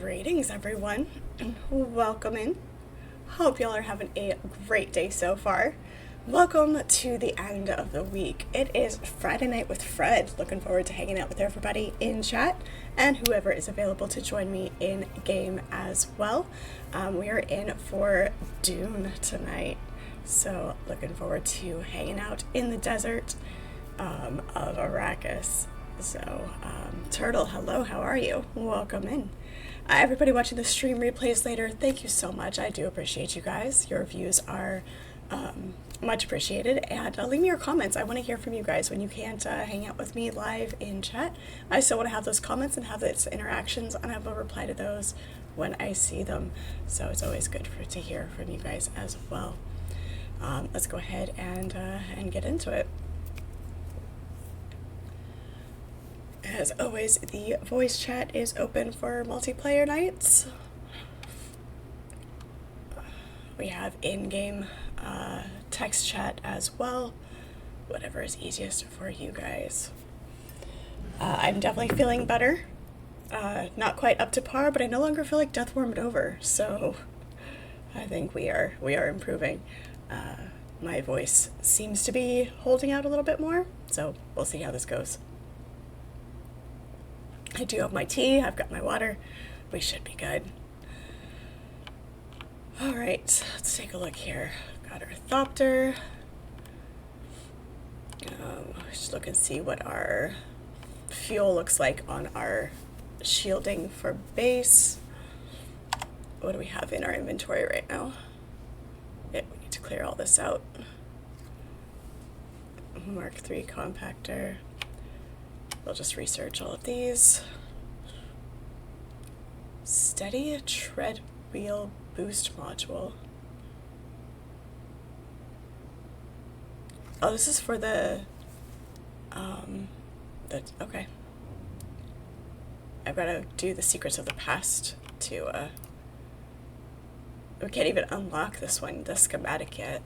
Greetings, everyone. Welcome in. Hope y'all are having a great day so far. Welcome to the end of the week. It is Friday night with Fred. Looking forward to hanging out with everybody in chat and whoever is available to join me in game as well. We are in for Dune tonight, so looking forward to hanging out in the desert of Arrakis. So, Turtle, hello, how are you? Welcome in. Everybody watching the stream replays later, thank you so much. I do appreciate you guys. Your views are much appreciated. And leave me your comments. I want to hear from you guys when you can't hang out with me live in chat. I still want to have those comments and have those interactions, and I will reply to those when I see them. So it's always good to hear from you guys as well. Let's go ahead and get into it. As always, the voice chat is open for multiplayer nights. We have in-game text chat as well, whatever is easiest for you guys. I'm definitely feeling better. Not quite up to par, but I no longer feel like death warmed over, so I think we are improving. My voice seems to be holding out a little bit more, so we'll see how this goes. I do have my tea, I've got my water, we should be good. Alright, let's take a look here. Got our Thopter. Just look and see what our fuel looks like on our shielding for base. What do we have in our inventory right now? Yeah, we need to clear all this out. Mark III compactor. We'll just research all of these. Steady tread wheel boost module. Oh, this is for the okay. I've got to do the secrets of the past to, we can't even unlock this one, the schematic yet.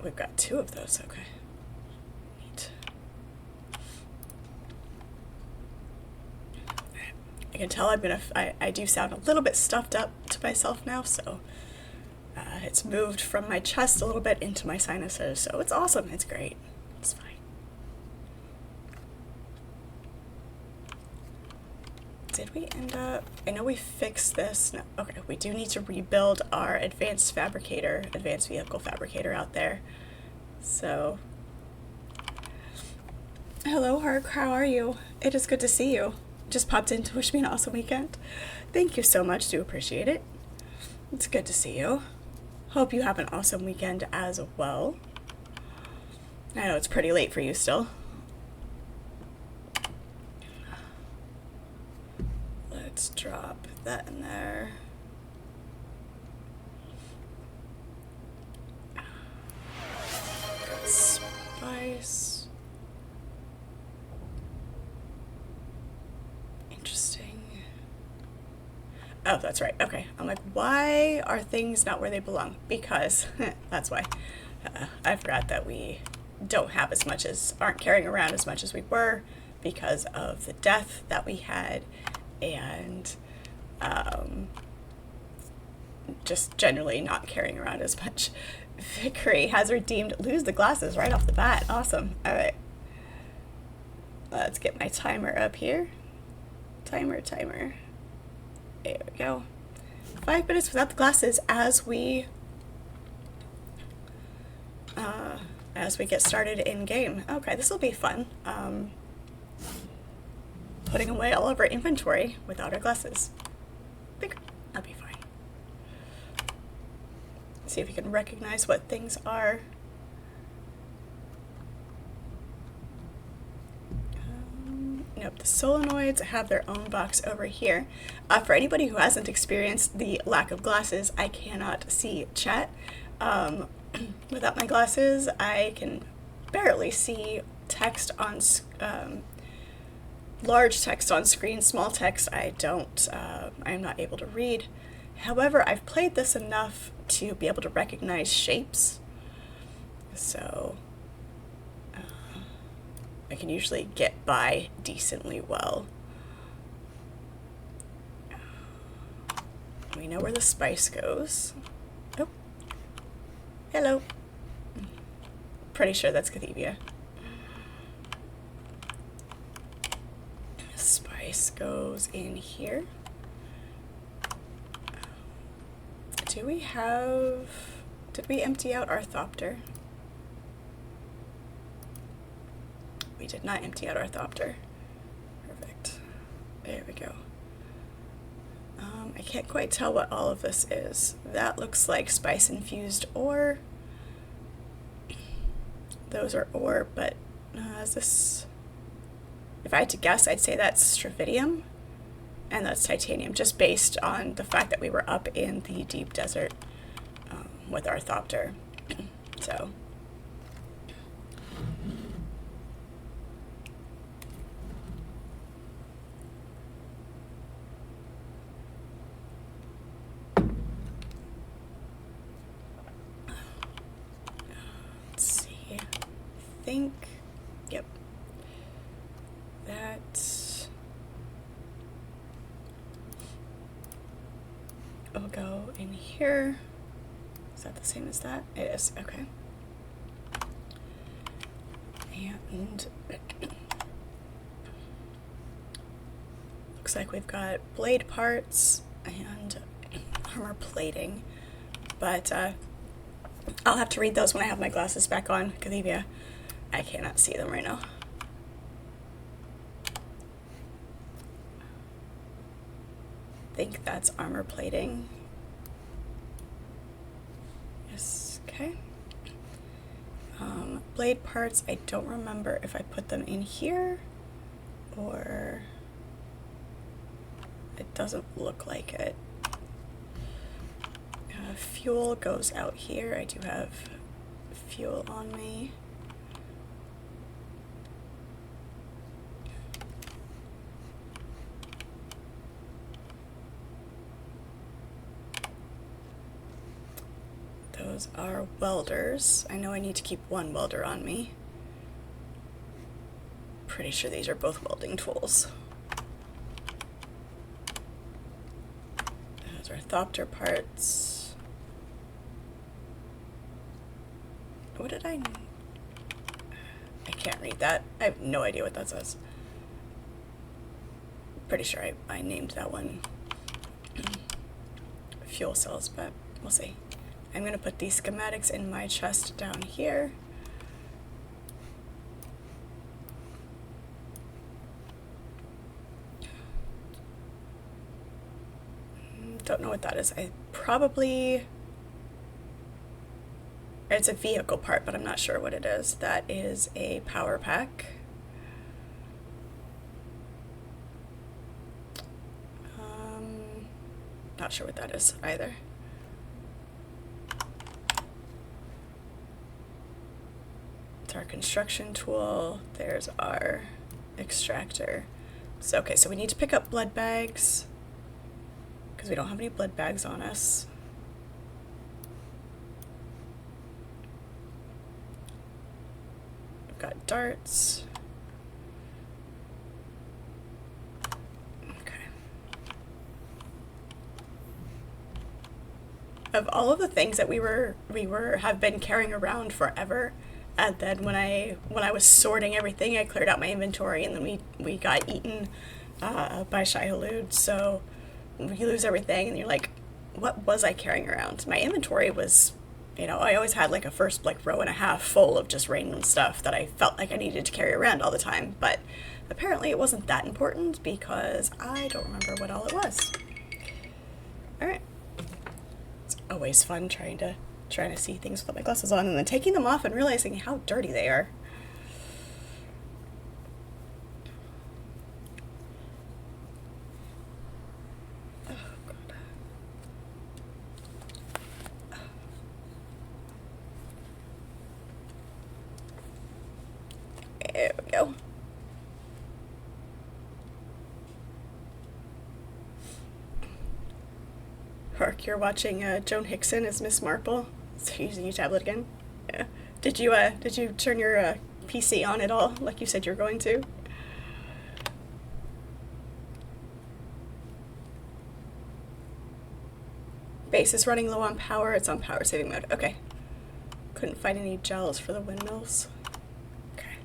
We've got two of those, okay. I can tell I do sound a little bit stuffed up to myself now, so it's moved from my chest a little bit into my sinuses, so it's awesome, it's great, it's fine. Did we end up, I know we fixed this, no, okay, we do need to rebuild our advanced vehicle fabricator out there, so. Hello, Hark, how are you? It is good to see you. Just popped in to wish me an awesome weekend. Thank you so much, do appreciate it. It's good to see you. Hope you have an awesome weekend as well. I know it's pretty late for you still. Let's drop that in there. Got spice. Interesting. Oh, that's right. Okay. I'm like, why are things not where they belong? Because that's why. I forgot that we don't have as much aren't carrying around as much as we were because of the death that we had and just generally not carrying around as much. Vickery has redeemed lose the glasses right off the bat. Awesome. All right. Let's get my timer up here. Timer. There we go. 5 minutes without the glasses as we get started in game. Okay, this will be fun. Putting away all of our inventory without our glasses. That'll be fine. See if we can recognize what things are. Nope, the solenoids have their own box over here. For anybody who hasn't experienced the lack of glasses, I cannot see chat. Without my glasses, I can barely see text on, large text on screen, small text I am not able to read. However, I've played this enough to be able to recognize shapes. So, I can usually get by decently well. We know where the spice goes. Oh, hello. Pretty sure that's Cathevia. Spice goes in here. Do we have... Did we empty out our Thopter? We did not empty out our Thopter. Perfect. There we go. I can't quite tell what all of this is. That looks like spice-infused ore. Those are ore, but is this... If I had to guess, I'd say that's strophidium, and that's titanium, just based on the fact that we were up in the deep desert with our Thopter. So... think, yep, that will go in here. Is that the same as that? It is, okay. And looks like we've got blade parts and armor plating, but I'll have to read those when I have my glasses back on, Cathevia. I cannot see them right now. I think that's armor plating. Yes, okay. Blade parts, I don't remember if I put them in here or it doesn't look like it. Fuel goes out here. I do have fuel on me. Those are welders. I know I need to keep one welder on me. Pretty sure these are both welding tools. Those are Thopter parts. What did I can't read that. I have no idea what that says. Pretty sure I named that one fuel cells, but we'll see. I'm going to put these schematics in my chest down here. Don't know what that is. It's a vehicle part, but I'm not sure what it is. That is a power pack. Not sure what that is either. It's our construction tool. There's our extractor. So, okay, so we need to pick up blood bags because we don't have any blood bags on us. We've got darts. Of all of the things that we have been carrying around forever, and then when I was sorting everything, I cleared out my inventory, and then we got eaten by Shai-Hulud. So you lose everything, and you're like, what was I carrying around? My inventory was, I always had like a first row and a half full of just random stuff that I felt like I needed to carry around all the time. But apparently it wasn't that important because I don't remember what all it was. All right. Always fun trying to see things without my glasses on and then taking them off and realizing how dirty they are. Oh, God. There we go. Hark, you're watching Joan Hickson as Miss Marple. So using your tablet again. Yeah. Did you turn your PC on at all, like you said you're going to? Base is running low on power. It's on power saving mode. Okay. Couldn't find any gels for the windmills. Okay.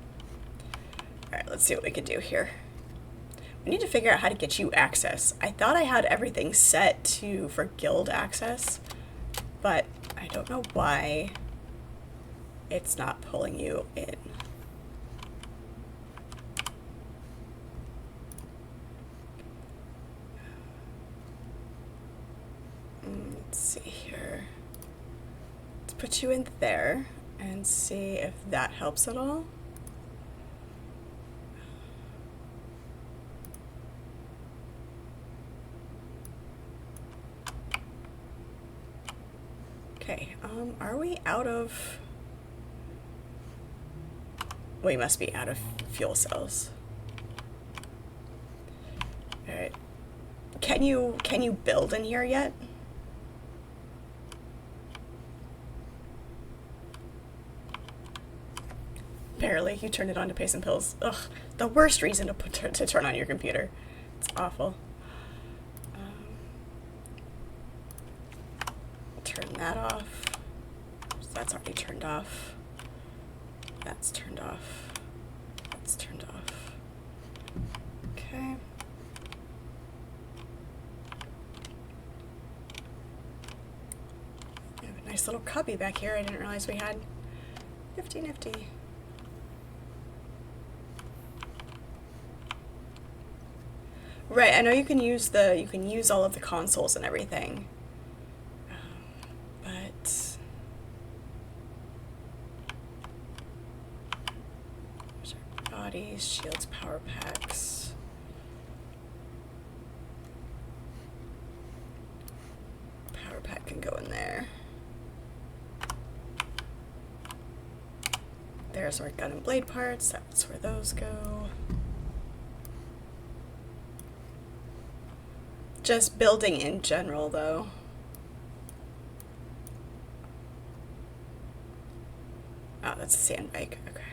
Alright, let's see what we can do here. We need to figure out how to get you access. I thought I had everything set for guild access, but I don't know why it's not pulling you in. Let's see here. Let's put you in there and see if that helps at all. Okay, are we out of... We must be out of fuel cells. Alright. Can you build in here yet? Barely. You turned it on to pay some pills. Ugh, the worst reason to turn on your computer. It's awful. Turn that off. So that's already turned off. That's turned off. That's turned off. Okay. We have a nice little cubby back here I didn't realize we had. Nifty, nifty. Right, I know you can use all of the consoles and everything. But there's our bodies, shields, power packs. Power pack can go in there. There's our gun and blade parts, that's where those go. Just building in general, though. Oh, that's a sand bike. Okay.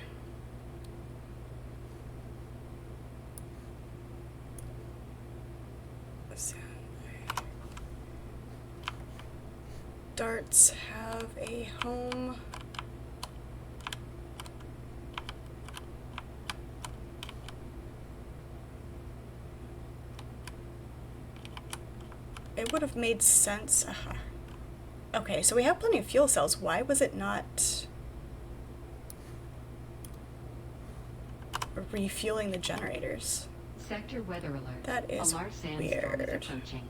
Sand bike. Darts have a home. It would have made sense. Okay, so we have plenty of fuel cells. Why was it not refueling the generators? Sector weather alert. That is a large sandstorm weird. is approaching.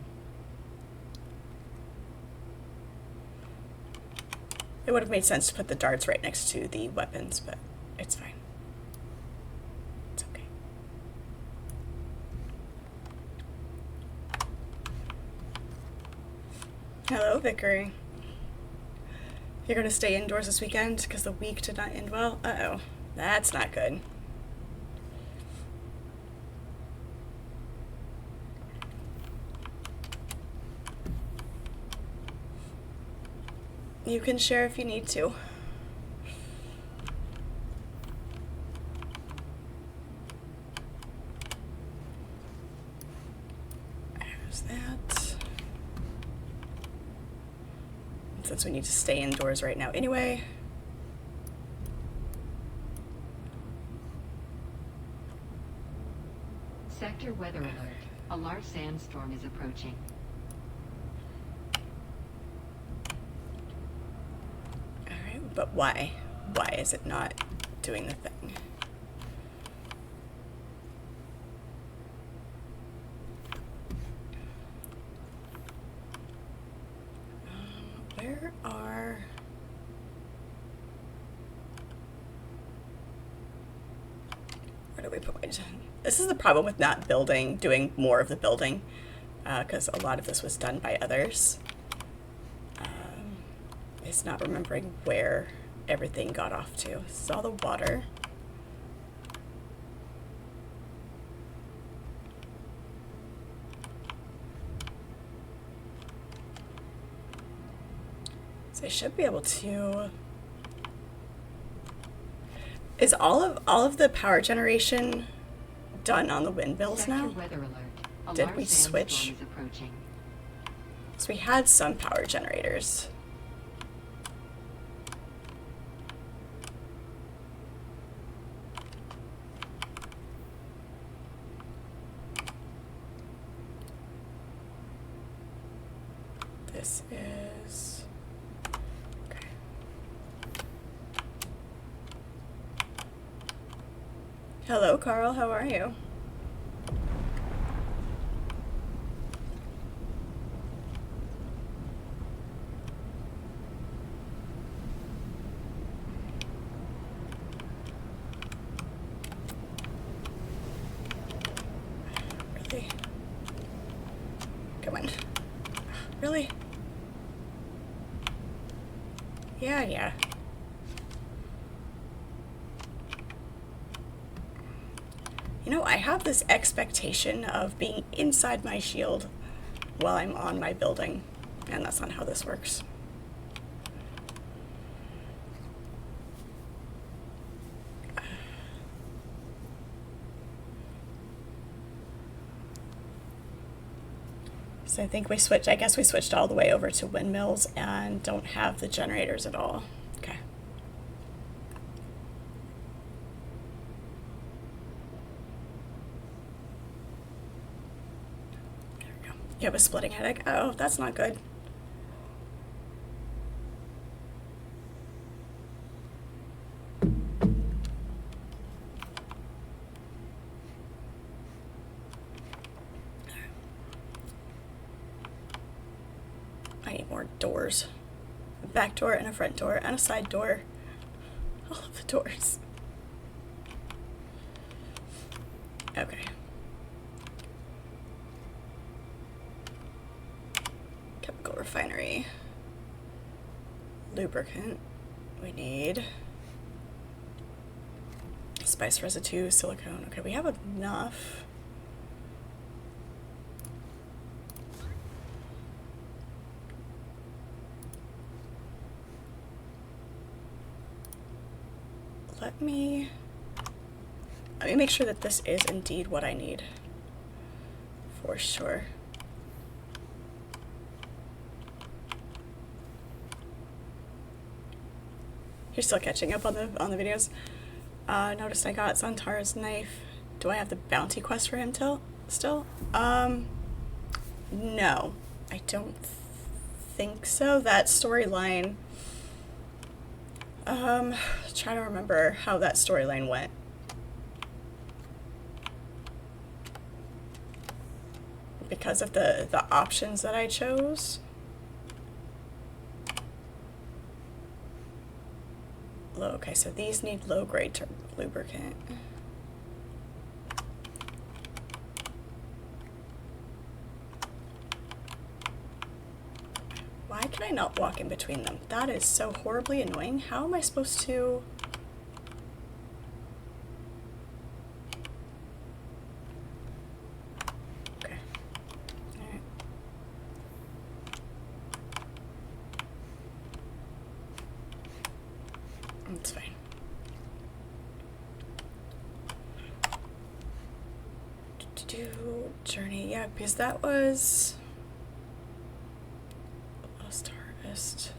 It would have made sense to put the darts right next to the weapons, but it's fine. It's okay. Hello, Vickery. You're gonna stay indoors this weekend because the week did not end well? Uh-oh. That's not good. You can share if you need to. There's that. Since we need to stay indoors right now anyway. Sector weather alert. A large sandstorm is approaching. Alright, but why? Why is it not doing the thing? Where are... Where do we put my... This is the problem with not doing more of the building, because a lot of this was done by others. Is not remembering where everything got off to. This is all the water. So I should be able to... Is all of the power generation done on the windmills Sector now? weather alert. A Did large we switch? sandstorm is approaching. So we had some power generators. This is... Okay. Hello, Carl. How are you? Really? Come on. Really? Yeah. You know, I have this expectation of being inside my shield while I'm on my building, and that's not how this works. So I think I guess we switched all the way over to windmills and don't have the generators at all. Okay. There we go. You have a splitting headache? Oh, that's not good. I need more doors. A back door and a front door and a side door. All of the doors. Okay. Chemical refinery. Lubricant. We need spice residue, silicone. Okay, we have enough. Let me make sure that this is indeed what I need. For sure. You're still catching up on the videos. Noticed I got Zantar's knife. Do I have the bounty quest for him still? No. I don't think so. That storyline... trying to remember how that storyline went. Because of the options that I chose. Okay, so these need low-grade lubricant. Why can I not walk in between them? That is so horribly annoying. How am I supposed to... Okay. Alright. That's fine. Journey, yeah, because that was... Lost Harvest.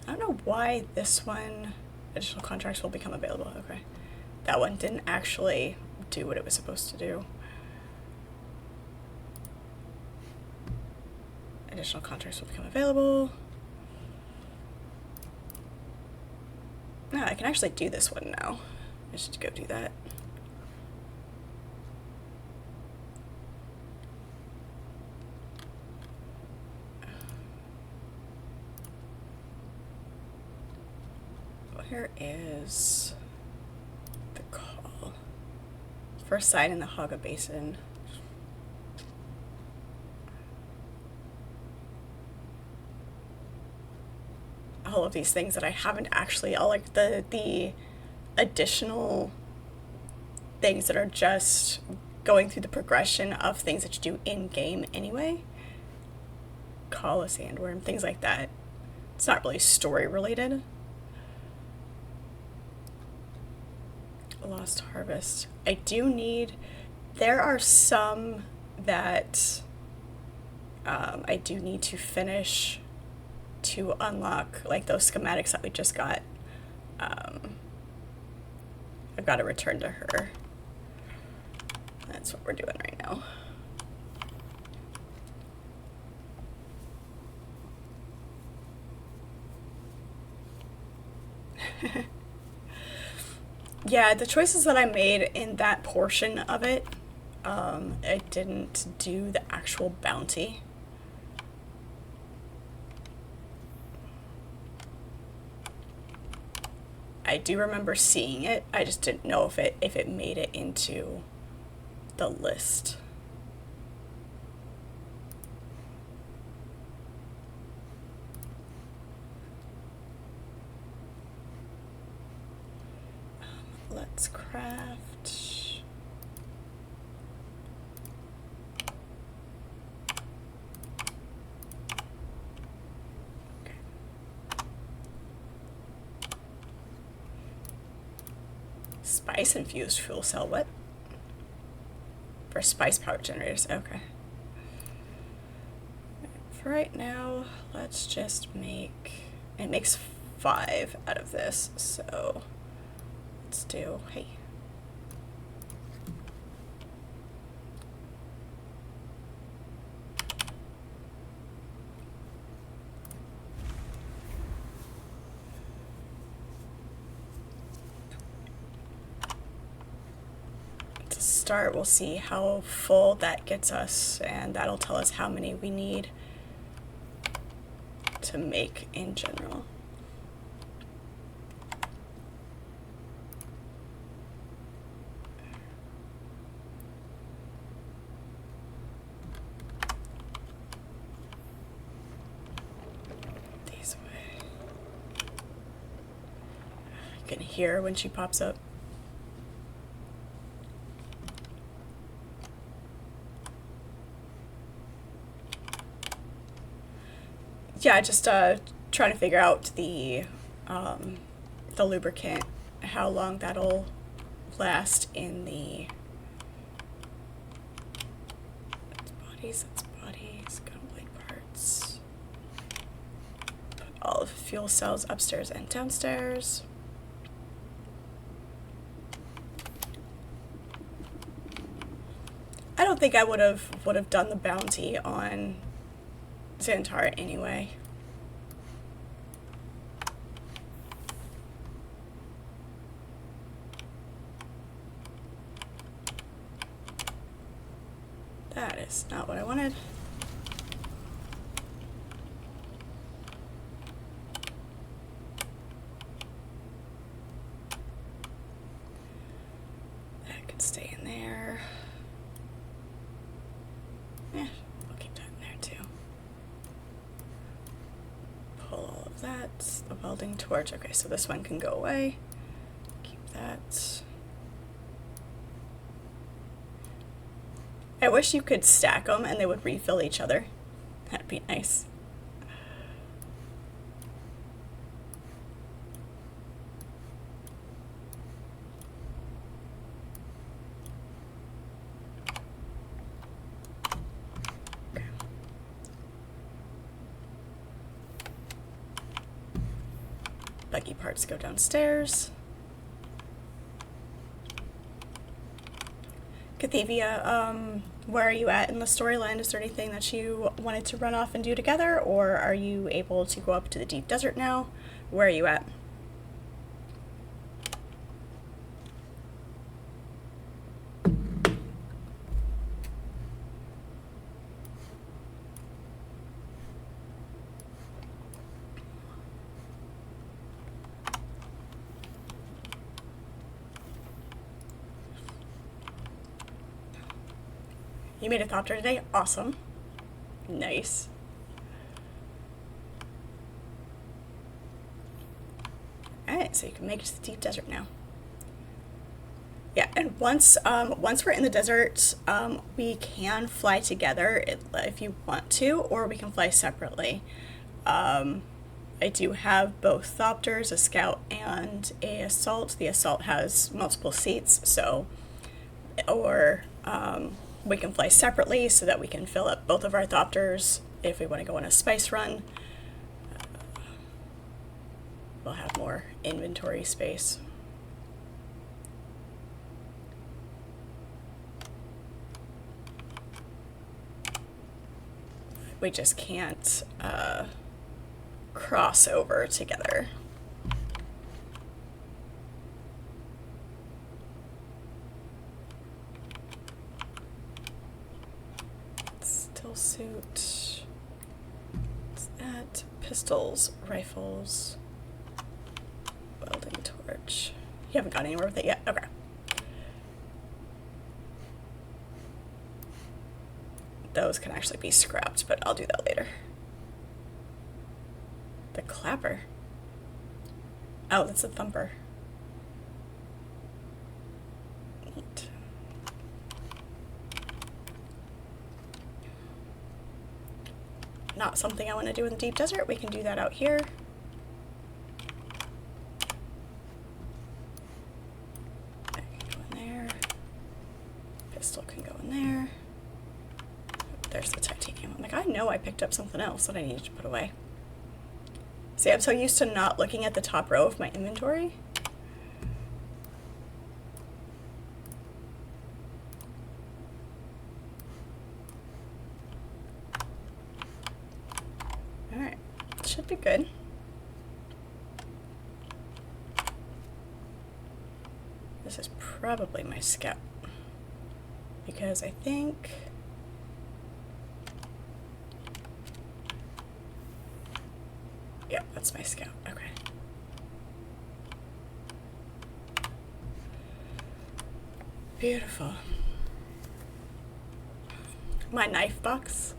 I don't know why this one, additional contracts will become available. Okay. That one didn't actually do what it was supposed to do. Additional contracts will become available. No, I can actually do this one now. I should go do that. Where is the call? First sign in the Haga Basin. All of these things that I haven't actually, all like the additional things that are just going through the progression of things that you do in game anyway. Call a sandworm, things like that. It's not really story related. Lost Harvest. I do need... There are some that I do need to finish to unlock, like those schematics that we just got. I've got to return to her. That's what we're doing right now. Yeah, the choices that I made in that portion of it, I didn't do the actual bounty. I do remember seeing it. I just didn't know if it made it into the list. Let's craft. Okay. Spice infused fuel cell. What? For spice power generators. Okay. For right now, let's just make. It makes 5 out of this, so. Let's do, hey. To start, we'll see how full that gets us, and that'll tell us how many we need to make in general. Can hear when she pops up. Yeah, just trying to figure out the lubricant, how long that'll last in the that's bodies, gunblade parts. Put all of the fuel cells upstairs and downstairs. I don't think I would have done the bounty on Xantar anyway. That is not what I wanted. That could stay in there. Yeah, we'll keep that in there too. Pull all of that. The welding torch. Okay, so this one can go away. Keep that. I wish you could stack them and they would refill each other. That'd be nice. Buggy parts go downstairs. Cathevia, where are you at in the storyline? Is there anything that you wanted to run off and do together, or are you able to go up to the deep desert now? Where are you at? You made a thopter today? Awesome. Nice. Alright, so you can make it to the deep desert now. Yeah, and once we're in the desert, we can fly together if you want to, or we can fly separately. I do have both Thopters, a Scout, and a Assault. The Assault has multiple seats, so, or we can fly separately so that we can fill up both of our Thopters if we want to go on a spice run. We'll have more inventory space. We just can't cross over together. Still suit. What's that? Pistols, rifles, welding torch. You haven't gone anywhere with it yet? Okay. Those can actually be scrapped, but I'll do that later. The clapper. Oh, that's a thumper. Neat. Not something I want to do in the deep desert. We can do that out here. That can go in there. Pistol can go in there. There's the titanium. I'm like, I know I picked up something else that I needed to put away. See, I'm so used to not looking at the top row of my inventory. Alright, should be good. This is probably my Scout. Because I think... yeah, that's my Scout. Okay. Beautiful. My knife box.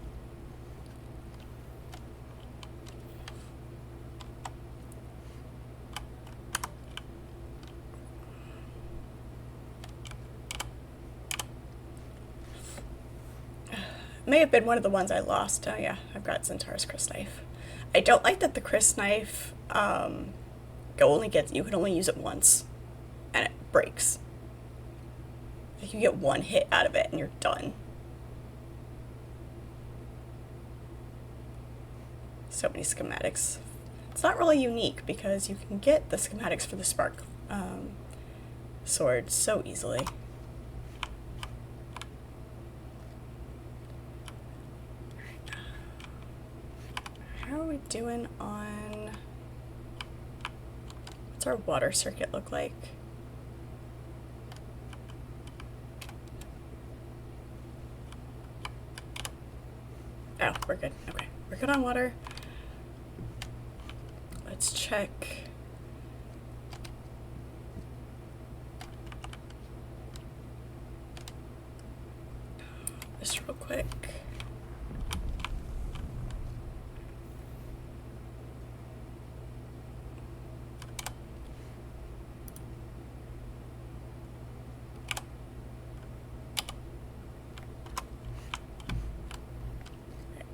May have been one of the ones I lost. Oh yeah, I've got Centaur's Chris knife. I don't like that the Chris knife you can only use it once and it breaks. Like you get one hit out of it and you're done. So many schematics. It's not really unique because you can get the schematics for the Spark sword so easily. How are we doing on... what's our water circuit look like? Oh, we're good. Okay, we're good on water. Let's check. This real quick.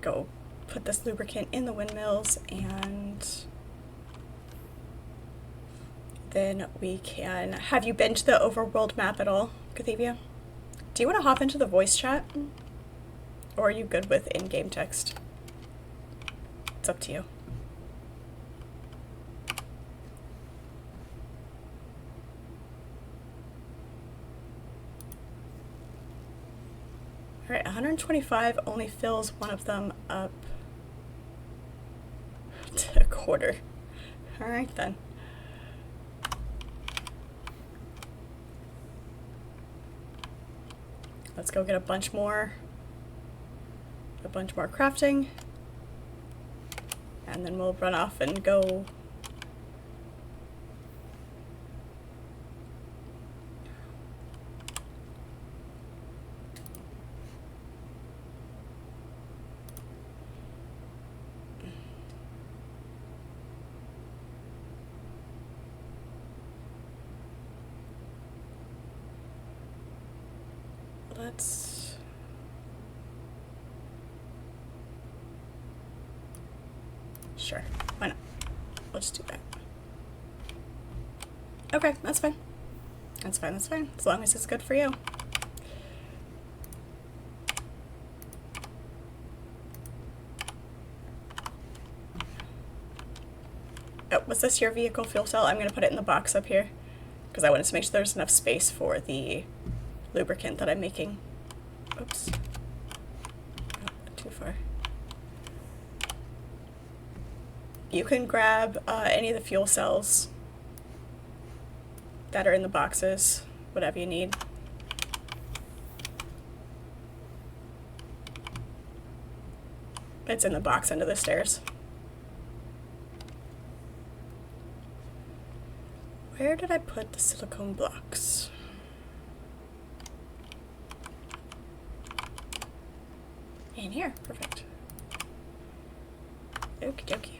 Go put this lubricant in the windmills, and then we can... have you been to the overworld map at all, Cathevia? Do you want to hop into the voice chat? Or are you good with in-game text? It's up to you. Alright, 125 only fills one of them up to a quarter. Alright then. Let's go get a bunch more crafting. And then we'll run off and go let's... sure, why not? I'll just do that. Okay, that's fine. That's fine, that's fine. As long as it's good for you. Oh, was this your vehicle fuel cell? I'm going to put it in the box up here because I wanted to make sure there's enough space for the lubricant that I'm making. Oops. Oh, too far. You can grab any of the fuel cells that are in the boxes, whatever you need. It's in the box under the stairs. Where did I put the silicone blocks? In here, perfect. Okie dokie.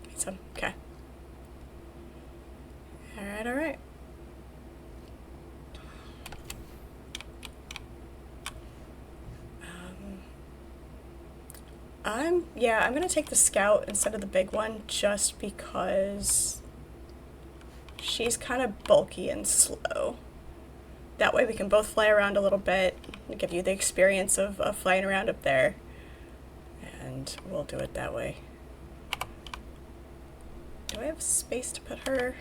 Need some, okay. Alright, alright. I'm gonna take the Scout instead of the big one just because she's kind of bulky and slow. That way we can both fly around a little bit and give you the experience of flying around up there. And we'll do it that way. Do I have space to put her?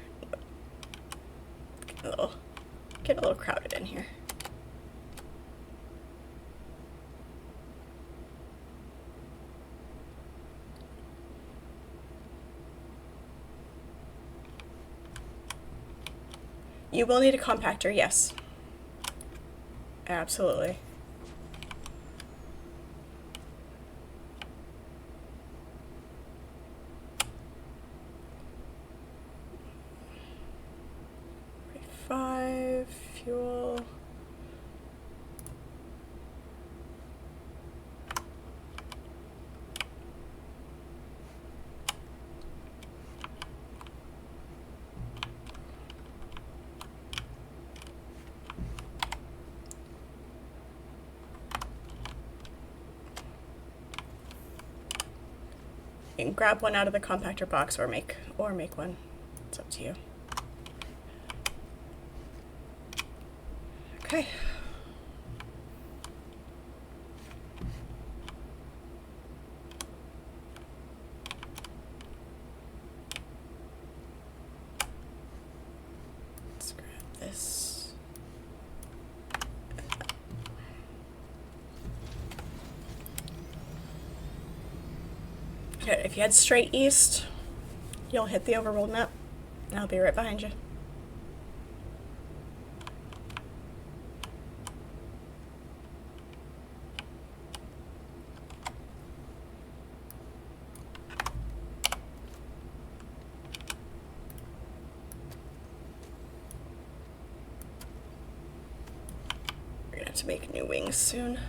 Get a little crowded in here. You will need a compactor, yes. Absolutely. Five fuel. You can grab one out of the compactor box or make one. It's up to you. Okay. Let's grab this. Okay, if you head straight east, you'll hit the overworld map, and I'll be right behind you. We're gonna have to make new wings soon.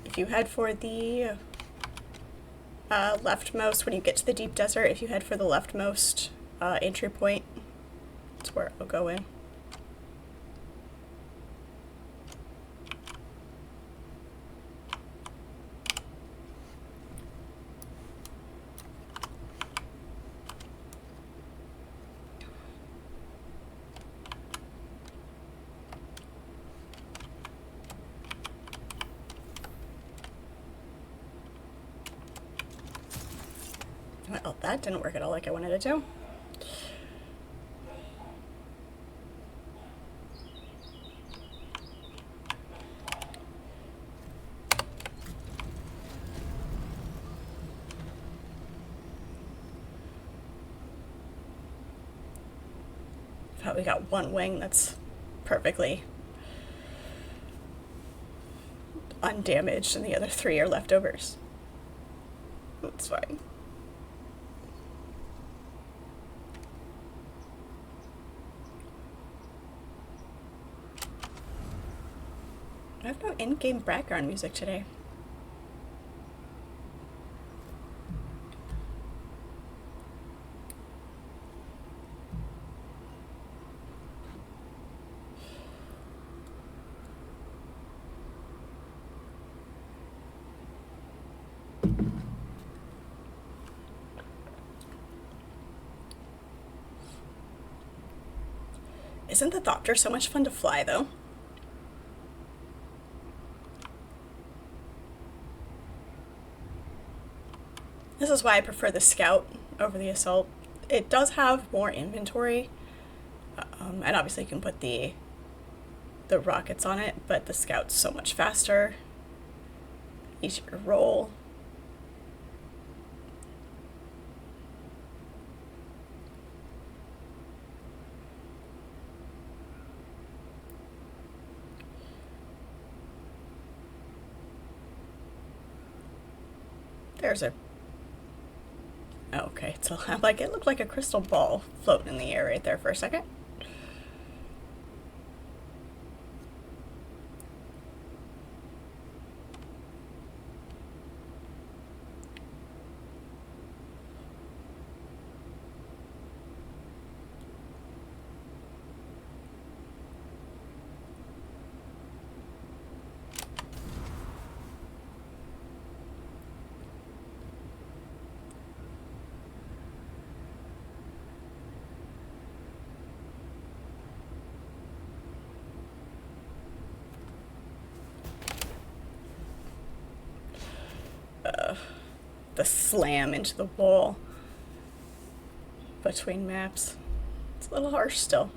If you head for the leftmost, when you get to the deep desert, if you head for the leftmost entry point, that's where I'll go in. Well, that didn't work at all like I wanted it to. We got one wing that's perfectly undamaged and the other three are leftovers. That's fine. I have no in-game background music today. Isn't the Thopter so much fun to fly, though? This is why I prefer the Scout over the Assault. It does have more inventory, and obviously you can put the rockets on it, but the Scout's so much faster, easier to roll. There's a... Oh, okay, so I'm like, it looked like a crystal ball floating in the air right there for a second. The slam into the wall between maps. It's a little harsh still.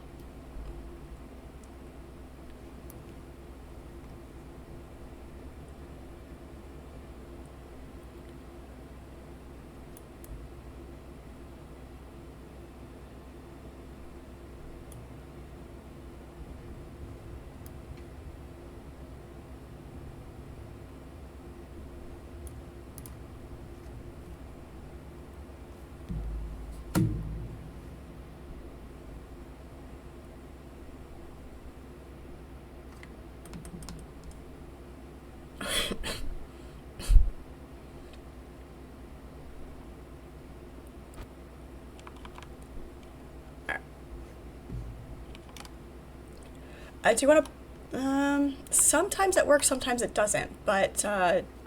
Do you want to... sometimes it works, sometimes it doesn't, but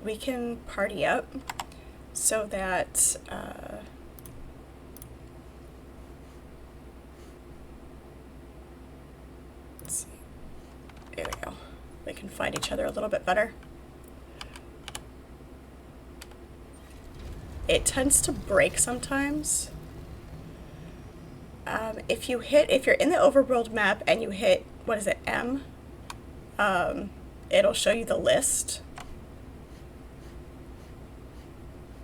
we can party up so that... let's see. There we go. We can find each other a little bit better. It tends to break sometimes. If you're in the overworld map and you hit, what is it, M? It'll show you the list.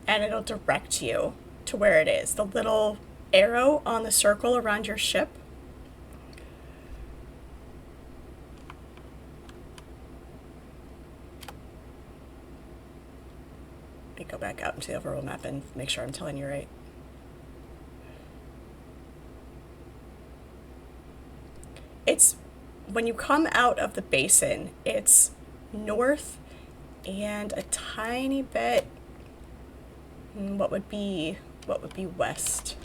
And it'll direct you to where it is. The little arrow on the circle around your ship. Let me go back out into the overworld map and make sure I'm telling you right. It's when you come out of the basin, it's north and a tiny bit what would be west.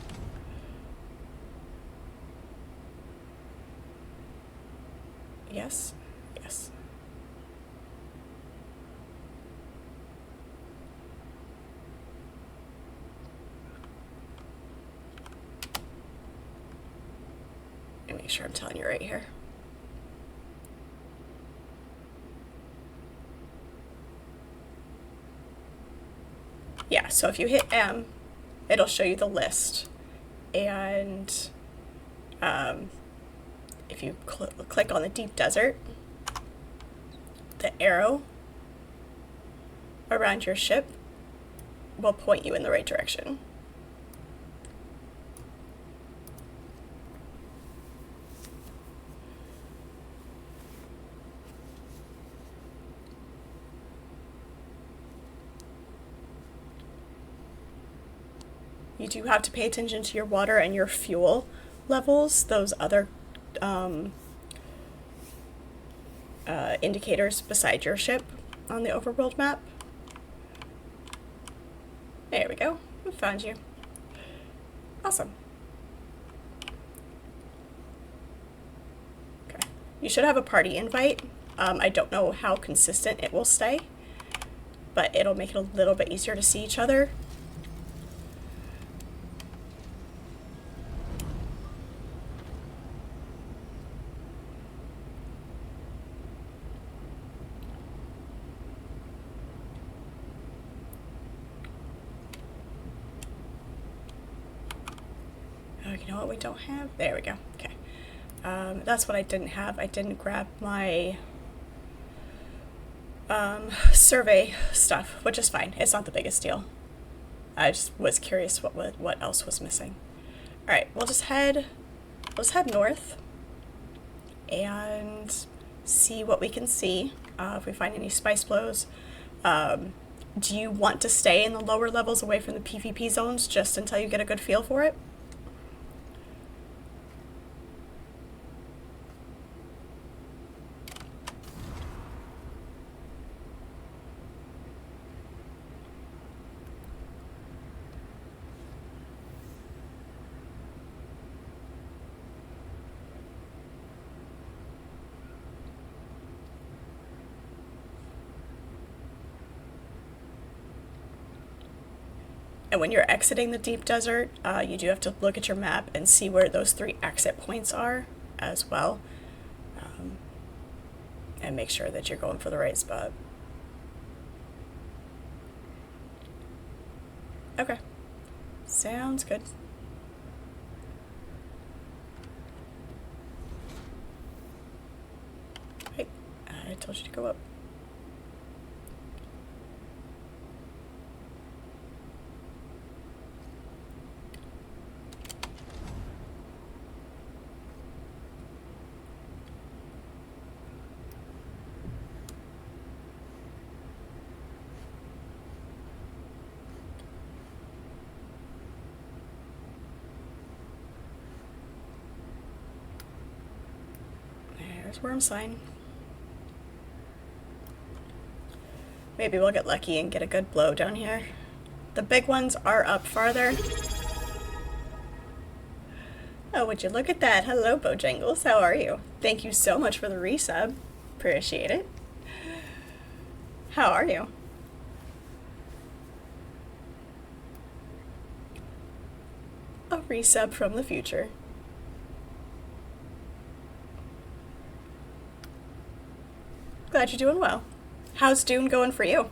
Yes? Yes. Let me make sure I'm telling you right here. Yeah, so if you hit M, it'll show you the list. And if you click on the deep desert, the arrow around your ship will point you in the right direction. You do have to pay attention to your water and your fuel levels. Those other indicators beside your ship on the overworld map. There we go. We found you. Awesome. Okay. You should have a party invite. I don't know how consistent it will stay, but it'll make it a little bit easier to see each other. Oh, you know what we don't have? There we go. Okay. That's what I didn't have. I didn't grab my survey stuff, which is fine. It's not the biggest deal. I just was curious what else was missing. All right, let's head north and see what we can see. If we find any spice blows. Do you want to stay in the lower levels away from the PvP zones just until you get a good feel for it? And when you're exiting the deep desert, you do have to look at your map and see where those 3 exit points are as well. And make sure that you're going for the right spot. Okay. Sounds good. Hey, I told you to go up. Worm sign. Maybe we'll get lucky and get a good blow down here. The big ones are up farther. Oh, would you look at that? Hello, Bojangles. How are you? Thank you so much for the resub. Appreciate it. How are you? A resub from the future. Glad you're doing well. How's Dune going for you?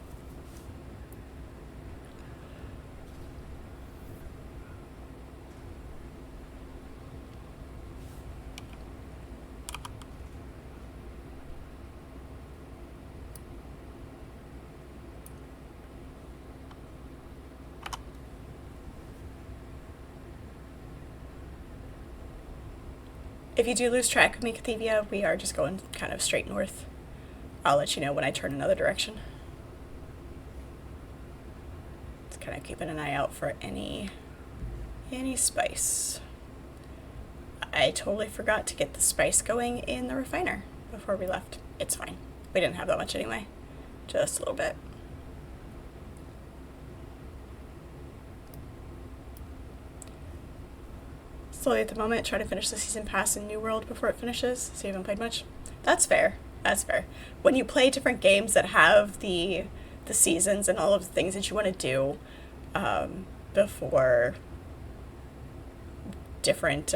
If you do lose track of me, Cathevia, we are just going kind of straight north. I'll let you know when I turn another direction. Just kind of keeping an eye out for any spice. I totally forgot to get the spice going in the refiner before we left. It's fine. We didn't have that much anyway. Just a little bit. Slowly at the moment, try to finish the season pass in New World before it finishes, so you haven't played much. That's fair. That's fair. When you play different games that have the seasons and all of the things that you want to do before different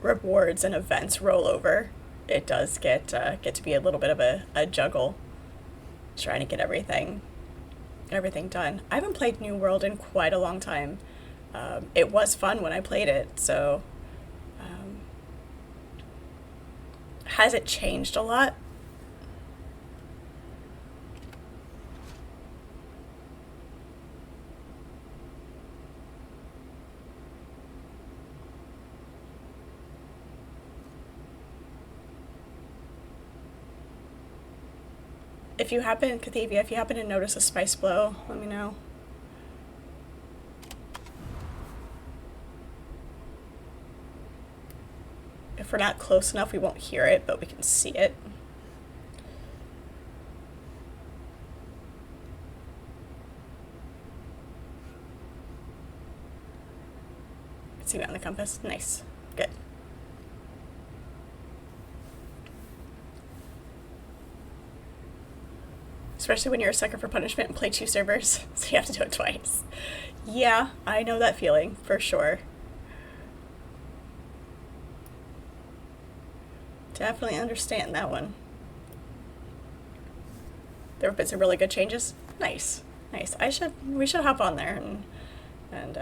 rewards and events roll over, it does get to be a little bit of a juggle trying to get everything done. I haven't played New World in quite a long time. It was fun when I played it, so has it changed a lot? If you happen, Cathevia, if you happen to notice a spice blow, let me know. If we're not close enough, we won't hear it, but we can see it. See me on the compass. Nice. Good. Especially when you're a sucker for punishment and play 2 servers, so you have to do it twice. Yeah, I know that feeling, for sure. Definitely understand that one. There have been some really good changes. Nice. Nice. We should hop on there and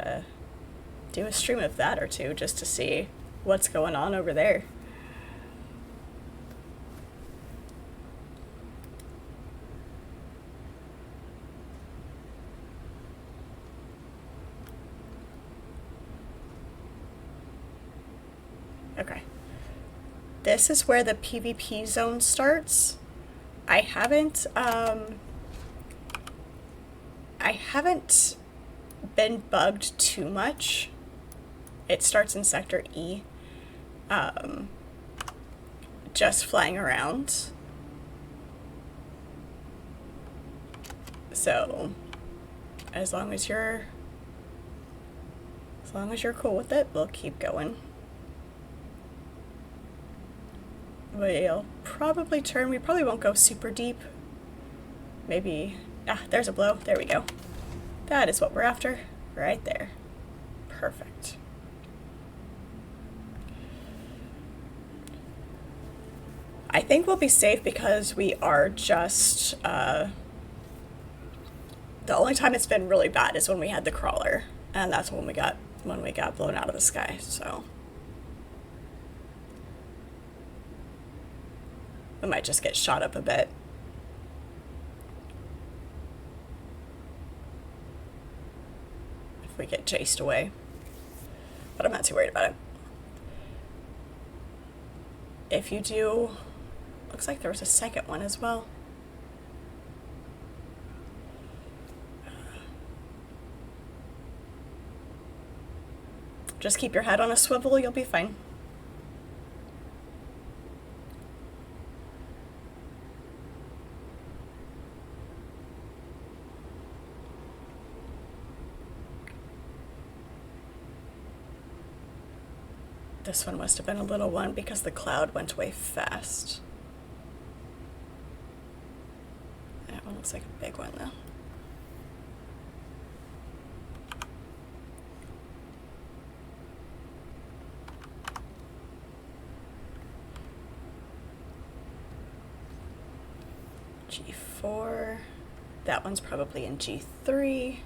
do a stream of that or two just to see what's going on over there. Okay. This is where the PvP zone starts. I haven't been bugged too much. It starts in Sector E. Just flying around. So, as long as you're cool with it, we'll keep going. We'll probably turn. We probably won't go super deep. Maybe. Ah, there's a blow. There we go. That is what we're after. Right there. Perfect. I think we'll be safe because we are just. The only time it's been really bad is when we had the crawler, and that's when we got blown out of the sky. So. We might just get shot up a bit. If we get chased away. But I'm not too worried about it. If you do... Looks like there was a second one as well. Just keep your head on a swivel, you'll be fine. This one must have been a little one because the cloud went away fast. That one looks like a big one though. G4. That one's probably in G3.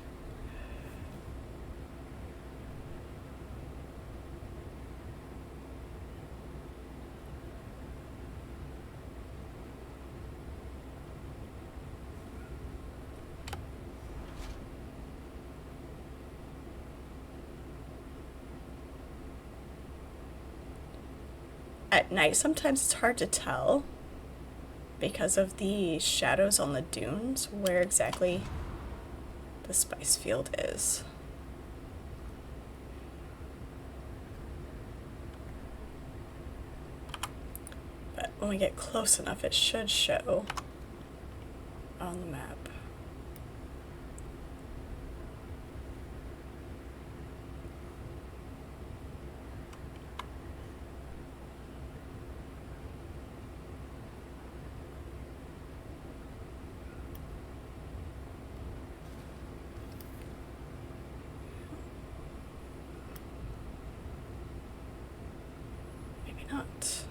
At night, sometimes it's hard to tell because of the shadows on the dunes where exactly the spice field is. But when we get close enough, it should show on the map. Not.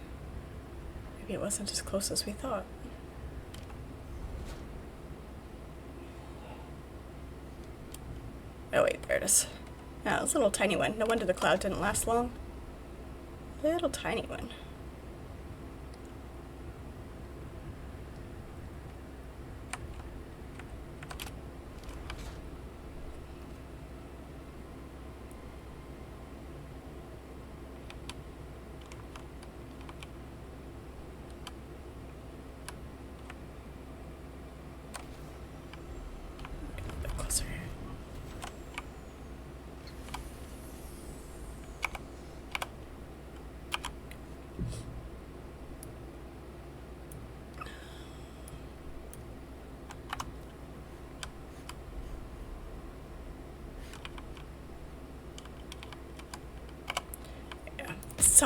Maybe it wasn't as close as we thought. Oh wait, there it is. Yeah, it's a little tiny one. No wonder the cloud didn't last long. Little tiny one.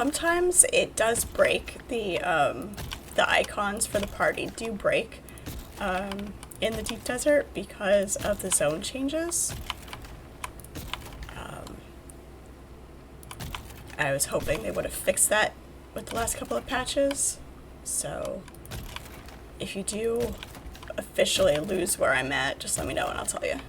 sometimes it does break the icons for the party do break in the deep desert because of the zone changes. I was hoping they would have fixed that with the last couple of patches. So if you do officially lose where I'm at, just let me know and I'll tell you.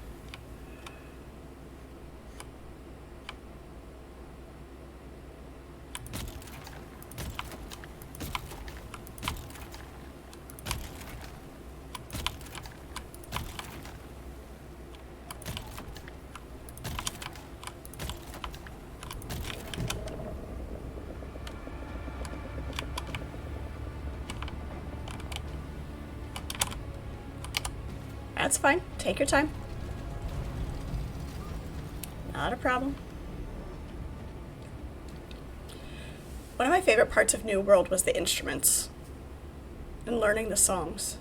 That's fine. Take your time. Not a problem. One of my favorite parts of New World was the instruments and learning the songs.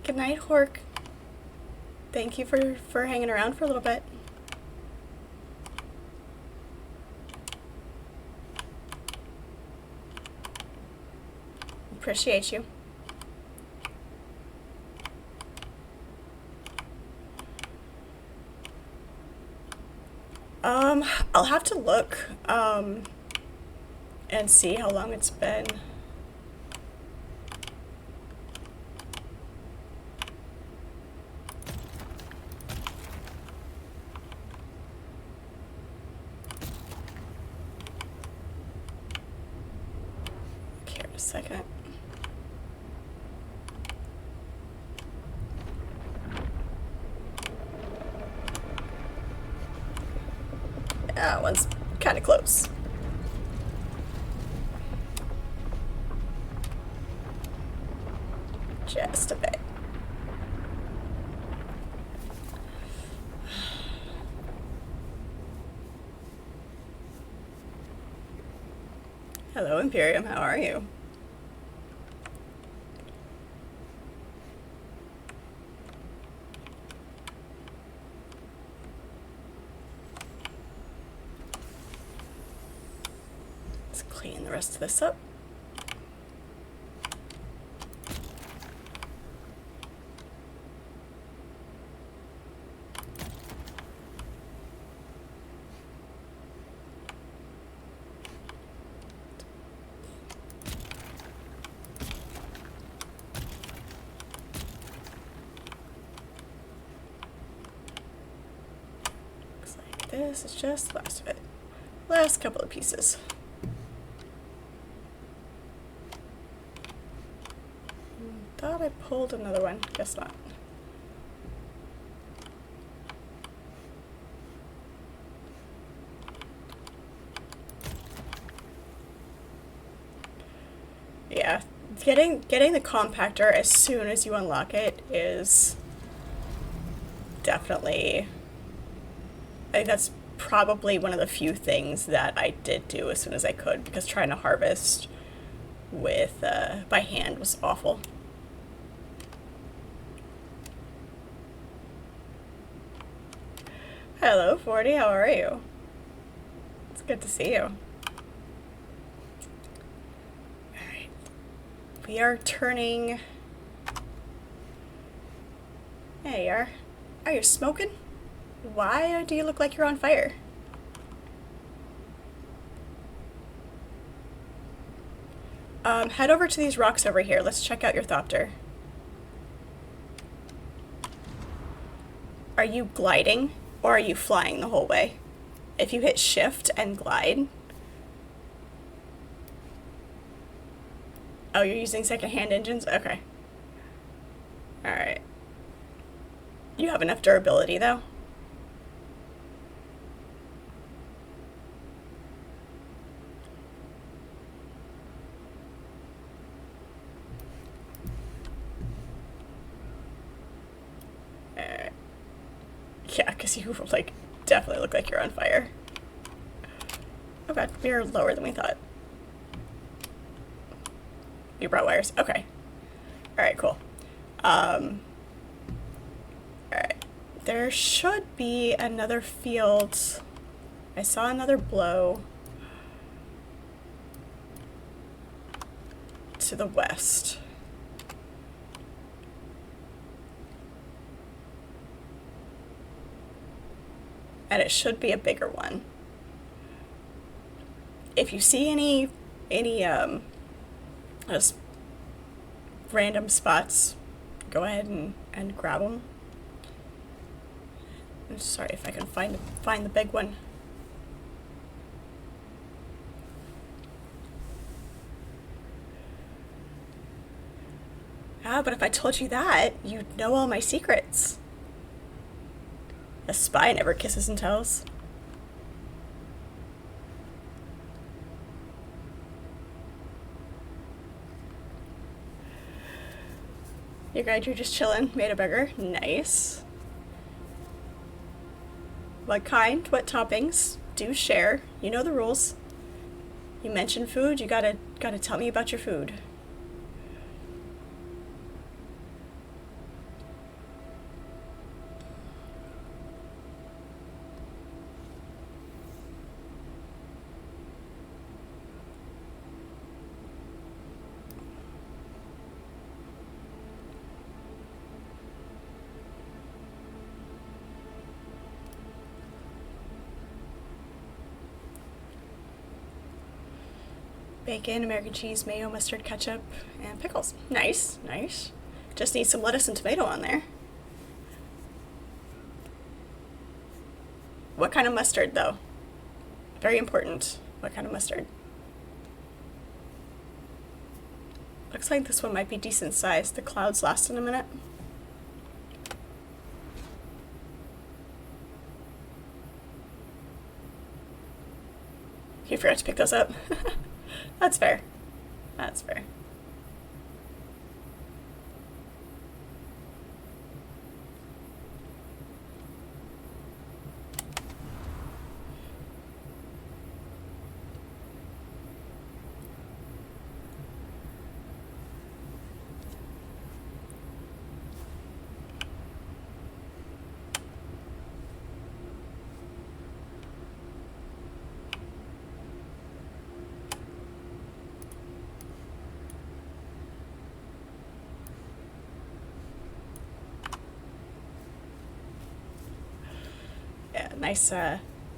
Good night, Hork. Thank you for hanging around for a little bit. Appreciate you. I'll have to look and see how long it's been. Second. That one's kind of close. Just a bit. Hello, Imperium. How are you? Clean the rest of this up. Looks like this is just the last of it. Last couple of pieces. Thought I pulled another one. Guess not. Yeah, getting the compactor as soon as you unlock it is definitely, I think that's probably one of the few things that I did do as soon as I could, because trying to harvest with by hand was awful. Hello, 40, how are you? It's good to see you. Alright. We are turning... There you are. Are you smoking? Why do you look like you're on fire? Head over to these rocks over here. Let's check out your Thopter. Are you gliding? Or are you flying the whole way? If you hit shift and glide. Oh, you're using secondhand engines? Okay. Alright. You have enough durability though? Yeah, because you, like, definitely look like you're on fire. Oh god, we are lower than we thought. You brought wires. Okay. Alright, cool. Alright. There should be another field. I saw another blow to the west. And it should be a bigger one. If you see any just random spots, go ahead and grab them. I'm sorry if I can find the big one. Ah, but if I told you that, you'd know all my secrets. A spy never kisses and tells. You're good, you're just chilling. Made a burger. Nice. What kind? What toppings? Do share. You know the rules. You mentioned food, you gotta tell me about your food. Bacon, American cheese, mayo, mustard, ketchup, and pickles. Nice, nice. Just need some lettuce and tomato on there. What kind of mustard, though? Very important. What kind of mustard? Looks like this one might be decent size. The clouds last in a minute. You forgot to pick those up. That's fair. That's fair.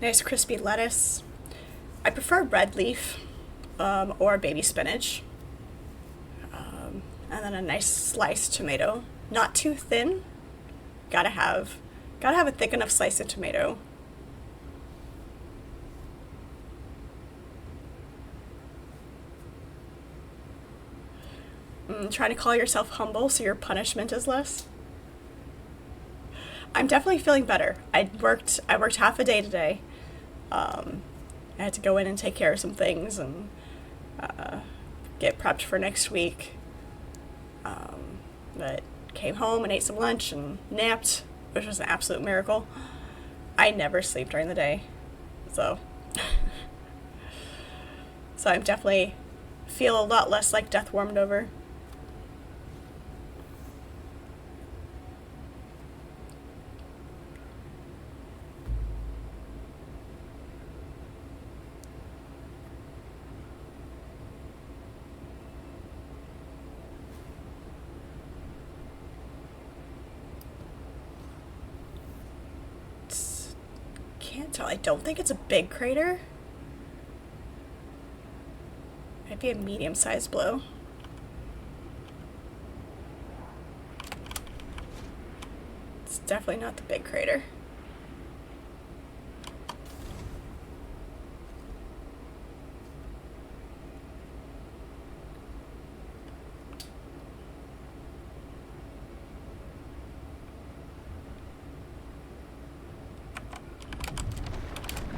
Nice crispy lettuce. I prefer red leaf or baby spinach. And then a nice sliced tomato. Not too thin. Gotta have a thick enough slice of tomato. Trying to call yourself humble so your punishment is less. I'm definitely feeling better. I worked half a day today. I had to go in and take care of some things and get prepped for next week. But came home and ate some lunch and napped, which was an absolute miracle. I never sleep during the day, so I'm definitely feel a lot less like death warmed over. Can't tell. I don't think it's a big crater. Might be a medium-sized blow. It's definitely not the big crater.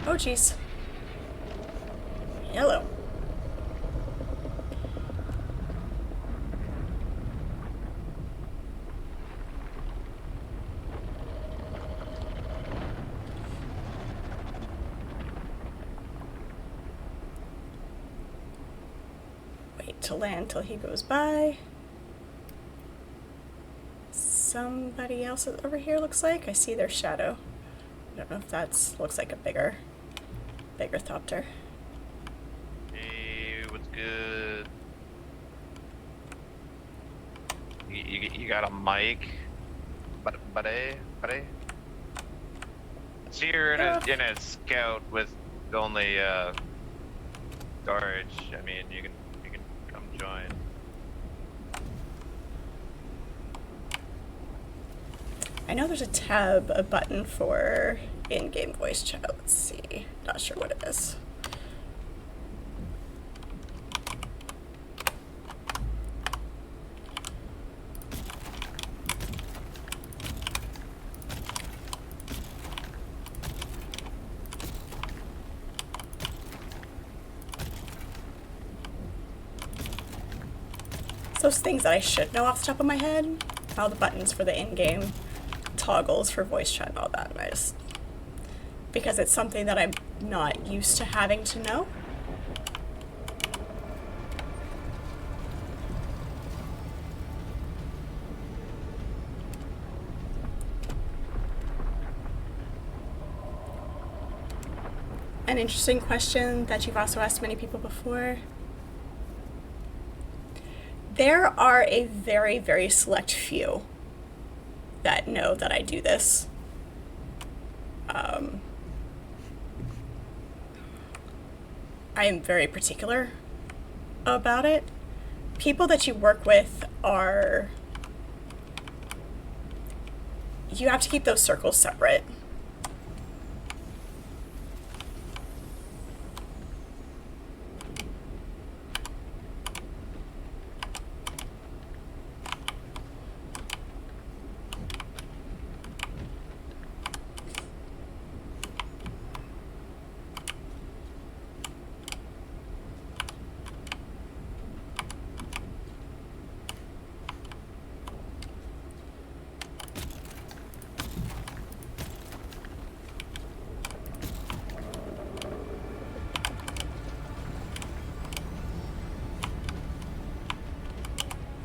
Oh, jeez. Yellow. to land till he goes by. Somebody else is over here, looks like. I see their shadow. I don't know if that's looks like a bigger thopter. Hey, what's good? You got a mic? Buddy? So you're in a scout with only storage. I mean, you can come join. I know there's a button for in-game voice chat. Let's see. Not sure what it is. Those things that I should know off the top of my head. All the buttons for the in-game toggles for voice chat and all that. And I just, because it's something that I'm not used to having to know. An interesting question that you've also asked many people before. There are a very, very select few that know that I do this. I am very particular about it. People that you work with are... You have to keep those circles separate.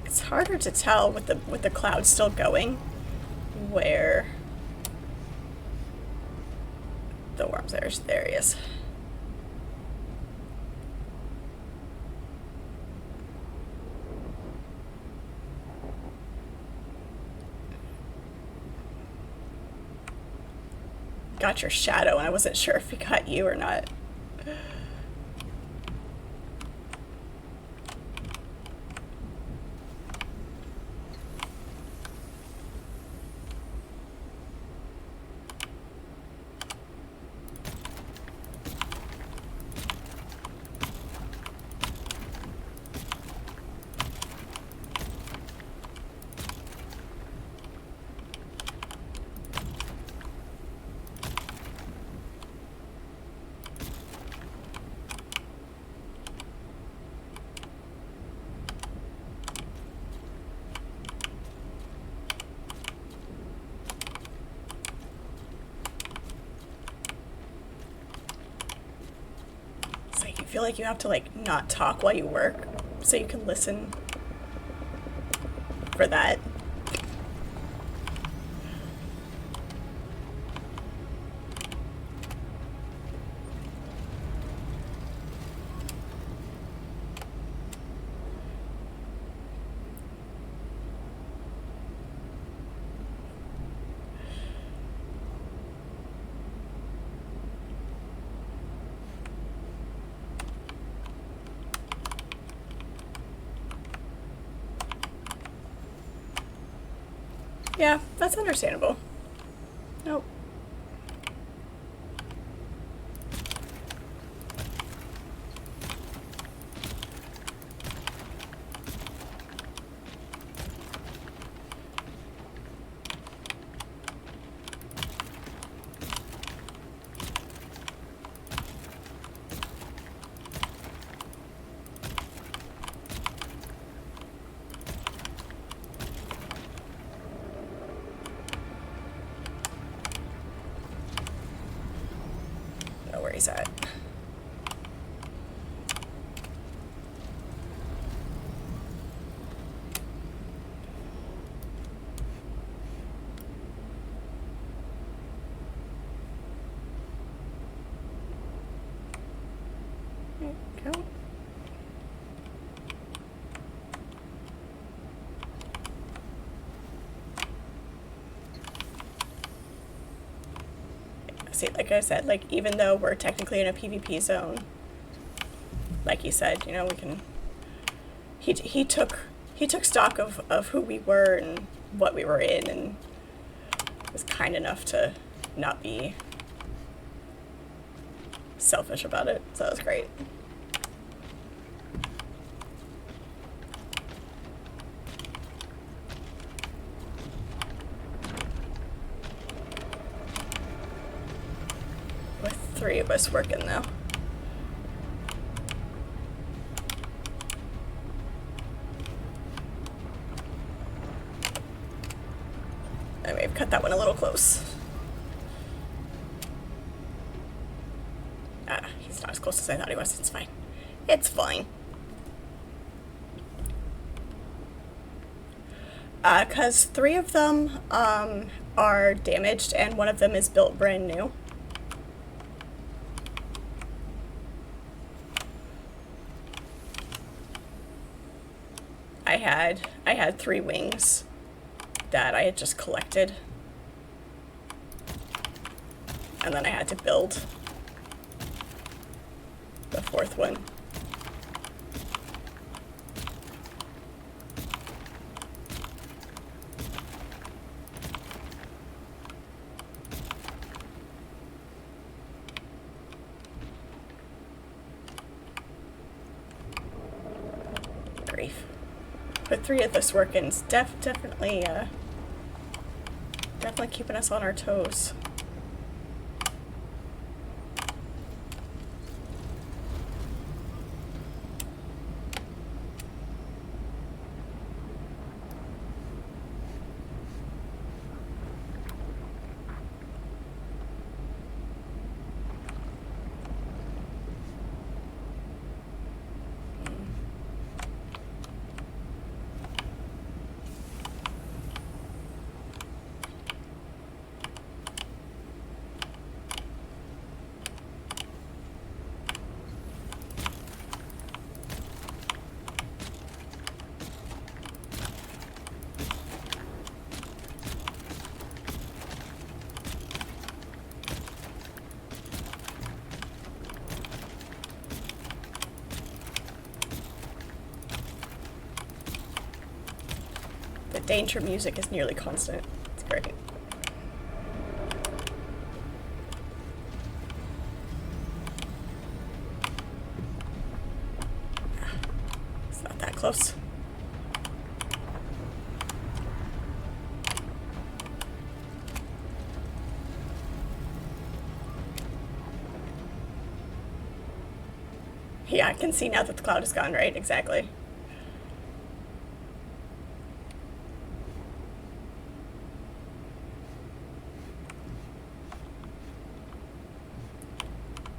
It's harder to tell with the cloud still going where the worms are. There he is. Got your shadow, and I wasn't sure if he got you or not. Feel like you have to like not talk while you work so you can listen for that. Yeah, that's understandable. Nope. Where he's at. see, like I said, like, even though we're technically in a PvP zone, like you said, you know, we can, he took stock of who we were and what we were in, and was kind enough to not be selfish about it, so that was great. With 3 of us working though. I may have cut that one a little close. He's not as close as I thought he was. It's fine. It's fine. Because 3 of them are damaged and 1 of them is built brand new. I had 3 wings that I had just collected, and then I had to build the 4th one. Grief. But 3 of this working's definitely keeping us on our toes. The danger music is nearly constant. It's great. It's not that close. Yeah, I can see now that the cloud is gone, right? Exactly.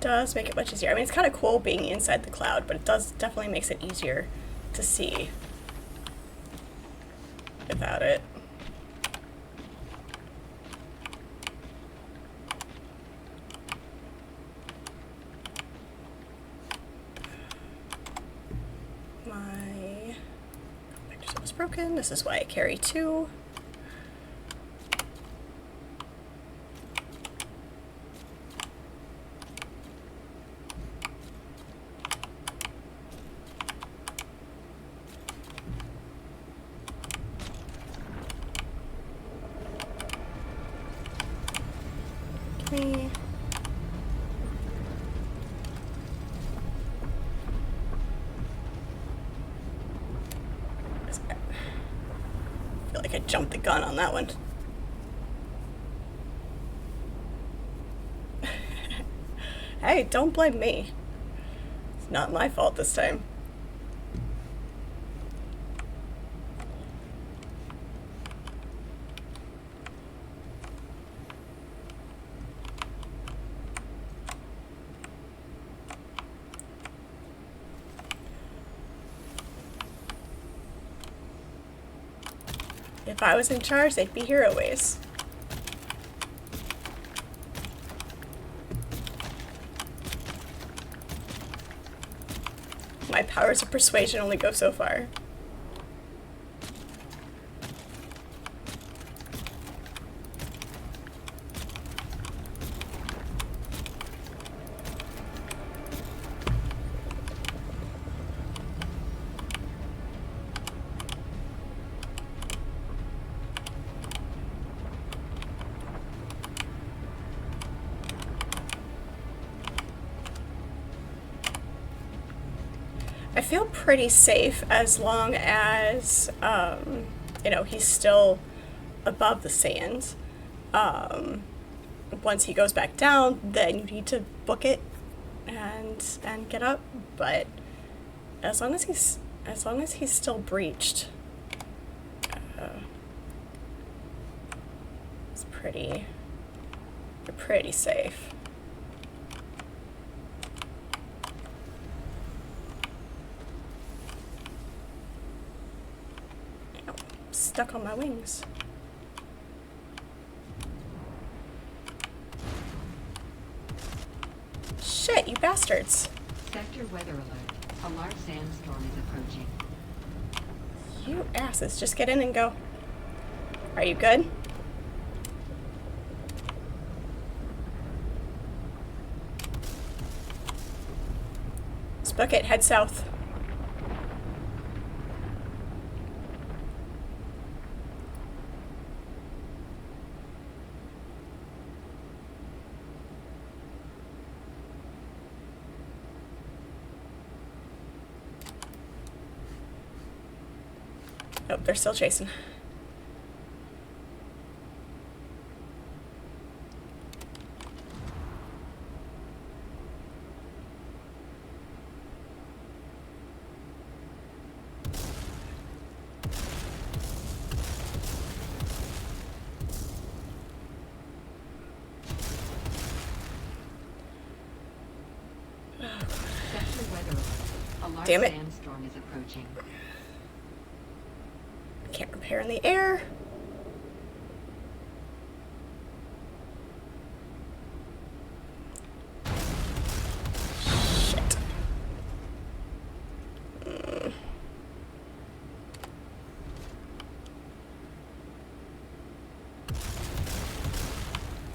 Does make it much easier. I mean, it's kind of cool being inside the cloud, but it definitely makes it easier to see without it. My vector was broken. This is why I carry 2. Me. I feel like I jumped the gun on that one. Hey, don't blame me. It's not my fault this time. If I was in charge, they'd be hero ways. My powers of persuasion only go so far. I feel pretty safe as long as, you know, he's still above the sand. Once he goes back down, then you need to book it and get up. But as long as he's still breached, it's you're pretty safe. Ow, stuck on my wings. Shit, you bastards. Sector weather alert. A large sandstorm is approaching. You asses, just get in and go. Are you good? Let's book it, head south. Nope, they're still chasing. Sector weather alert. A large Damn it. sandstorm is approaching. Can't repair in the air. Shit.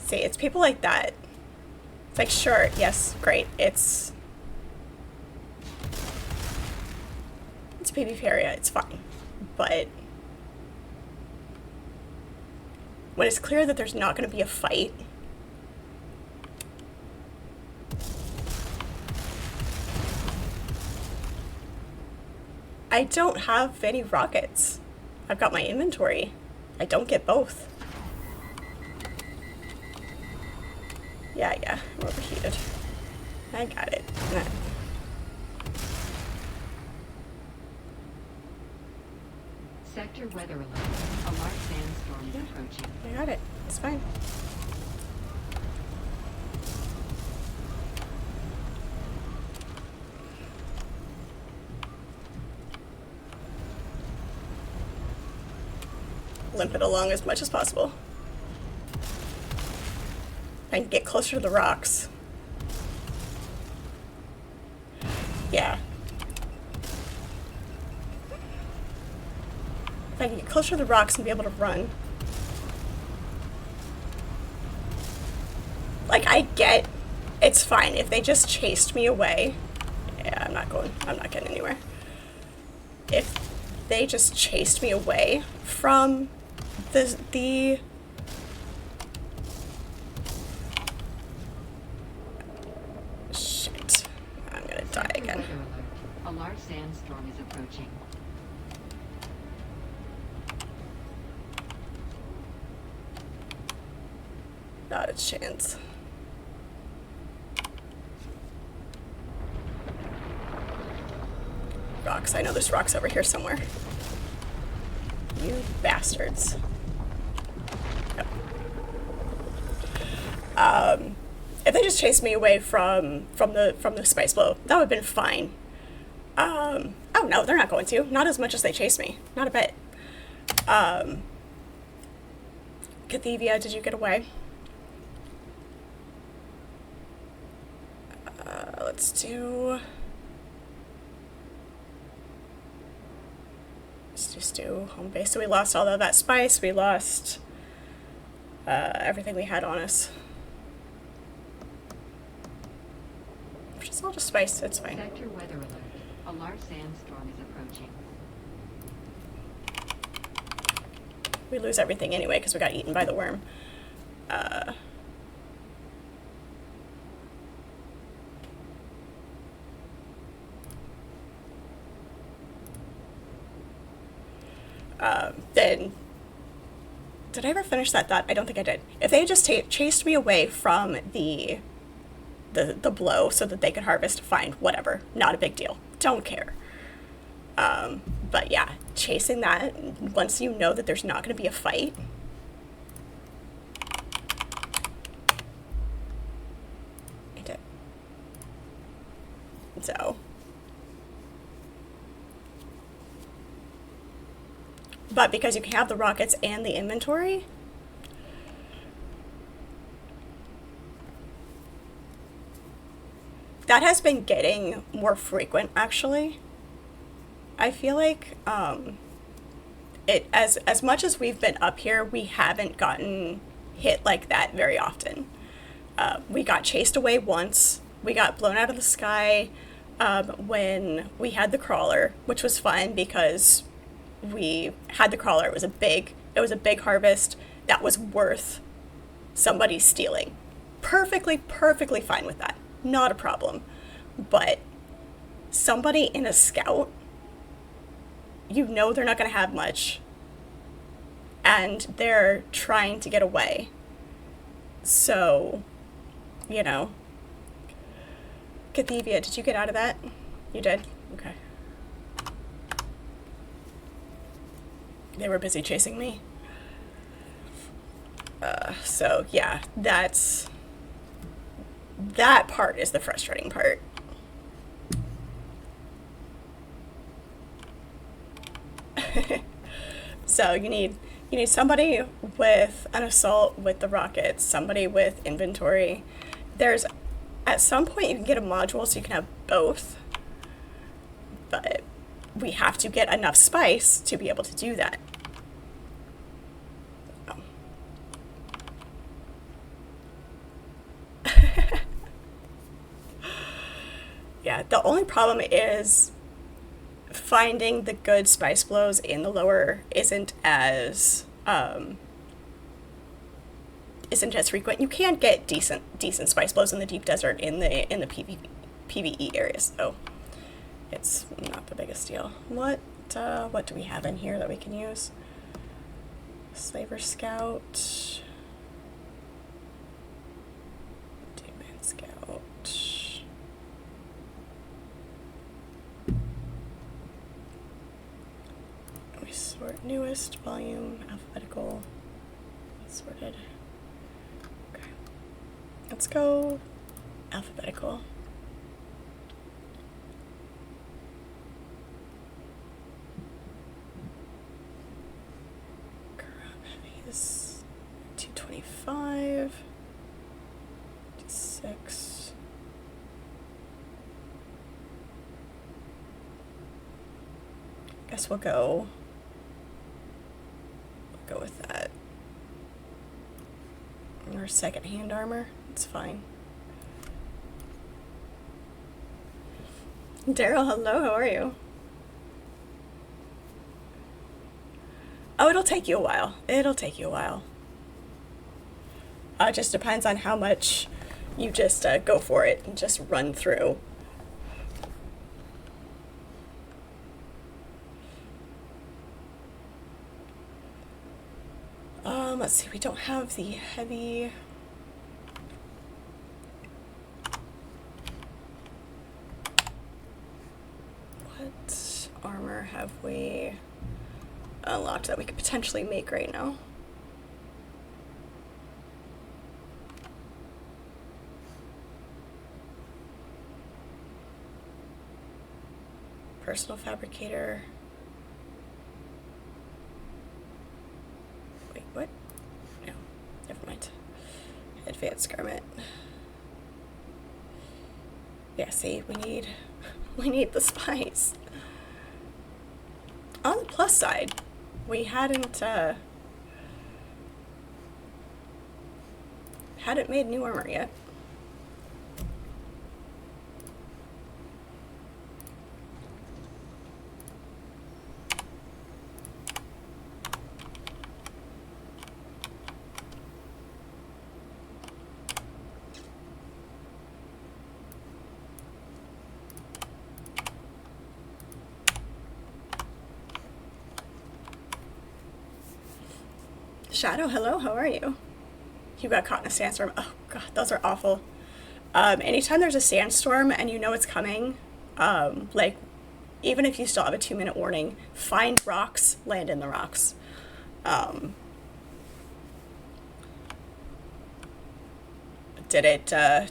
See, it's people like that. It's like, sure, yes, great. It's PvP area, it's fine. But when it's clear that there's not going to be a fight, I don't have any rockets. I've got my inventory. I don't get both. Yeah, I'm overheated. I got it. Sector weather alert. A large sandstorm is approaching. I got it. It's fine. Limp it along as much as possible. I can get closer to the rocks. Yeah. If I can get closer to the rocks and be able to run. Like, I get it's fine. If they just chased me away, yeah, I'm not getting anywhere. If they just chased me away from the shit, I'm gonna die Sector again. weather alert. A large sandstorm is approaching. Not a chance. Rocks. I know there's rocks over here somewhere. You bastards. Yep. If they just chased me away from the spice blow, that would have been fine. Oh no, they're not going to. Not as much as they chased me. Not a bit. Cathevia, did you get away? Let's do home base. So we lost all of that spice. We lost everything we had on us. Which is all just spice. It's fine. Sector weather alert. A large sandstorm is approaching. We lose everything anyway because we got eaten by the worm. been... Did I ever finish that thought? I don't think I did. If they had just chased me away from the blow so that they could harvest, fine, whatever. Not a big deal. Don't care. But yeah, chasing that, once you know that there's not going to be a fight... I did. So... But because you can have the rockets and the inventory, that has been getting more frequent, actually. I feel like it as much as we've been up here, we haven't gotten hit like that very often. We got chased away once. We got blown out of the sky when we had the crawler, which was fun because we had the crawler. It was a big harvest that was worth somebody stealing. Perfectly fine with that. Not a problem. But somebody in a scout, you know they're not going to have much, and they're trying to get away. So, you know. Cathevia, did you get out of that? You did? Okay. They were busy chasing me. So, yeah, that part is the frustrating part. So you need somebody with an assault with the rockets, somebody with inventory. There's, at some point you can get a module so you can have both, but we have to get enough spice to be able to do that. Oh. Yeah, the only problem is finding the good spice blows in the lower isn't as frequent. You can get decent spice blows in the deep desert in the PvE areas, so it's not the biggest deal. What do we have in here that we can use? Slaver Scout. Demon Scout. We sort newest, volume, alphabetical, sorted. Okay. Let's go alphabetical. Is 225, 6. Guess we'll go with that. Or second-hand armor. It's fine. Daryl, hello. How are you? Oh, it'll take you a while. It just depends on how much you just go for it and just run through. Let's see, we don't have the heavy... What armor have we unlocked that we could potentially make right now? Personal fabricator. Wait, what? No, never mind. Advanced garment. Yeah, see, we need the spice. On the plus side, we hadn't made new armor yet. Shadow, hello, how are you? You got caught in a sandstorm. Oh god, those are awful. Anytime there's a sandstorm and you know it's coming, like, even if you still have a 2-minute warning, find rocks, land in the rocks. Did it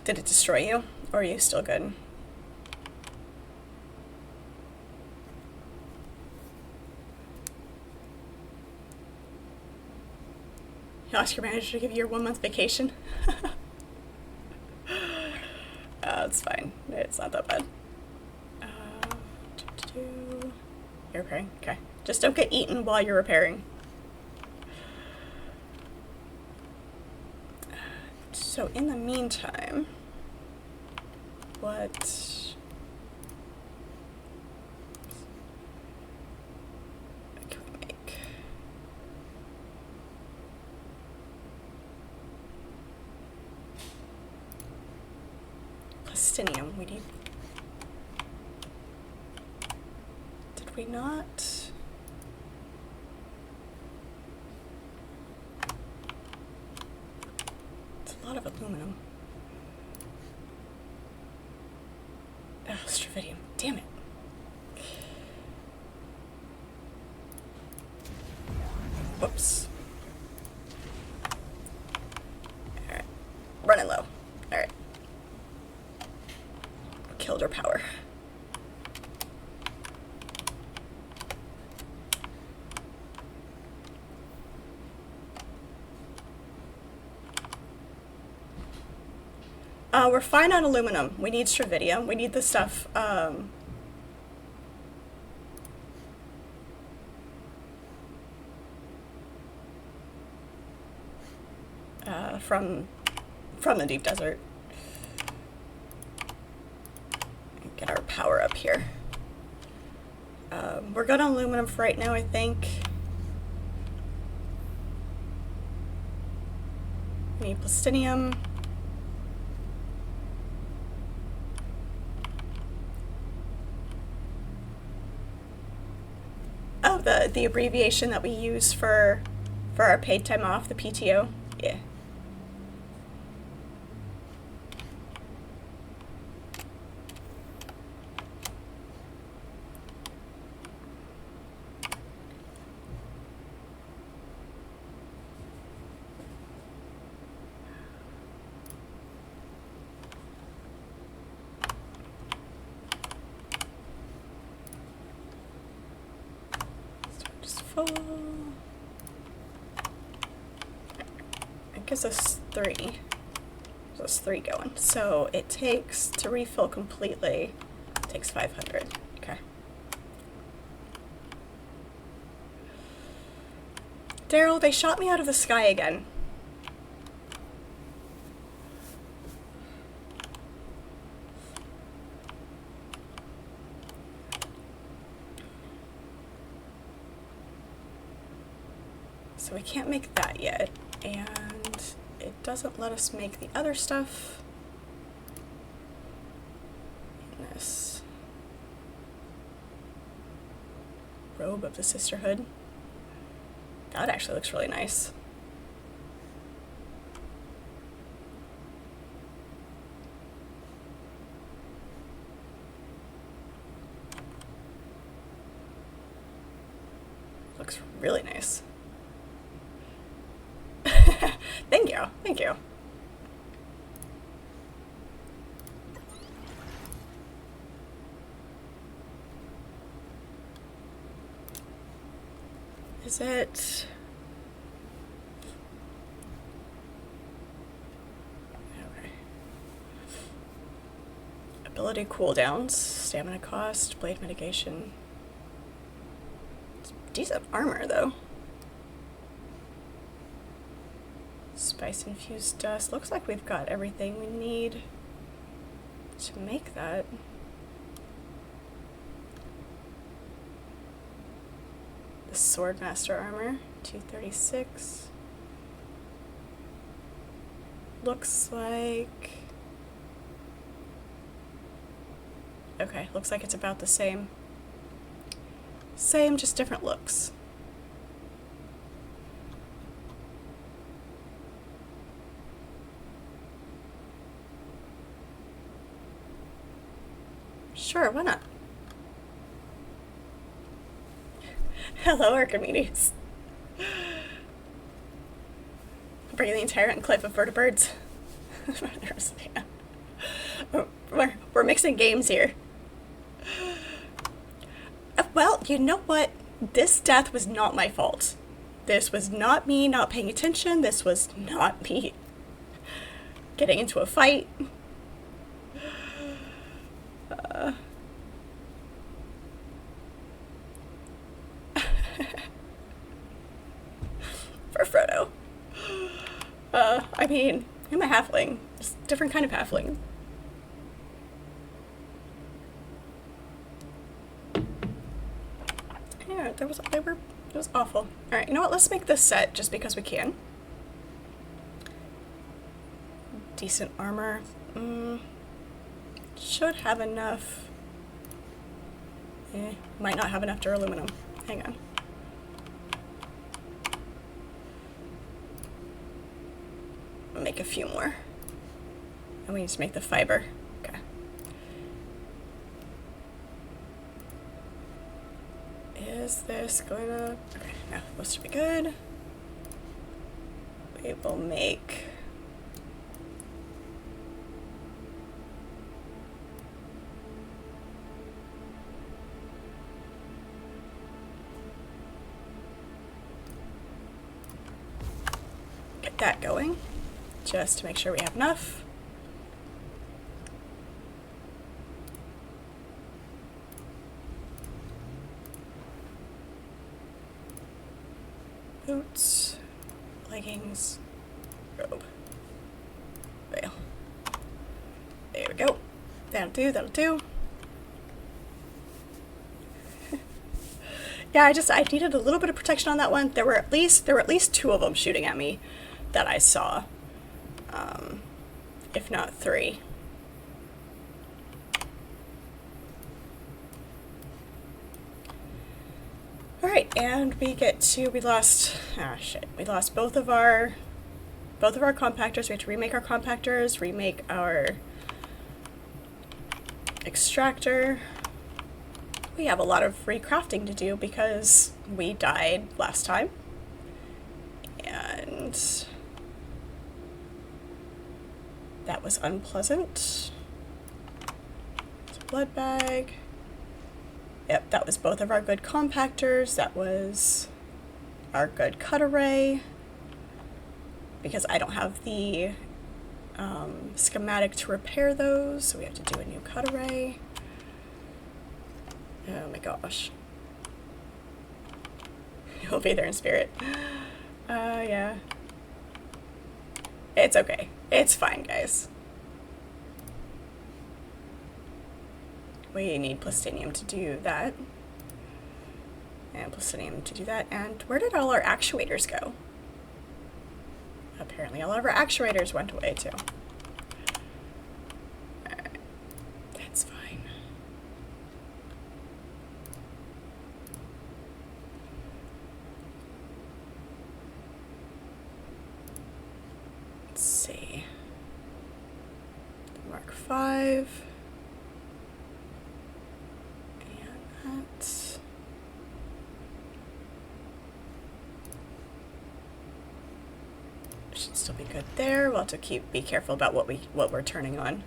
destroy you? Or are you still good? You ask your manager to give you your 1-month vacation? It's fine. It's not that bad. You're repairing? Okay. Just don't get eaten while you're repairing. So in the meantime, what can we make? Plastinium, we need... Did we not? It's a lot of aluminum. Oh, stravidium. Damn it. Whoops. Alright. Running low. Alright. Killed her power. We're fine on aluminum. We need stravidium. We need the stuff, from the deep desert. Get our power up here. We're good on aluminum for right now, I think. We need plastinium. Oh, the abbreviation that we use for our paid time off, the PTO. Yeah. Full. It gives us 3. Gives us 3 going. So it takes, to refill completely, it takes 500. Okay. Daryl, they shot me out of the sky again. So we can't make that yet, and it doesn't let us make the other stuff in this robe of the sisterhood. That actually looks really nice. Looks really nice. Thank you. Thank you. Is it... Okay. Ability cooldowns, stamina cost, blade mitigation. It's decent armor, though. Spice infused dust. Looks like we've got everything we need to make that. The Swordmaster armor, 236. Looks like... Okay, looks like it's about the same. Same, just different looks. Sure, why not? Hello, Archimedes. Bringing the entire enclave of vertebrates. We're mixing games here. Well, you know what? This death was not my fault. This was not me not paying attention. This was not me getting into a fight. For Frodo. I mean, I'm a halfling. Just a different kind of halfling. Yeah, it was awful. Alright, you know what? Let's make this set just because we can. Decent armor. Should have enough. Might not have enough to aluminum. Hang on. I'll make a few more. And we need to make the fiber. Okay. Is this going to... Okay, no, this should be good. We will make... Get that going, just to make sure we have enough. Boots, leggings, robe, veil. There we go. That'll do, that'll do. Yeah, I needed a little bit of protection on that one. There were at least two of them shooting at me that I saw. If not three. Alright, and we lost both of our compactors. We have to remake our compactors, remake our extractor. We have a lot of recrafting to do because we died last time. And that was unpleasant. It's a blood bag. Yep, that was both of our good compactors. That was our good cut array. Because I don't have the schematic to repair those, so we have to do a new cut array. Oh my gosh. He'll be there in spirit. Yeah. It's okay. It's fine, guys. We need plastinium to do that. And plastinium to do that. And where did all our actuators go? Apparently all of our actuators went away too. Alright. That's fine. Let's see. Mark 5. And that. Should still be good there. We'll have to be careful about what we're turning on.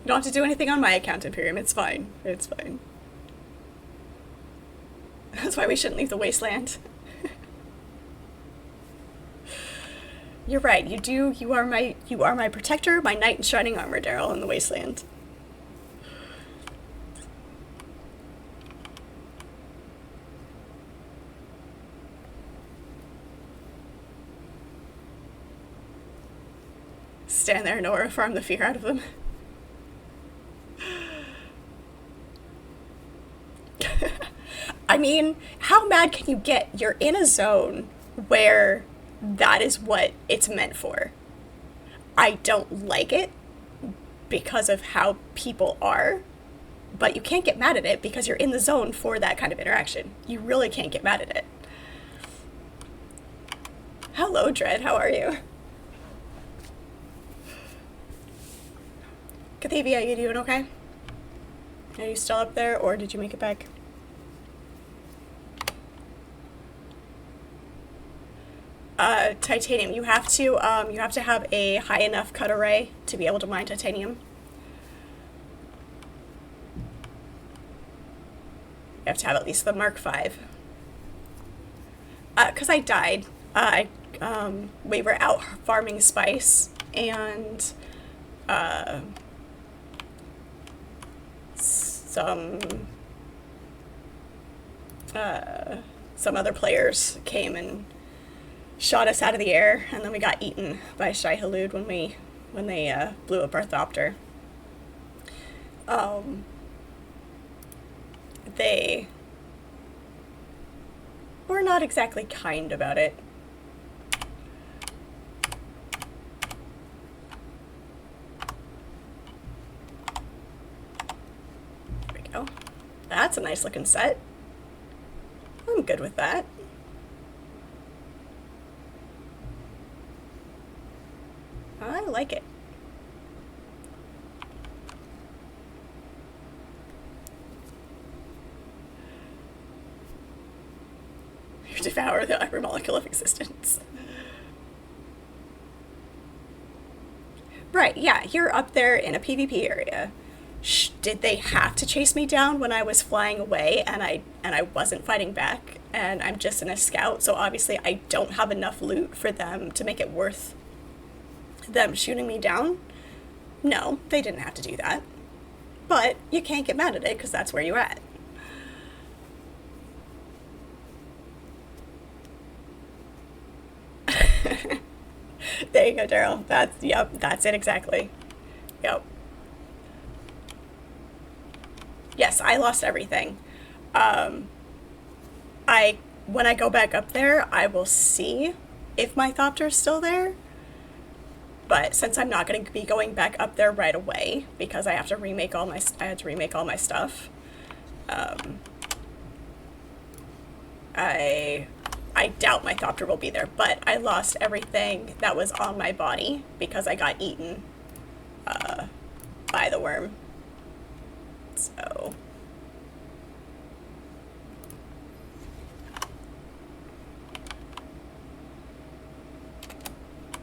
You don't have to do anything on my account, Imperium. It's fine. It's fine. That's why we shouldn't leave the wasteland. You're right. You do. You are my protector, my knight in shining armor, Daryl, in the wasteland. Stand there, Nora, farm the fear out of them. I mean, how mad can you get? You're in a zone where that is what it's meant for. I don't like it because of how people are, but you can't get mad at it because you're in the zone for that kind of interaction. You really can't get mad at it. Hello, Dread, how are you? Cathavia, you doing okay? Are you still up there, or did you make it back? Titanium. You have to have a high enough cut array to be able to mine titanium. You have to have at least the Mark V. Because I died. We were out farming spice, and some other players came and shot us out of the air, and then we got eaten by Shai Halud when they blew up our Thopter. They were not exactly kind about it. There we go. That's a nice looking set. I'm good with that. I like it. You devour every molecule of existence. Right, yeah, you're up there in a PvP area. Did they have to chase me down when I was flying away and I wasn't fighting back, and I'm just in a scout, so obviously I don't have enough loot for them to make it worth them shooting me down? No, they didn't have to do that. But you can't get mad at it because that's where you're at. There you go, Daryl. That's it exactly. Yep. Yes, I lost everything. When I go back up there, I will see if my Thopter's still there. But since I'm not going to be going back up there right away because I had to remake all my stuff, I doubt my Thopter will be there. But I lost everything that was on my body because I got eaten by the worm. So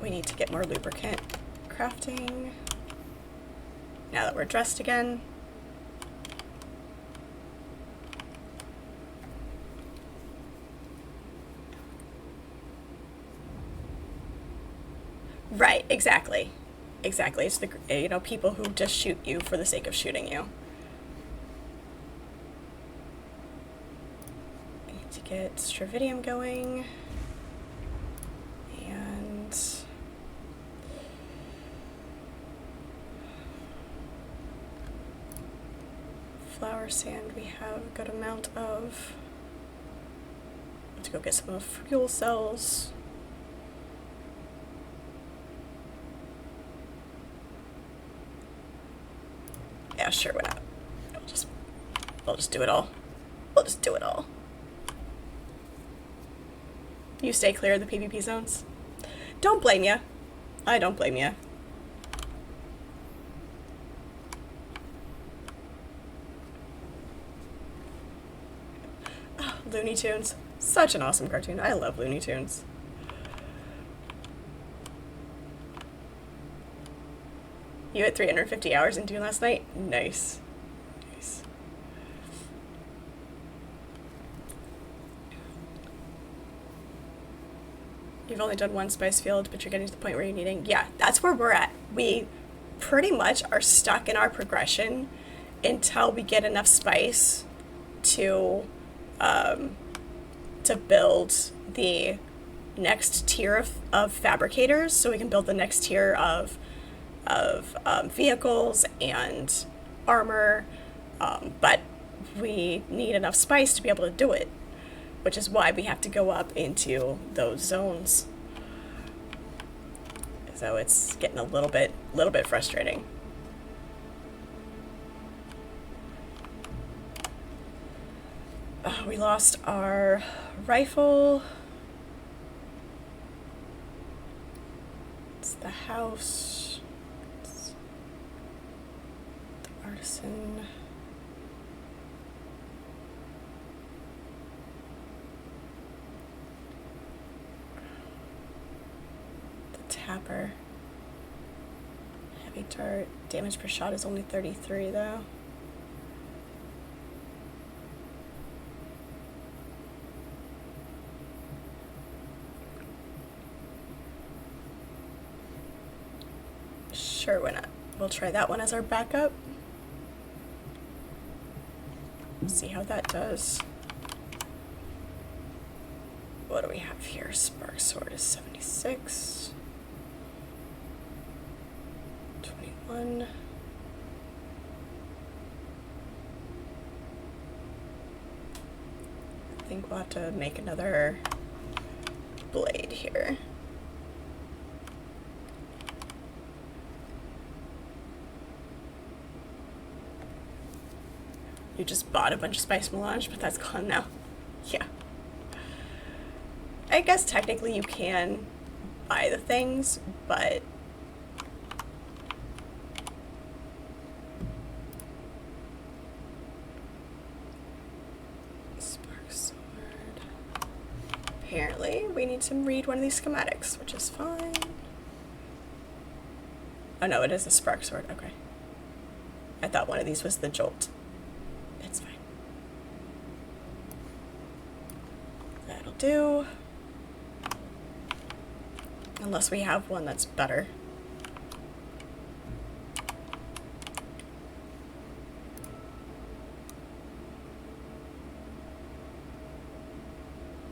we need to get more lubricant crafting now that we're dressed again. Right, exactly. Exactly. It's the, people who just shoot you for the sake of shooting you. I need to get Stravidium going. And flower sand we have a good amount of. Let's go get some of fuel cells. Yeah, sure, why not? We'll just do it all. We'll just do it all. You stay clear of the PvP zones. Don't blame ya. I don't blame ya. Oh, Looney Tunes. Such an awesome cartoon. I love Looney Tunes. You had 350 hours in Dune last night? Nice. Nice. You've only done one spice field, but you're getting to the point where you're needing... Yeah, that's where we're at. We pretty much are stuck in our progression until we get enough spice to build the next tier of fabricators, so we can build the next tier of vehicles and armor, but we need enough spice to be able to do it, which is why we have to go up into those zones. So it's getting a little bit frustrating. We lost our rifle. It's the house. It's the artisan. The tapper. Heavy dart. Damage per shot is only 33 though. Sure, why not? We'll try that one as our backup. See how that does. What do we have here? Spark Sword is 76. 21. I think we'll have to make another blade here. You just bought a bunch of spice melange, but that's gone now. Yeah. I guess technically you can buy the things, but Spark Sword. Apparently we need to read one of these schematics, which is fine. Oh no, it is a Spark Sword, okay. I thought one of these was the Jolt. It's fine. That'll do. Unless we have one that's better.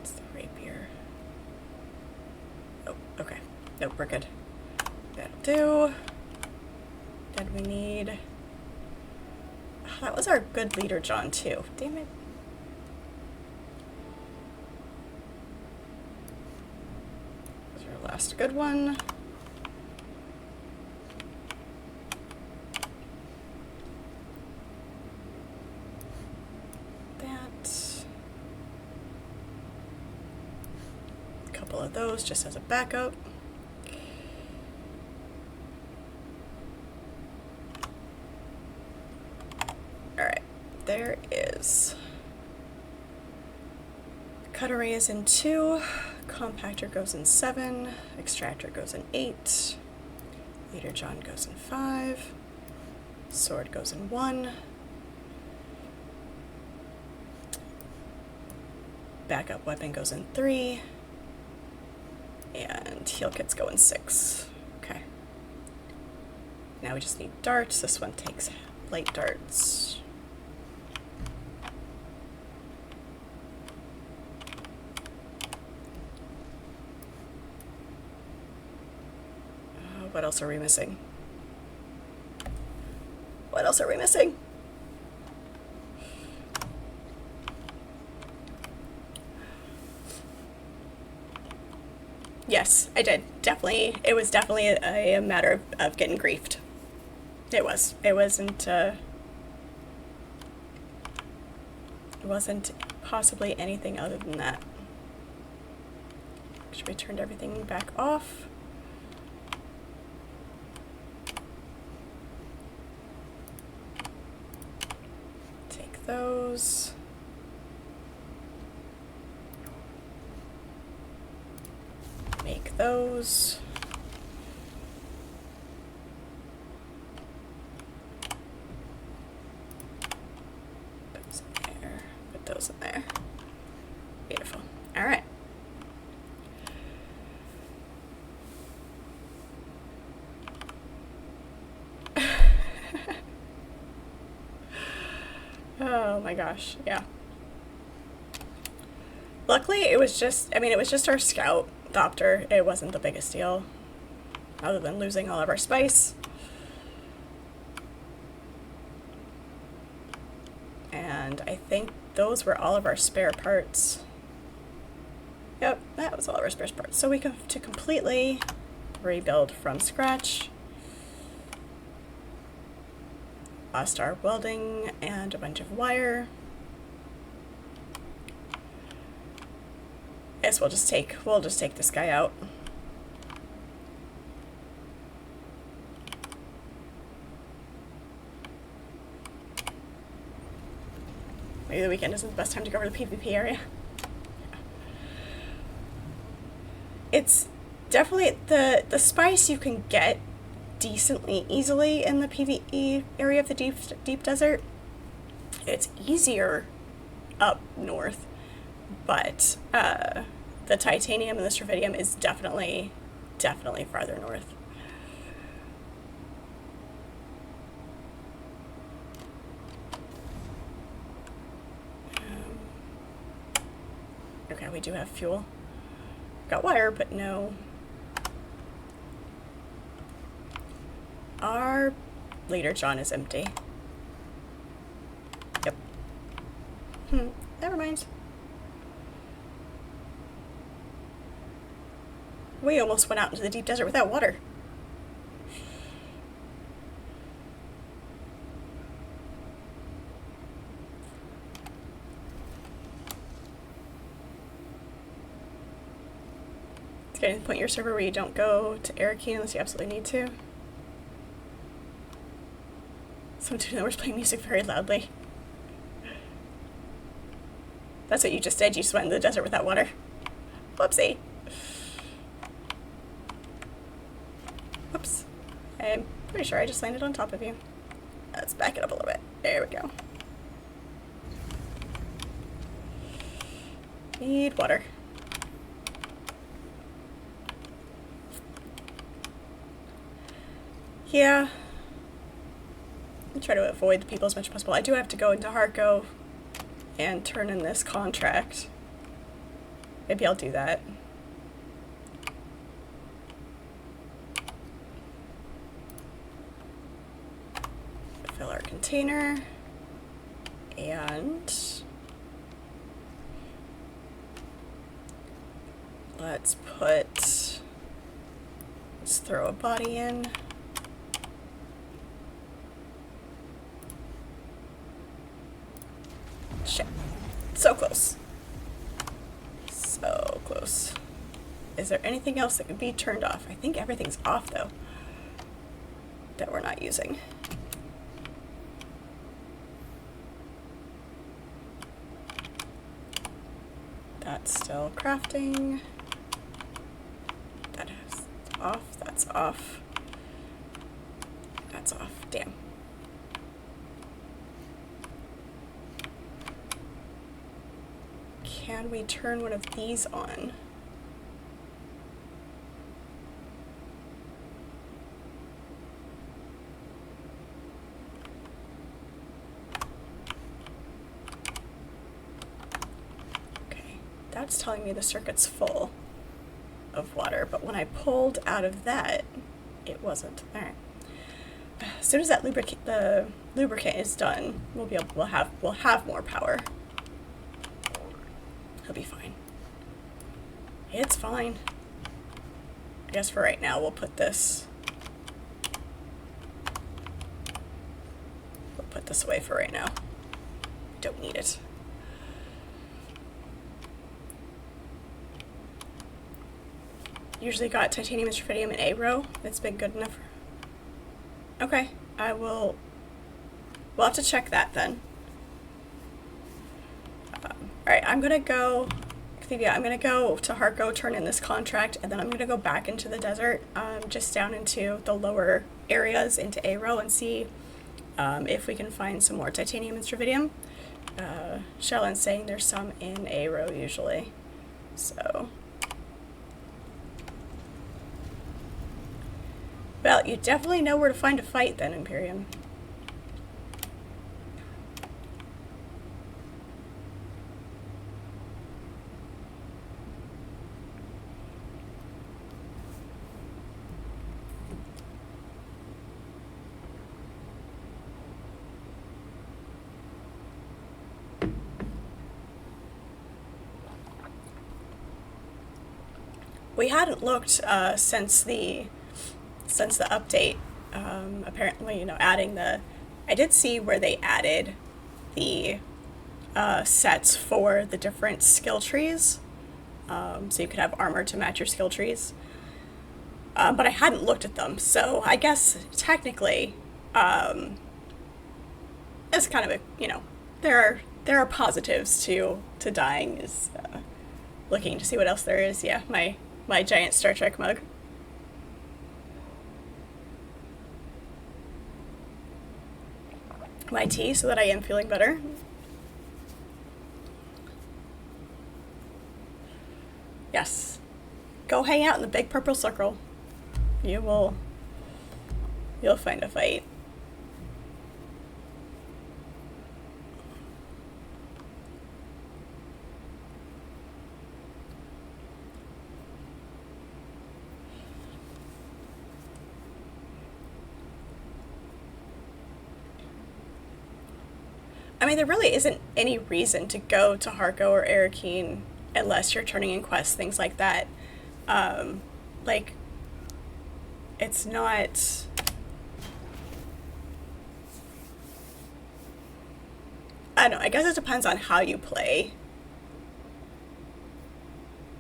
It's the rapier. Oh, okay. Nope, we're good. That'll do. Then we need... Oh, that was our good leader, John, too. Damn it. This is our last good one. That. A couple of those just as a backup. There is. Cut array is in 2, compactor goes in 7, extractor goes in 8, leader John goes in 5, sword goes in 1, backup weapon goes in 3, and heal kits go in 6. Okay. Now we just need darts. This one takes light darts. What else are we missing? What else are we missing? Yes, I did. Definitely. It was definitely a matter of getting griefed. It was. It wasn't possibly anything other than that. Should we turn everything back off? Those. Make those. Put those in there. Put those in there. Beautiful. All right. Oh my gosh, yeah. Luckily, it was just our scout Thopter. It wasn't the biggest deal, other than losing all of our spice. And I think those were all of our spare parts. Yep, that was all of our spare parts. So we have to completely rebuild from scratch. Lost our welding and a bunch of wire. Guess we'll just take this guy out. Maybe the weekend isn't the best time to go over the PvP area. It's definitely the spice you can get decently easily in the PvE area of the deep desert. It's easier up north, but the titanium and the strontium is definitely farther north. Okay, we do have fuel. Got wire, but no. Our leader John is empty. Yep. Never mind. We almost went out into the deep desert without water. It's getting to the point in your server where you don't go to Arrakis unless you absolutely need to. Some dude that was playing music very loudly. That's what you just did. You just went into the desert without water. Whoopsie. Whoops. I'm pretty sure I just landed on top of you. Let's back it up a little bit. There we go. Need water. Yeah. I'll try to avoid the people as much as possible. I do have to go into Harko and turn in this contract. Maybe I'll do that. Fill our container. And let's throw a body in. Shit. So close. So close. Is there anything else that could be turned off? I think everything's off, though, that we're not using. That's still crafting. That is off. That's off. That's off. Damn. Can we turn one of these on? Okay, that's telling me the circuit's full of water, but when I pulled out of that, it wasn't. All right. As soon as that the lubricant is done, we'll have more power. He'll be fine. It's fine. I guess for right now, we'll put this away for right now. Don't need it. Usually got titanium and strontium in A row. It's been good enough. Okay, we'll have to check that then. Alright, I'm gonna go to Harko, turn in this contract, and then I'm gonna go back into the desert, just down into the lower areas into A-row and see if we can find some more titanium and strontium. Shellon's saying there's some in A-row usually, so. Well, you definitely know where to find a fight then, Imperium. We hadn't looked since the update. Apparently, adding the. I did see where they added the sets for the different skill trees, so you could have armor to match your skill trees. But I hadn't looked at them, so I guess technically, it's kind of there are positives to dying. Is looking to see what else there is. Yeah, my giant Star Trek mug. My tea so that I am feeling better. Yes. Go hang out in the big purple circle. You'll find a fight. I mean, there really isn't any reason to go to Harko or Arrakis unless you're turning in quests, things like that. Like, it's not... I don't know, I guess it depends on how you play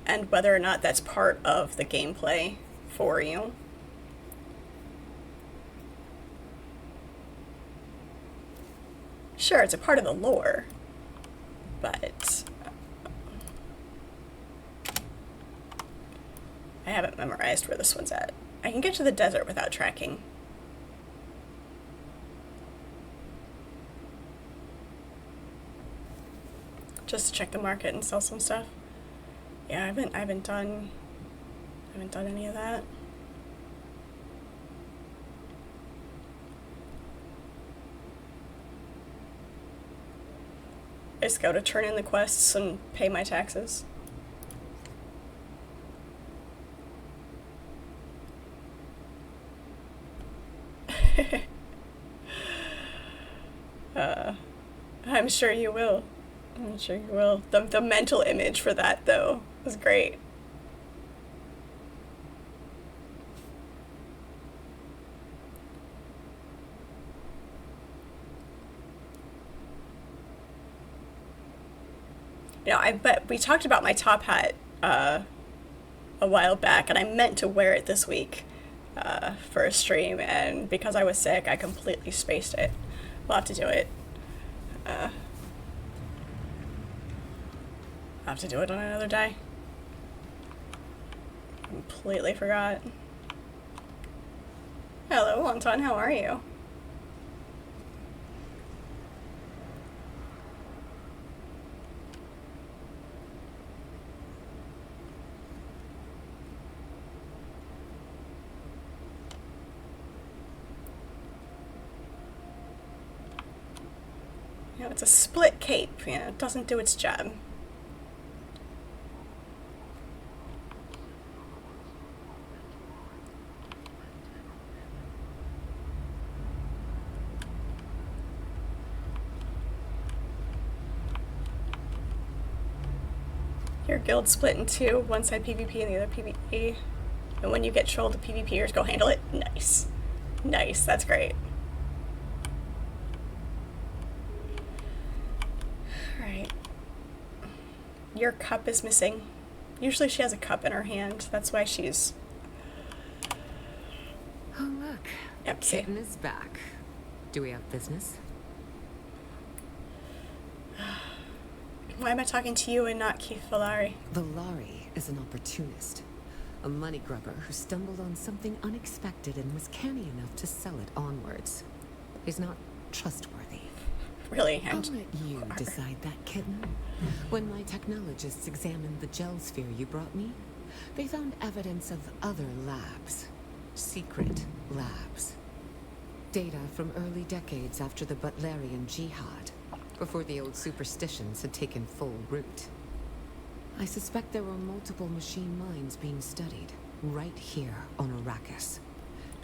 and whether or not that's part of the gameplay for you. Sure, it's a part of the lore, but I haven't memorized where this one's at. I can get to the desert without tracking. Just to check the market and sell some stuff. Yeah, I haven't done any of that. I just go to turn in the quests and pay my taxes. I'm sure you will. I'm sure you will. The mental image for that, though, was great. But we talked about my top hat a while back, and I meant to wear it this week for a stream, and because I was sick, I completely spaced it. We'll have to do it. I'll have to do it on another day. Completely forgot. Hello, Anton, how are you? It's a split cape, it doesn't do its job. Your guild split in two, one side PvP and the other PvE. And when you get trolled, the PvPers go handle it. Nice. Nice, that's great. Your cup is missing. Usually she has a cup in her hand. That's why she's... Oh, look. Yep, the kitten is back. Do we have business? Why am I talking to you and not Keith Valari? Valari is an opportunist. A money grubber who stumbled on something unexpected and was canny enough to sell it onwards. He's not trustworthy. Really? I'll let you decide that, kitten. When my technologists examined the gel sphere you brought me, they found evidence of other labs. Secret labs. Data from early decades after the Butlerian Jihad, before the old superstitions had taken full root. I suspect there were multiple machine minds being studied, right here on Arrakis.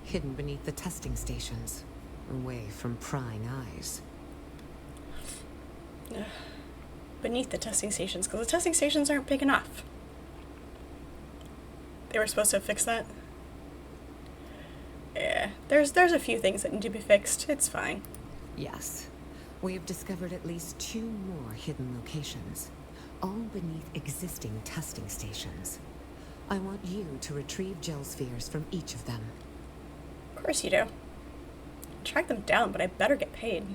Hidden beneath the testing stations, away from prying eyes. Beneath the testing stations, because the testing stations aren't big enough. They were supposed to fix that? Yeah, there's a few things that need to be fixed. It's fine. Yes. We have discovered at least 2 more hidden locations, all beneath existing testing stations. I want you to retrieve gel spheres from each of them. Of course you do. Track them down, but I better get paid.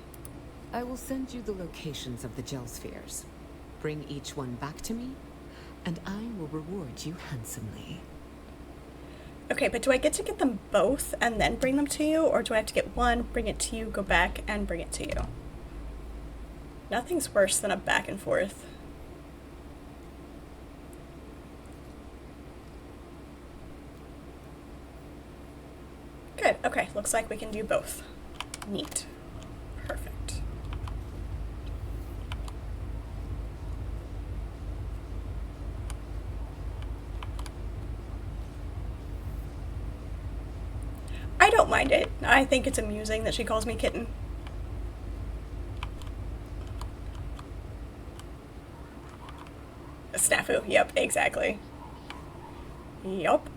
I will send you the locations of the gel spheres. Bring each one back to me, and I will reward you handsomely. Okay, but do I get to get them both and then bring them to you, or do I have to get one, bring it to you, go back, and bring it to you? Nothing's worse than a back and forth. Good, okay, looks like we can do both. Neat. Perfect. I don't mind it. I think it's amusing that she calls me kitten. A snafu. Yep, exactly. Yup.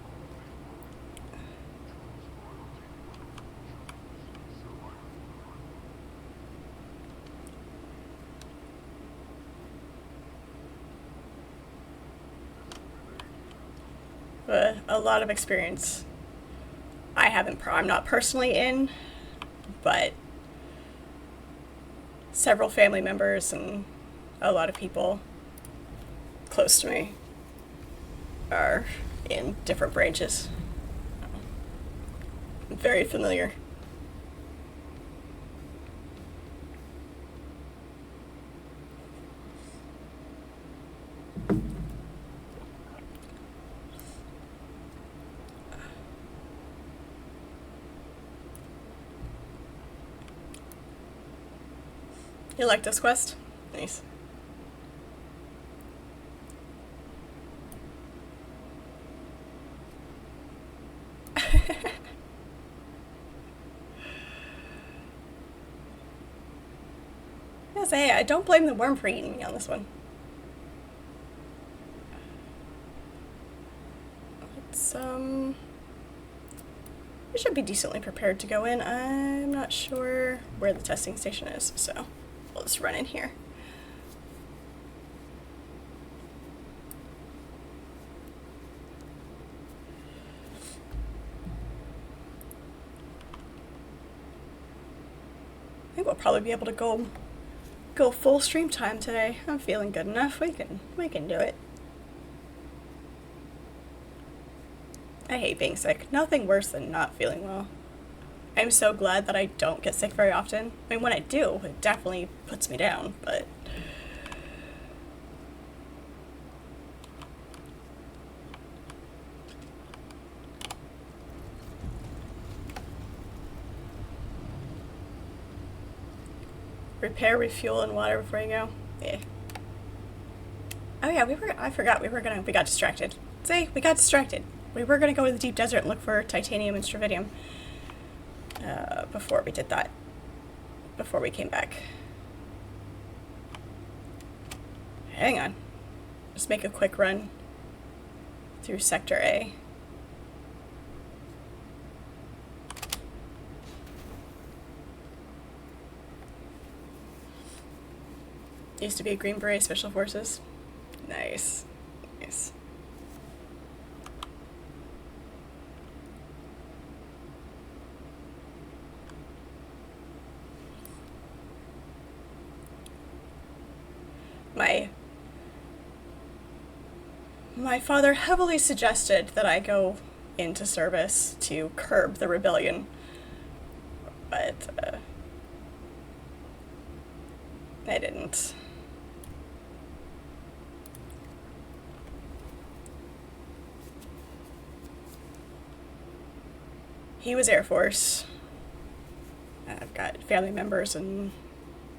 A lot of experience. I'm not personally in, but several family members and a lot of people close to me are in different branches. I'm very familiar. You like this quest? Nice. Yes, hey, I don't blame the worm for eating me on this one. Let's, we should be decently prepared to go in. I'm not sure where the testing station is, so we'll just run in here. I think we'll probably be able to go full stream time today. I'm feeling good enough. We can do it. I hate being sick. Nothing worse than not feeling well. I'm so glad that I don't get sick very often. I mean, when I do, it definitely puts me down, but repair, refuel, and water before you go. Yeah. Oh yeah, I forgot we got distracted. See, we got distracted. We were gonna go to the deep desert and look for titanium and stravidium before we did that. Before we came back. Hang on. Just make a quick run through Sector A. Used to be a Green Beret Special Forces. Nice. Nice. My father heavily suggested that I go into service to curb the rebellion, but I didn't. He was Air Force. I've got family members in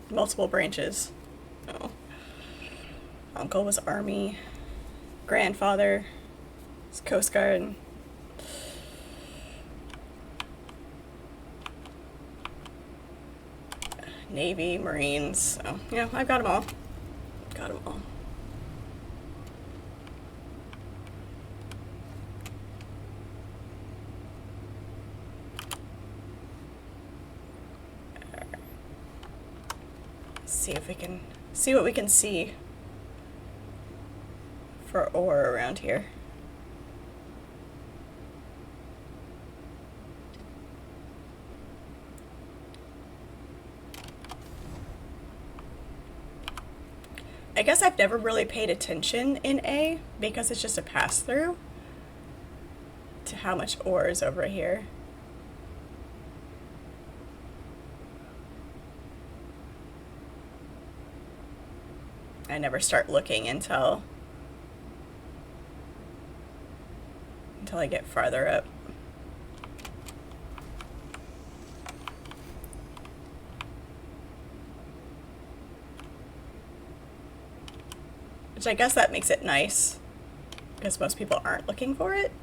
multiple branches. Oh. Uncle was Army. Grandfather was Coast Guard. Navy, Marines. So, yeah, I've got them all. Got them all. see if we can see what we can see for ore around here. I guess I've never really paid attention in A because it's just a pass-through to how much ore is over here. I never start looking until I get farther up. Which I guess that makes it nice, because most people aren't looking for it.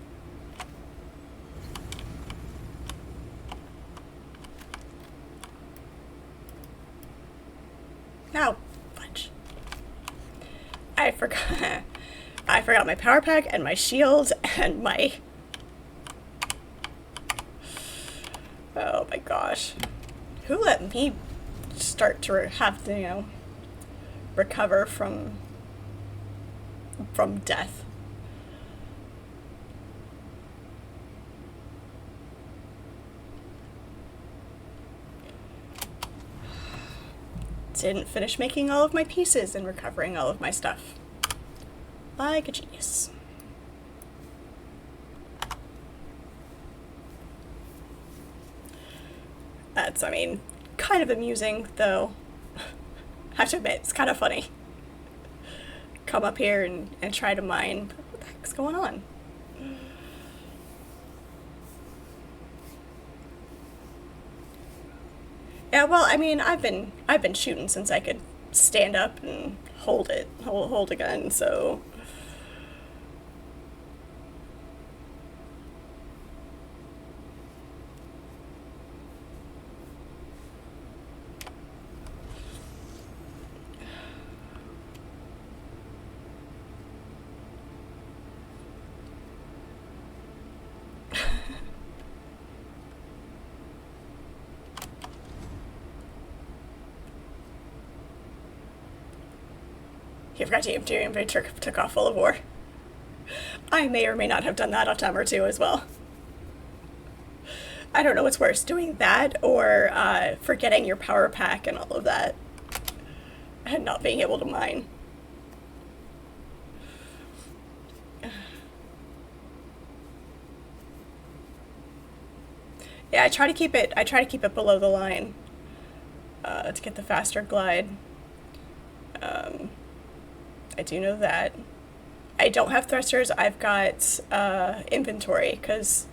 Now, fudge. I forgot. I forgot my power pack and my shield and my... Oh my gosh. Who let me start to have to, you know, recover from death? Didn't finish making all of my pieces and recovering all of my stuff. Like a genius. That's, I mean, kind of amusing, though. I have to admit, it's kind of funny. Come up here and try to mine. What the heck's going on? Yeah, well, I mean, I've been shooting since I could stand up and hold a gun, so... You forgot to empty your inventory, took off full of ore. I may or may not have done that a time or two as well. I don't know what's worse, doing that or forgetting your power pack and all of that. And not being able to mine. Yeah, I try to keep it below the line to get the faster glide. I do know that. I don't have thrusters, I've got inventory, because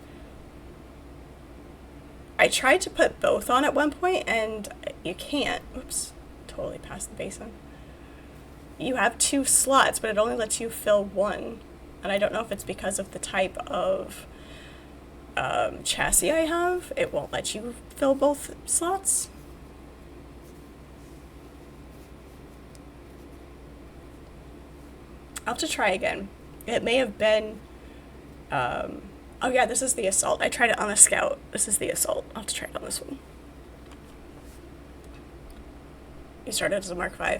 I tried to put both on at one point, and you can't. Oops, totally passed the basin. You have 2 slots, but it only lets you fill 1. And I don't know if it's because of the type of chassis I have. It won't let you fill both slots. I'll have to try again. It may have been... oh yeah, this is the assault. I tried it on the scout. This is the assault. I'll have to try it on this one. You started as a Mark V.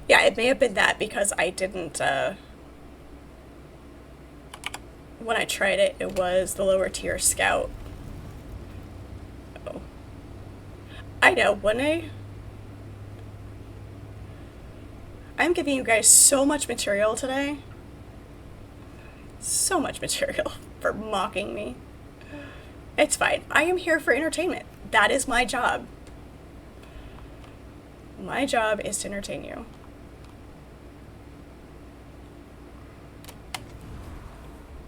Yeah, it may have been that because I didn't... when I tried it, it was the lower tier scout. Oh. I know, wouldn't I? I'm giving you guys so much material today. So much material for mocking me. It's fine. I am here for entertainment. That is my job. My job is to entertain you.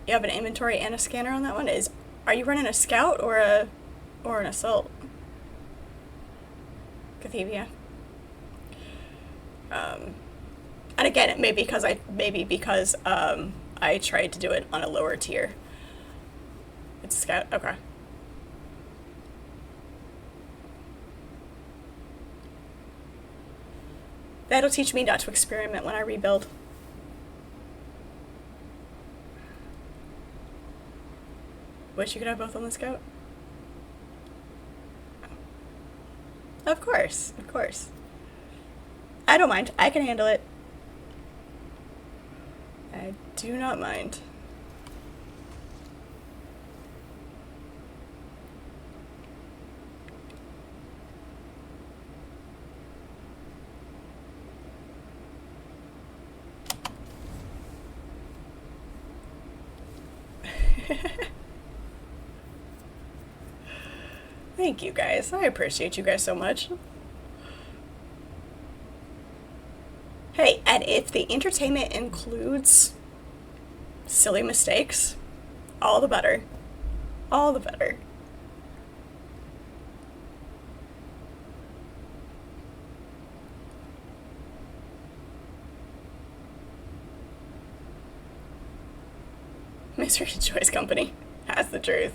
You have an inventory and a scanner on that one? Are you running a scout or an assault? Cathevia. And again, it may be because I tried to do it on a lower tier. It's scout. Okay. That'll teach me not to experiment when I rebuild. Wish you could have both on the scout? Of course, of course. I don't mind. I can handle it. I do not mind. Thank you guys. I appreciate you guys so much. Hey, and if the entertainment includes silly mistakes, all the better. All the better. Misery enjoys company. That's the truth.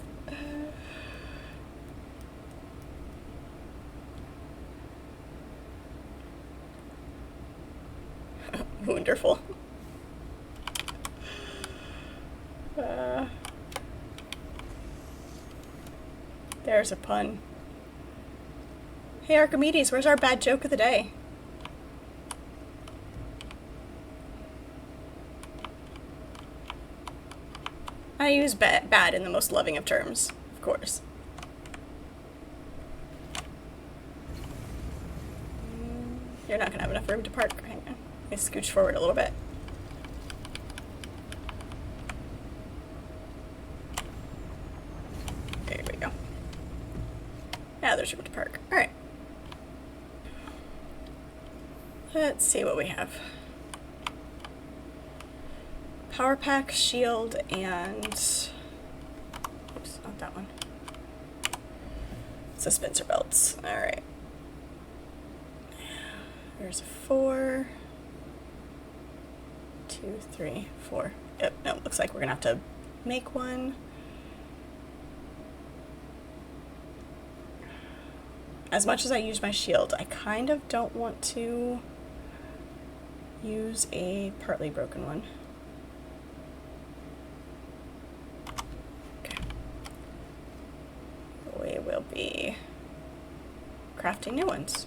Wonderful. There's a pun. Hey Archimedes, where's our bad joke of the day? I use bad in the most loving of terms, of course. You're not gonna have enough room to park. Hang on. Let me scooch forward a little bit. There we go. Now there's room to park. Alright. Let's see what we have. Power pack, shield, and... oops, not that one. Suspensor belts. Alright. There's 4. 2, 3, 4. Yep, no, looks like we're gonna have to make one. As much as I use my shield, I kind of don't want to use a partly broken one. Okay. We will be crafting new ones.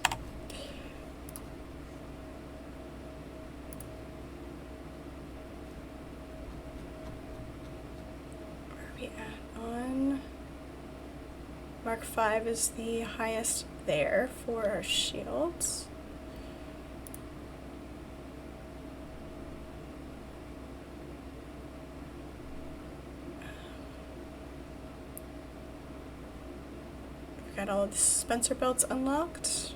Mark 5 is the highest there for our shields. We've got all of the Spencer belts unlocked.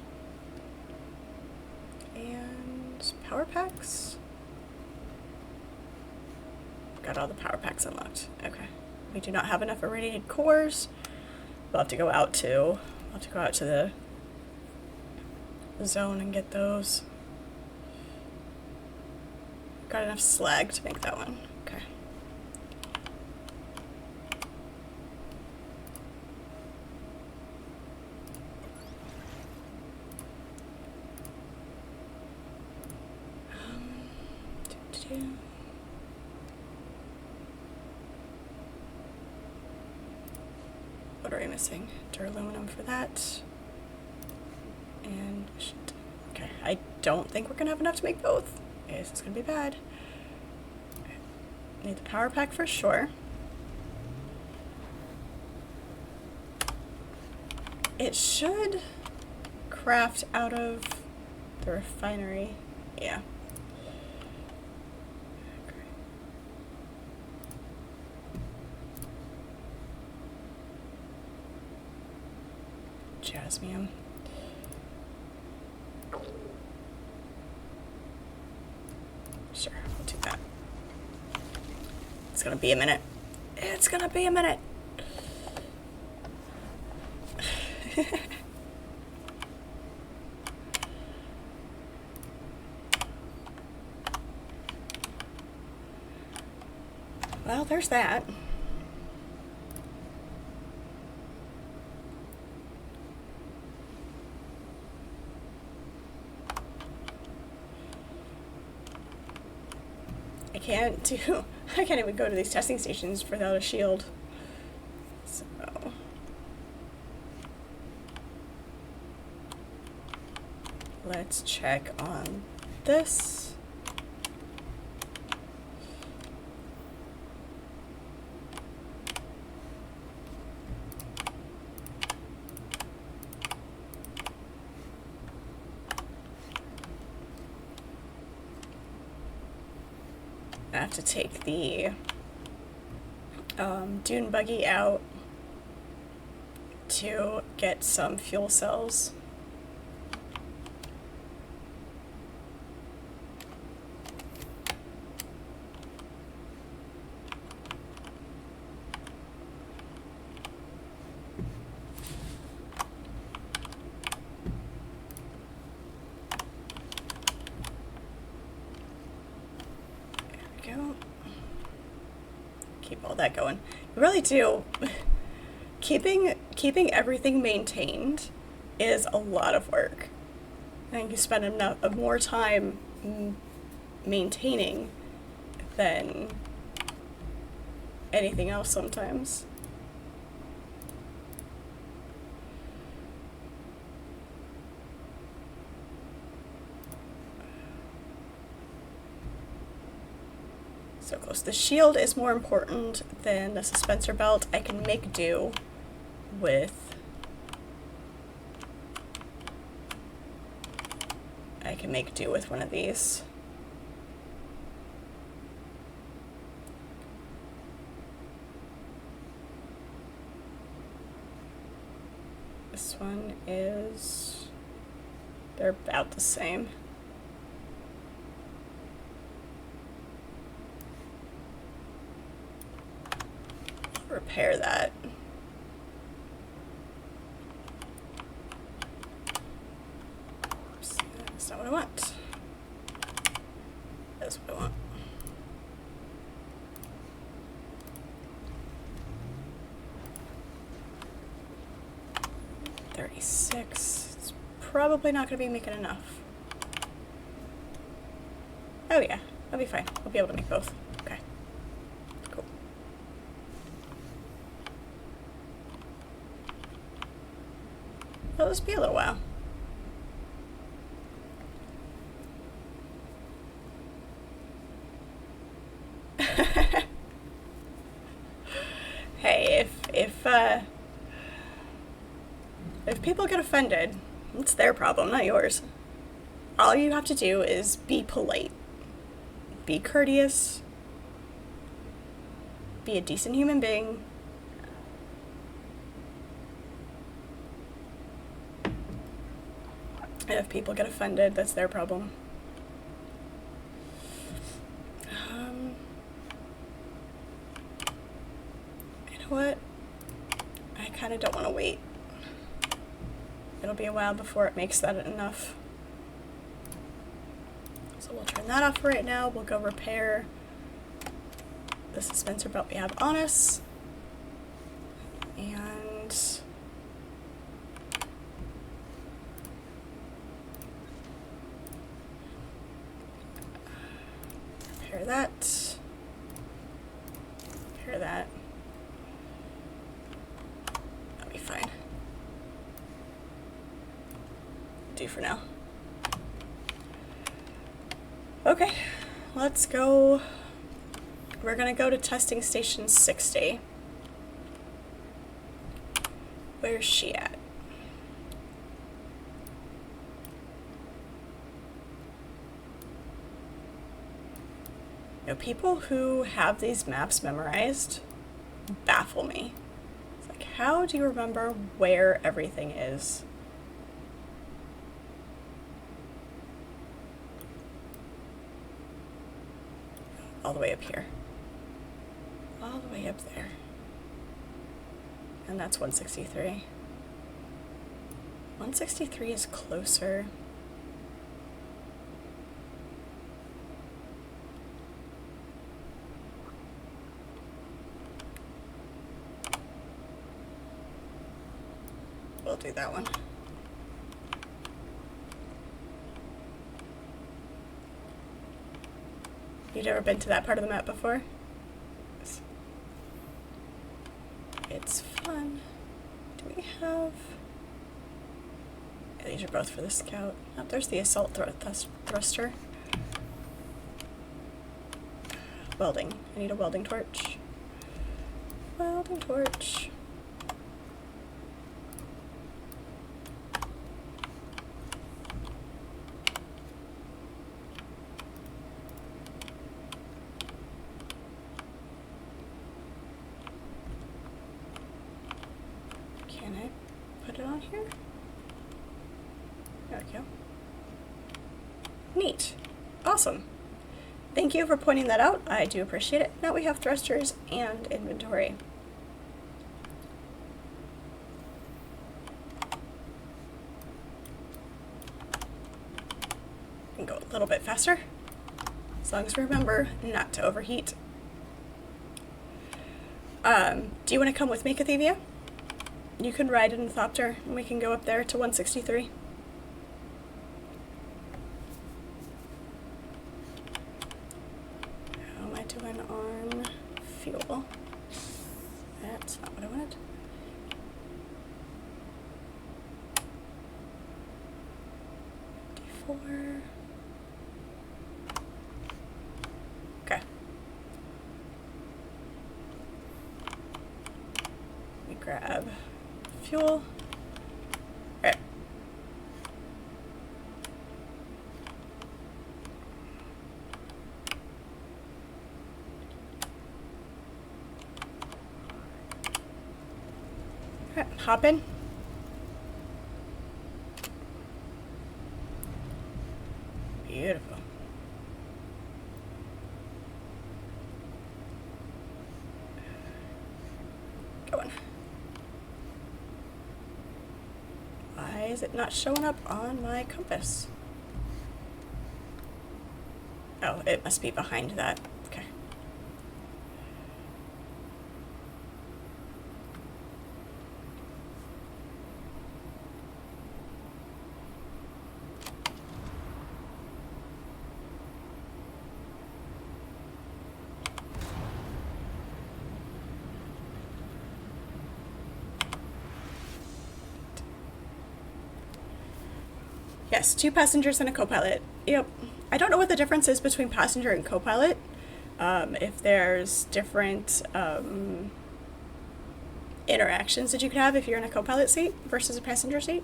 And power packs. Got all the power packs unlocked. Okay. We do not have enough irradiated cores. We'll have to go out to the zone and get those. Got enough slag to make that one. Okay. What are we missing? Duraluminum for that. And shit. Okay, I don't think we're gonna have enough to make both. Okay, this is gonna be bad. Need the power pack for sure. It should craft out of the refinery. Yeah. Jasmium. Sure, we'll do that. It's gonna be a minute. It's gonna be a minute. Well, there's that. I can't even go to these testing stations without a shield. So. let's check on this. I have to take the dune buggy out to get some fuel cells. Keep all that going. You really do. Keeping everything maintained is a lot of work. I think you spend more time maintaining than anything else sometimes. So close. The shield is more important than the suspensor belt. I can make do with... one of these. This one is... they're about the same. Repair that. Oops, that's not what I want. That's what I want. $36. It's probably not going to be making enough. Oh yeah, that'll be fine. We'll be able to make both. Okay. Cool. It'll just be a little while. Hey, if people get offended, it's their problem, not yours. All you have to do is be polite, be courteous, be a decent human being. And if people get offended, that's their problem. You know what? I kind of don't want to wait. It'll be a while before it makes that enough. So we'll turn that off for right now. We'll go repair the suspensor belt we have on us. And repair that. Repair that. That'll be fine. Do for now. Okay, let's go. We're gonna go to testing station 60. Where's she at? You know, people who have these maps memorized baffle me. It's like, how do you remember where everything is? All the way up here. All the way up there. And that's 163. 163 is closer. We'll do that one. You've never been to that part of the map before? It's fun. Do we have... Okay, these are both for the scout. Oh, there's the assault thruster. Welding. I need a welding torch. Welding torch. Can I put it on here? There we go. Neat. Awesome. Thank you for pointing that out. I do appreciate it. Now we have thrusters and inventory. We can go a little bit faster, as long as we remember not to overheat. Do you want to come with me, Cathevia? You can ride in the Thopter, and we can go up there to 163. How am I doing on fuel? That's not what I wanted. D4. Okay. We grab fuel. Alright. Alright, hop in. Beautiful. Going. Why is it not showing up on my compass? Oh, it must be behind that. Okay. Yes, 2 passengers and a co-pilot. Yep. I don't know what the difference is between passenger and co-pilot. If there's different interactions that you could have if you're in a co-pilot seat versus a passenger seat.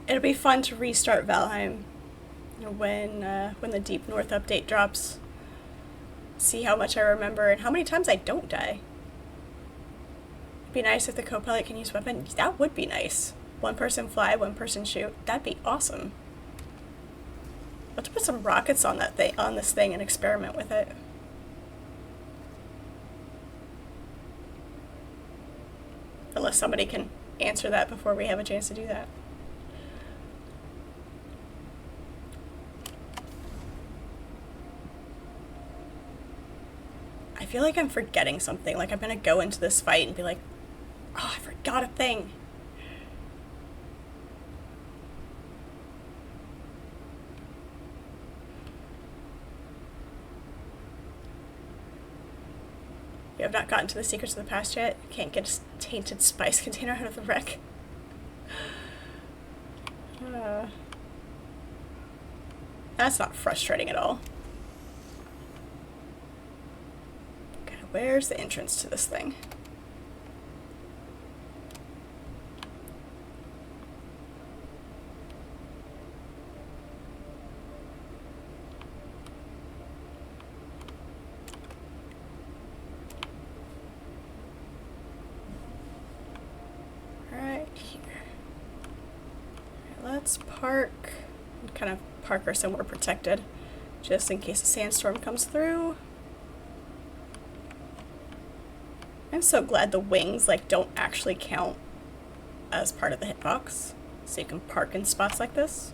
It'll be fun to restart Valheim, you know, when the Deep North update drops. See how much I remember and how many times I don't die. It'd be nice if the co-pilot can use weapon. That would be nice. One person fly, one person shoot. That'd be awesome. Let's put some rockets on that thing, on this thing, and experiment with it. Unless somebody can answer that before we have a chance to do that. I feel like I'm forgetting something. Like I'm gonna go into this fight and be like, oh, I forgot a thing. You have not gotten to the secrets of the past yet. You can't get a tainted spice container out of the wreck. That's not frustrating at all. Okay, where's the entrance to this thing? Right here. Let's park, kind of park her somewhere protected. just in case a sandstorm comes through. I'm so glad the wings like don't actually count as part of the hitbox, so you can park in spots like this.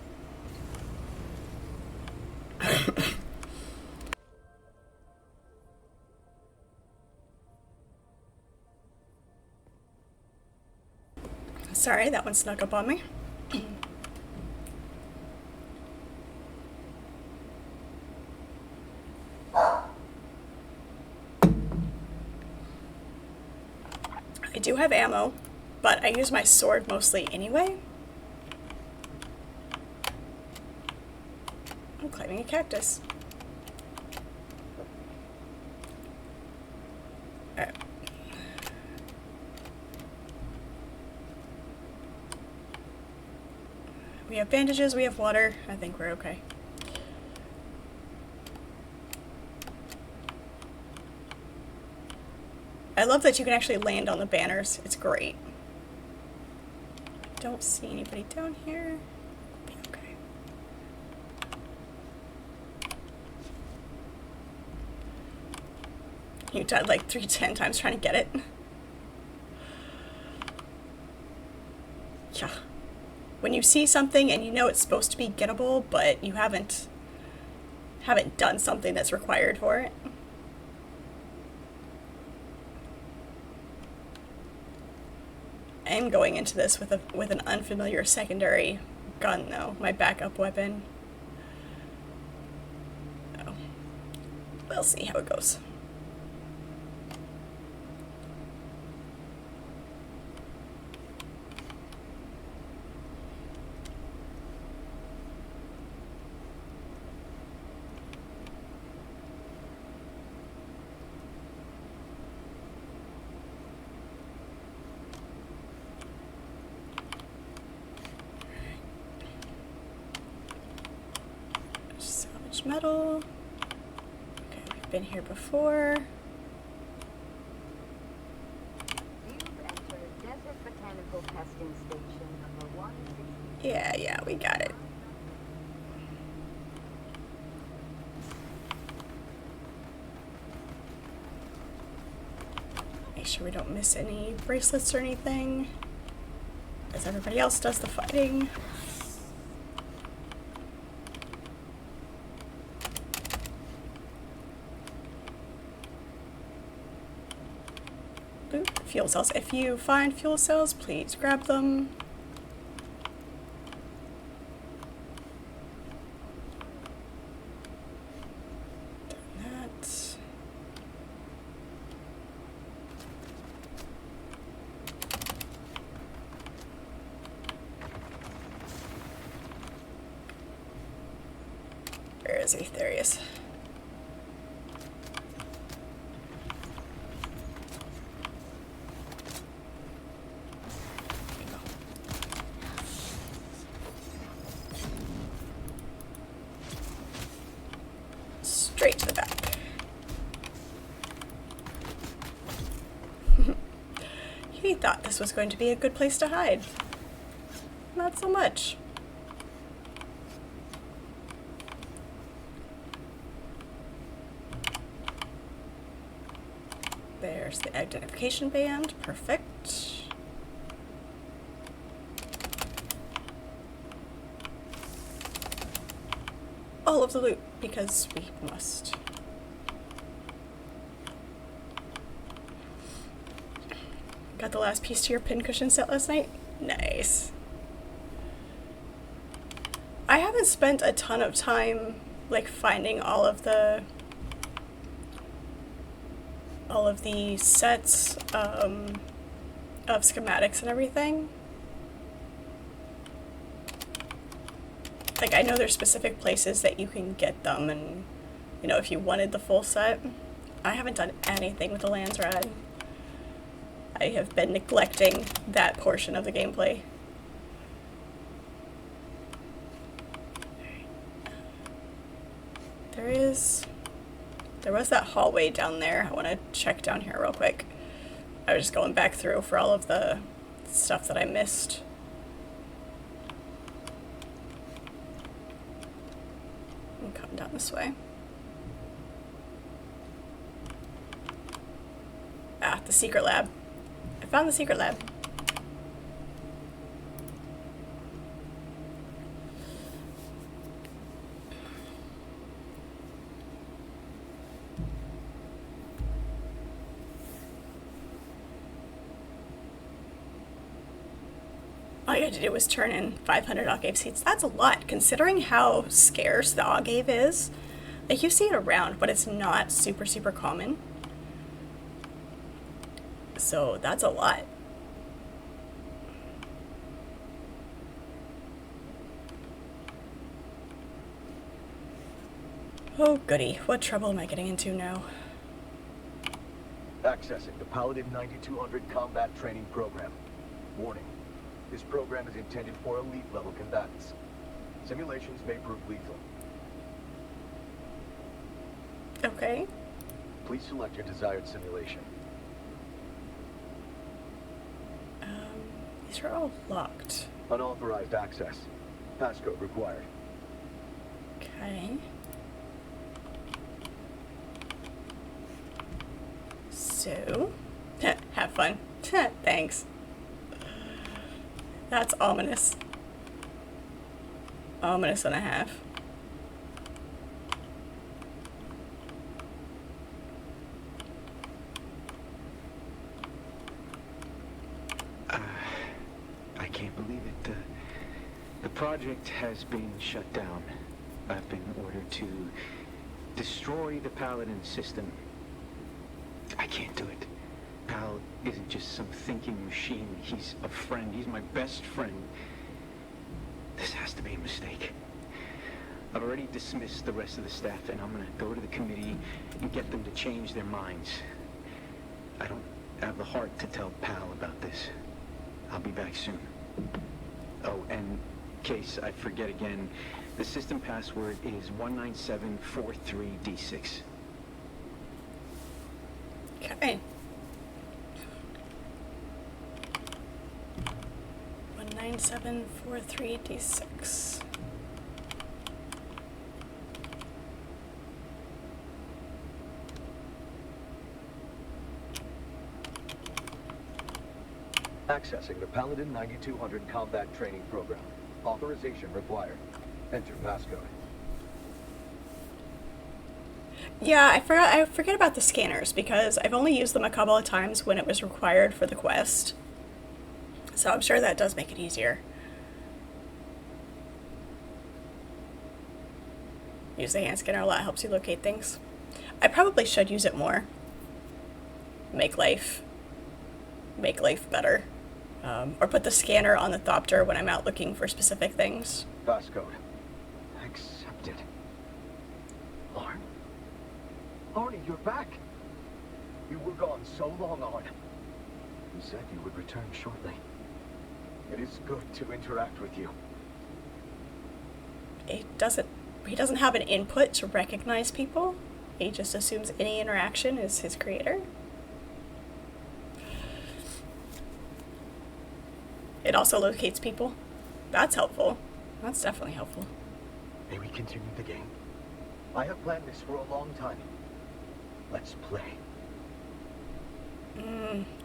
Sorry, that one snuck up on me. I do have ammo, but I use my sword mostly anyway. I'm climbing a cactus. Alright. We have bandages, we have water. I think we're okay. I love that you can actually land on the banners. It's great. Don't see anybody down here. Be okay. You died like 10 times trying to get it. Yeah. When you see something and you know it's supposed to be gettable, but you haven't done something that's required for it. I am going into this with an unfamiliar secondary gun though, my backup weapon. Oh. We'll see how it goes. Salvage metal. Okay, we've been here before. You've entered Desert Botanical Testing Station number 160. Yeah, we got it. Make sure we don't miss any bracelets or anything, as everybody else does the fighting. Ooh, fuel cells. If you find fuel cells, please grab them. Done that. Where is he? There he is. Straight to the back. He thought this was going to be a good place to hide. Not so much. There's the identification band. Perfect. All of the loot, because we must. Got the last piece to your pincushion set last night? Nice. I haven't spent a ton of time like finding all of the sets of schematics and everything. Like, I know there's specific places that you can get them, and, you know, if you wanted the full set. I haven't done anything with the Lands Rad. I have been neglecting that portion of the gameplay. There was that hallway down there. I want to check down here real quick. I was just going back through for all of the stuff that I missed. I'm coming down this way. the secret lab. I found the secret lab. All you had to do was turn in 500 Agave seeds. That's a lot, considering how scarce the Agave is. Like, you see it around, but it's not super, super common. So that's a lot. Oh goody, what trouble am I getting into now? Accessing the Paladin 9200 combat training program. Warning. This program is intended for elite-level combatants. Simulations may prove lethal. Okay. Please select your desired simulation. These are all locked. Unauthorized access. Passcode required. Okay. So, have fun. Thanks. That's ominous. Ominous and a half. I can't believe it. The project has been shut down. I've been ordered to destroy the Paladin system. I can't do it. Pal isn't just some thinking machine. He's a friend. He's my best friend. This has to be a mistake. I've already dismissed the rest of the staff, and I'm gonna go to the committee and get them to change their minds. I don't have the heart to tell Pal about this. I'll be back soon. Oh, and in case I forget again, the system password is 19743D6. Okay. 19743D6. Accessing the Paladin 9200 combat training program. Authorization required. Enter passcode. Yeah, I forget about the scanners because I've only used them a couple of times when it was required for the quest. So I'm sure that does make it easier. Use the hand scanner a lot, helps you locate things. I probably should use it more. Make life better. Or put the scanner on the Thopter when I'm out looking for specific things. Passcode. Accepted. Arn? Arnie, you're back. You were gone so long, Arn. You said you would return shortly. It is good to interact with you. He doesn't have an input to recognize people. He just assumes any interaction is his creator. It also locates people. That's helpful. That's definitely helpful. May we continue the game? I have planned this for a long time. Let's play.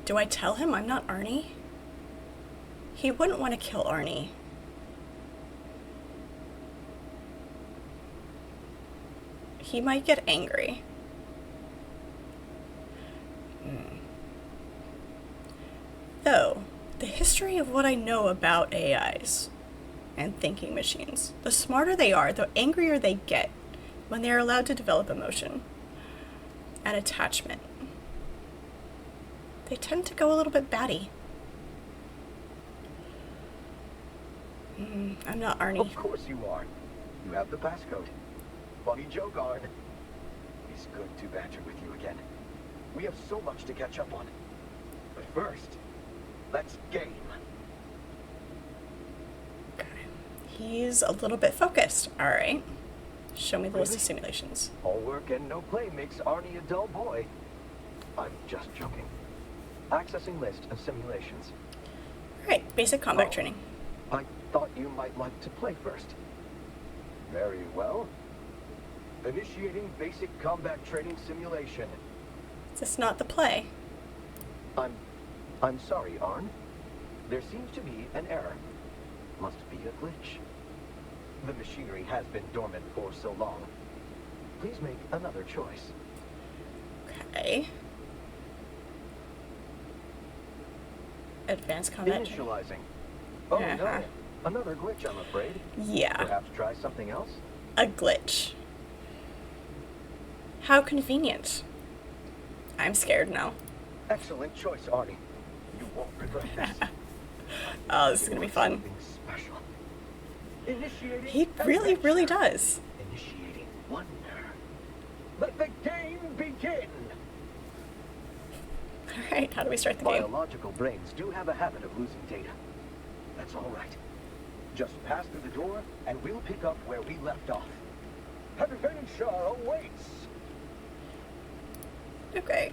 Do I tell him I'm not Arnie? He wouldn't want to kill Arnie. He might get angry. Though, the history of what I know about AIs and thinking machines, the smarter they are, the angrier they get when they are allowed to develop emotion and attachment. They tend to go a little bit batty. I'm not Arnie. Of course you are. You have the passcode. Funny joke, Arn. It's good to banter with you again. We have so much to catch up on. But first, let's game. Okay. He's a little bit focused. All right. Show me the list of Really? simulations. All work and no play makes Arnie a dull boy. I'm just joking. Accessing list of simulations. All right. Basic combat Oh. training. I thought you might like to play first. Very well. Initiating basic combat training simulation. Is this not the play? I'm sorry, Arn. There seems to be an error. Must be a glitch. The machinery has been dormant for so long. Please make another choice. Okay. Advanced combat. Initializing. Oh no, another glitch, I'm afraid. Yeah, Perhaps try something else? a glitch. How convenient. I'm scared now. Excellent choice, Arnie. You won't regret this. Oh, this is gonna be fun. Something special. Initiating He really, adventure. really does. Initiating wonder. Let the game begin. Alright, how do we start the game? Biological brains do have a habit of losing data. That's all right. Just pass through the door, and we'll pick up where we left off. Adventure awaits. Okay.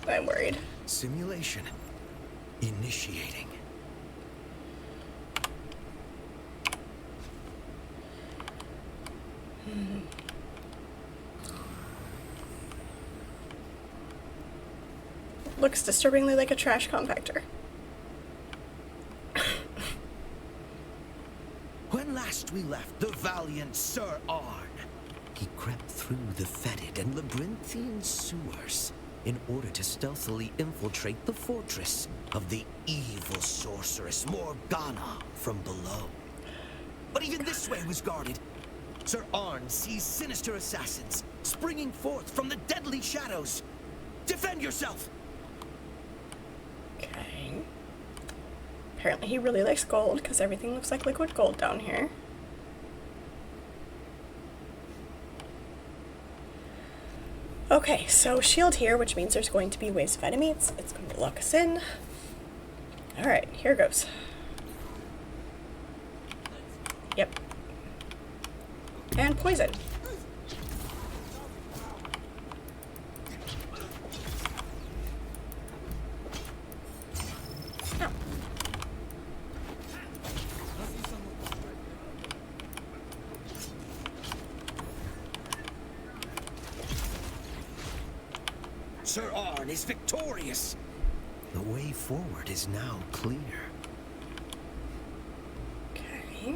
I'm worried. Simulation. Initiating. Looks disturbingly like a trash compactor. When last we left the valiant Sir Arn, he crept through the fetid and labyrinthian sewers in order to stealthily infiltrate the fortress of the evil sorceress Morgana from below. But even this way was guarded. Sir Arn sees sinister assassins springing forth from the deadly shadows. Defend yourself! Okay. Apparently he really likes gold, because everything looks like liquid gold down here. Okay, so shield here, which means there's going to be waves of enemies. It's going to lock us in. Alright, here goes. Yep. And poison. Oh. Sir Arn is victorious. The way forward is now clear. Okay.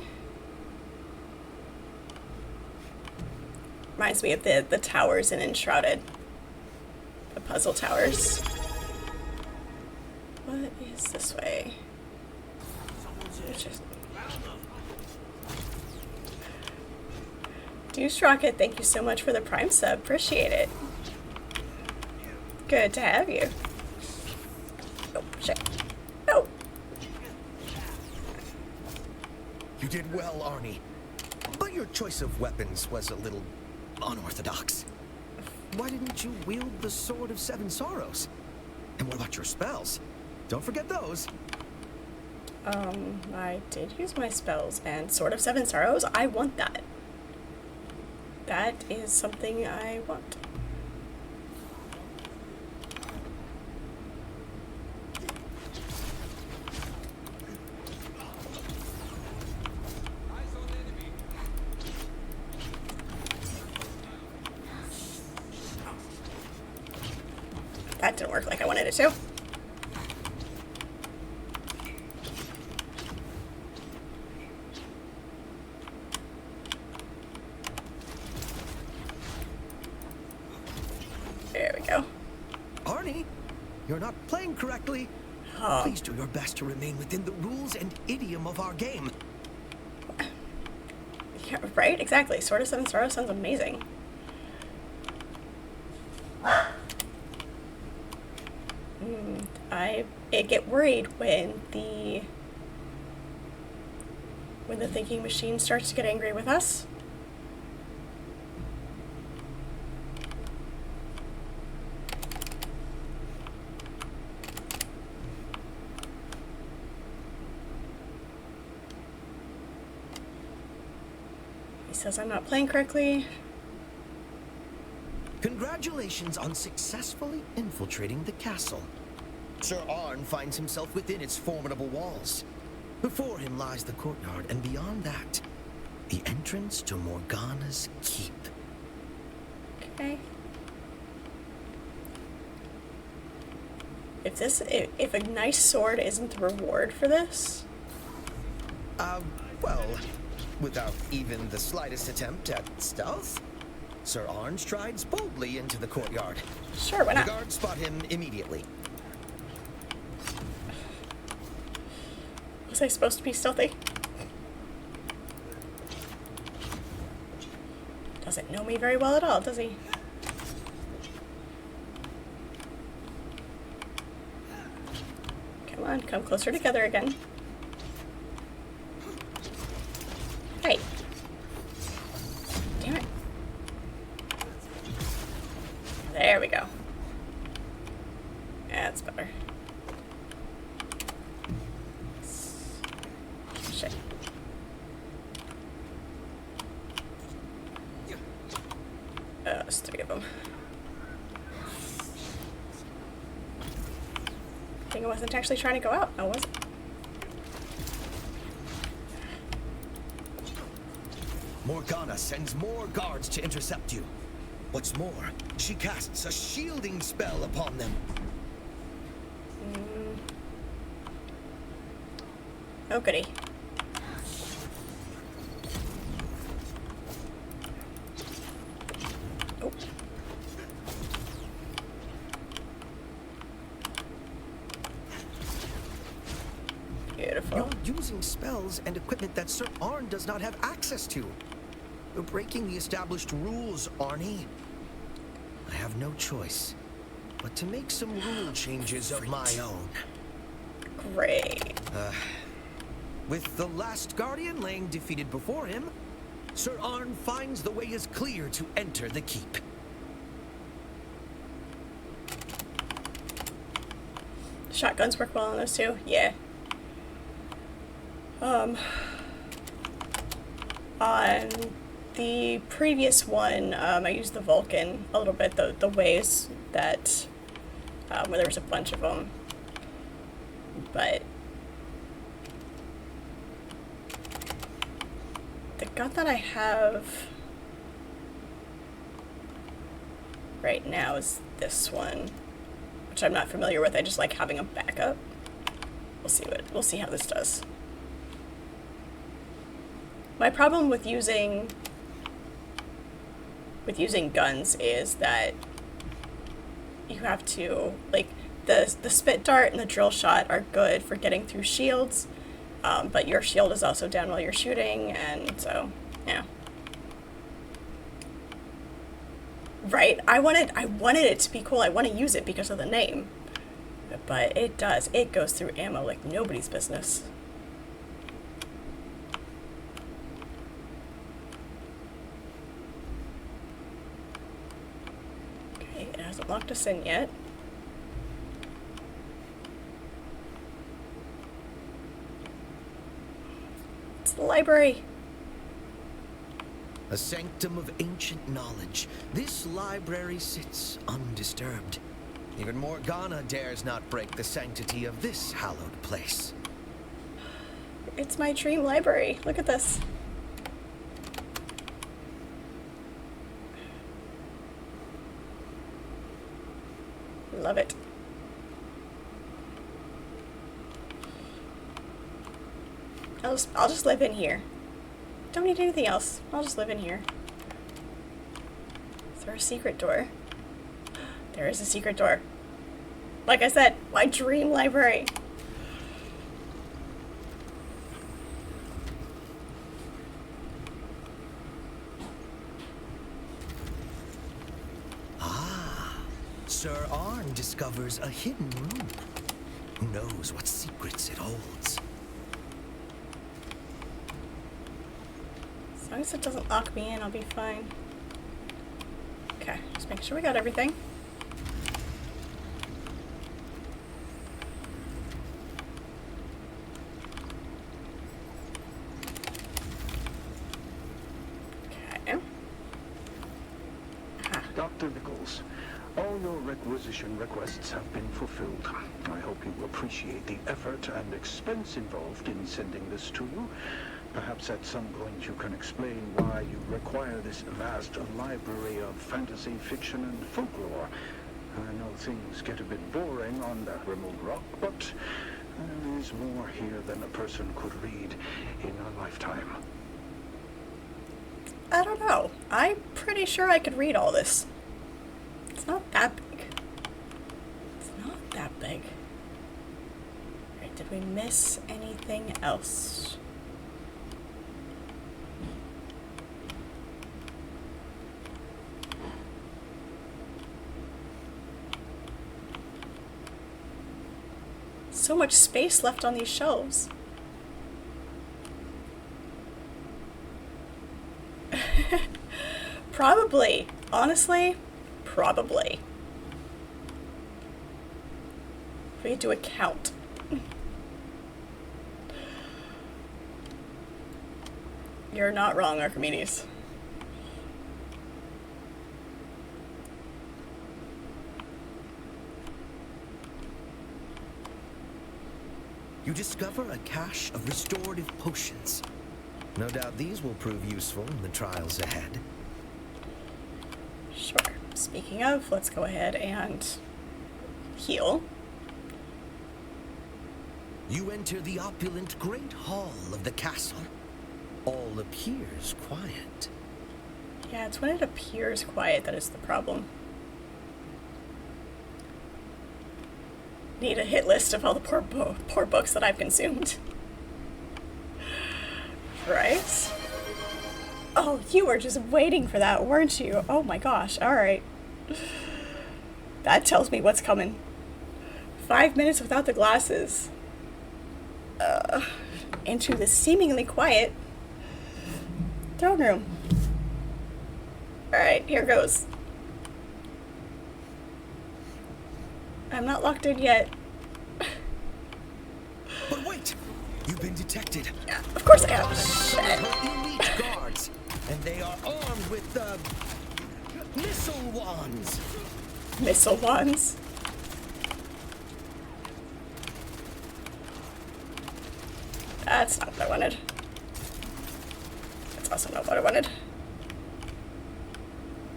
Reminds me of the towers in Enshrouded. The puzzle towers. What is this way? Which is... Deuce Rocket, thank you so much for the Prime sub. Appreciate it. Good to have you. Oh, shit. No. You did well, Arnie. But your choice of weapons was a little unorthodox. Why didn't you wield the Sword of Seven Sorrows? And what about your spells? Don't forget those. I did use my spells, and Sword of Seven Sorrows, I want that. That is something I want. That didn't work like I wanted it to. There we go. Arnie, you're not playing correctly. Oh. Please do your best to remain within the rules and idiom of our game. Yeah, right? Exactly. Sword of Seven Sorrows sounds amazing. I get worried when the thinking machine starts to get angry with us. He says I'm not playing correctly. Congratulations on successfully infiltrating the castle. Sir Arn finds himself within its formidable walls. Before him lies the courtyard, and beyond that, the entrance to Morgana's keep. Okay. If a nice sword isn't the reward for this? Well, without even the slightest attempt at stealth, Sir Arn strides boldly into the courtyard. Sure, why not? The guards spot him immediately. Was I supposed to be stealthy? Doesn't know me very well at all, does he? Come on, come closer together again. Hey. Damn it. There we go. That's better. Shit. There's 3 of them. I think I wasn't actually trying to go out. I wasn't. Morgana sends more guards to intercept you. What's more, she casts a shielding spell upon them. Oh, goody. Oh. Beautiful. You're using spells and equipment that Sir Arn does not have access to. You're breaking the established rules, Arnie. I have no choice but to make some rule changes of my own. Great. With the last Guardian laying defeated before him, Sir Arn finds the way is clear to enter the keep. Shotguns work well on those too? Yeah. On the previous one, I used the Vulcan a little bit, the ways that, where there was a bunch of them. But the gun that I have right now is this one, which I'm not familiar with. I just like having a backup. We'll see how this does. My problem with using guns is that you have to, like, the spit dart and the drill shot are good for getting through shields, but your shield is also down while you're shooting, and so, yeah. Right, I wanted it to be cool. I want to use it because of the name, but it goes through ammo like nobody's business. Okay, it hasn't locked us in yet. It's the library. A sanctum of ancient knowledge, this library sits undisturbed. Even Morgana dares not break the sanctity of this hallowed place. It's my dream library. Look at this. Love it. I'll just live in here. Don't need anything else. I'll just live in here. Is there a secret door? There is a secret door. Like I said, my dream library. Sir Arn discovers a hidden room. Who knows what secrets it holds? As long as it doesn't lock me in, I'll be fine. Okay, just making sure we got everything. Okay. Dr. Nichols, All your requisition requests have been fulfilled. I hope you appreciate the effort and expense involved in sending this to you. Perhaps at some point you can explain why you require this vast library of fantasy, fiction, and folklore. I know things get a bit boring on that remote rock, but there is more here than a person could read in a lifetime. I don't know. I'm pretty sure I could read all this. It's not that big. It's not that big. Alright, did we miss anything else? So much space left on these shelves. Probably. Honestly, probably. We could do a count. You're not wrong, Archimedes. You discover a cache of restorative potions. No doubt these will prove useful in the trials ahead. Sure. Speaking of, let's go ahead and heal. You enter the opulent great hall of the castle. All appears quiet. Yeah, it's when it appears quiet that is the problem. Need a hit list of all the poor books that I've consumed. Right? Oh, you were just waiting for that, weren't you? Oh my gosh, alright. That tells me what's coming. 5 minutes without the glasses. Into the seemingly quiet throne room. Alright, here goes. I'm not locked in yet. But wait! You've been detected. Yeah, of course I am. Some of her elite guards, and they are armed with missile wands. Missile wands? That's not what I wanted. That's also not what I wanted.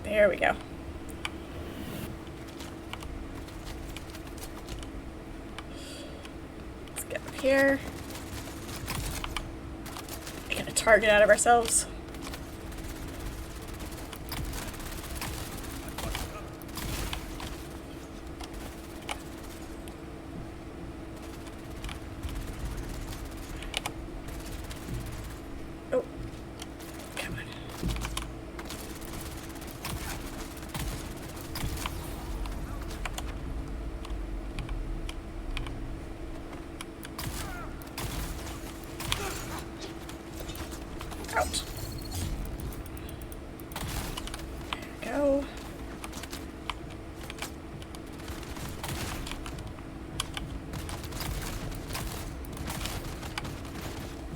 There we go. Let's get up here. Get a target out of ourselves. Oh, come on. Out. There we go.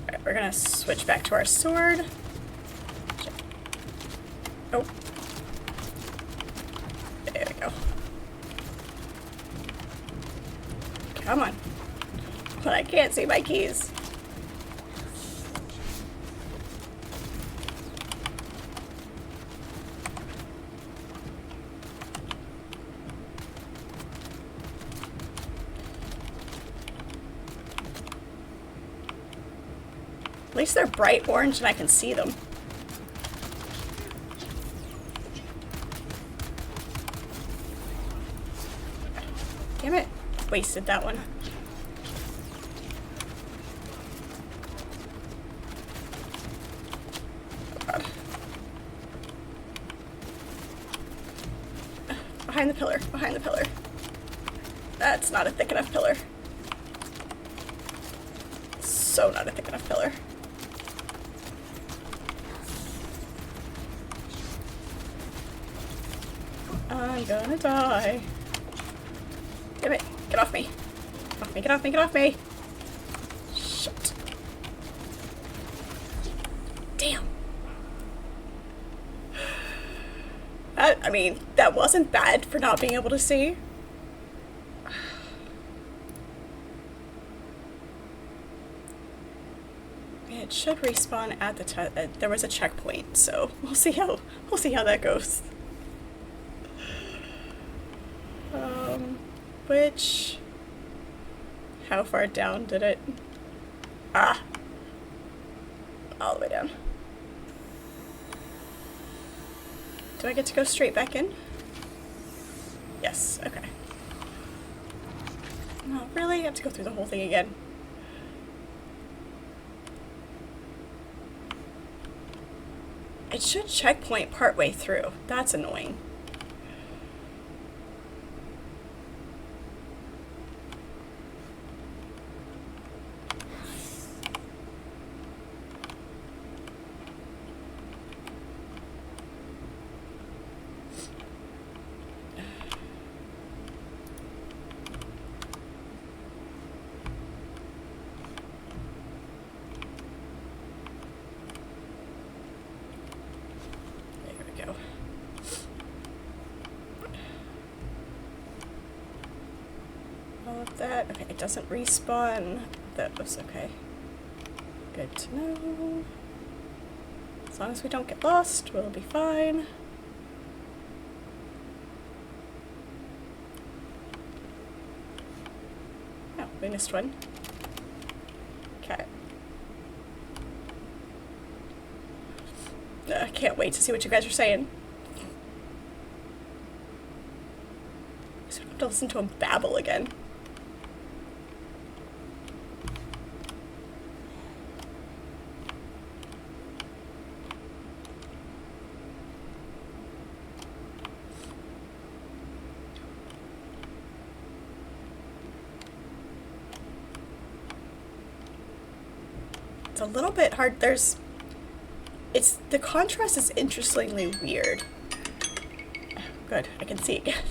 Alright, we're gonna switch back to our sword. Oh. There we go. Come on. But I can't see my keys. At least they're bright orange and I can see them. Damn it. Wasted that one. Oh god. Behind the pillar. Behind the pillar. That's not a thick enough pillar. So not a thick enough pillar. I'm gonna die. Damn it. Get off me. Get off me, get off me, get off me. Shit. Damn. I mean, that wasn't bad for not being able to see. It should respawn at the there was a checkpoint, so we'll see how that goes. How far down did it? Ah, all the way down. Do I get to go straight back in? Yes. Okay. No, really? I have to go through the whole thing again. It should checkpoint partway through. That's annoying. That. Okay, it doesn't respawn. That was okay. Good to know. As long as we don't get lost, we'll be fine. Oh, we missed one. Okay. I can't wait to see what you guys are saying. So I don't have to listen to him babble again. It's a little bit hard. The contrast is interestingly weird. Good, I can see again.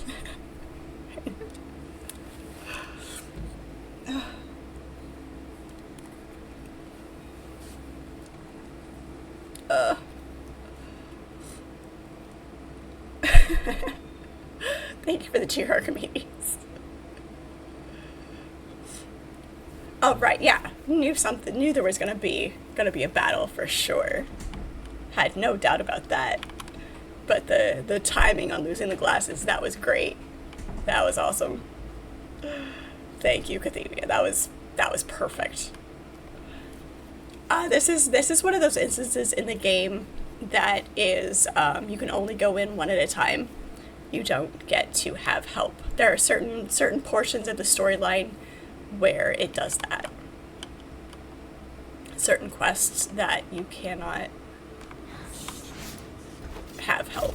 Thank you for the cheer, Archimedes. Oh right, yeah. Knew there was gonna be a battle for sure. Had no doubt about that. But the timing on losing the glasses, that was great. That was awesome. Thank you, Cathemia. That was perfect. This is one of those instances in the game that is you can only go in one at a time. You don't get to have help. There are certain portions of the storyline where it does that. Certain quests that you cannot have help.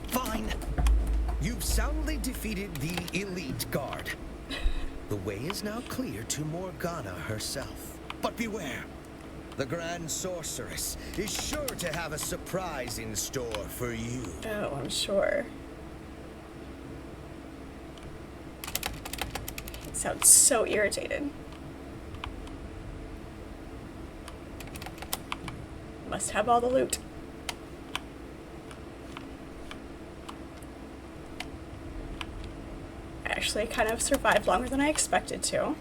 Fine. You've soundly defeated the elite guard. The way is now clear to Morgana herself. But beware. The Grand Sorceress is sure to have a surprise in store for you. Oh, I'm sure. It sounds so irritated. Must have all the loot. I actually kind of survived longer than I expected to.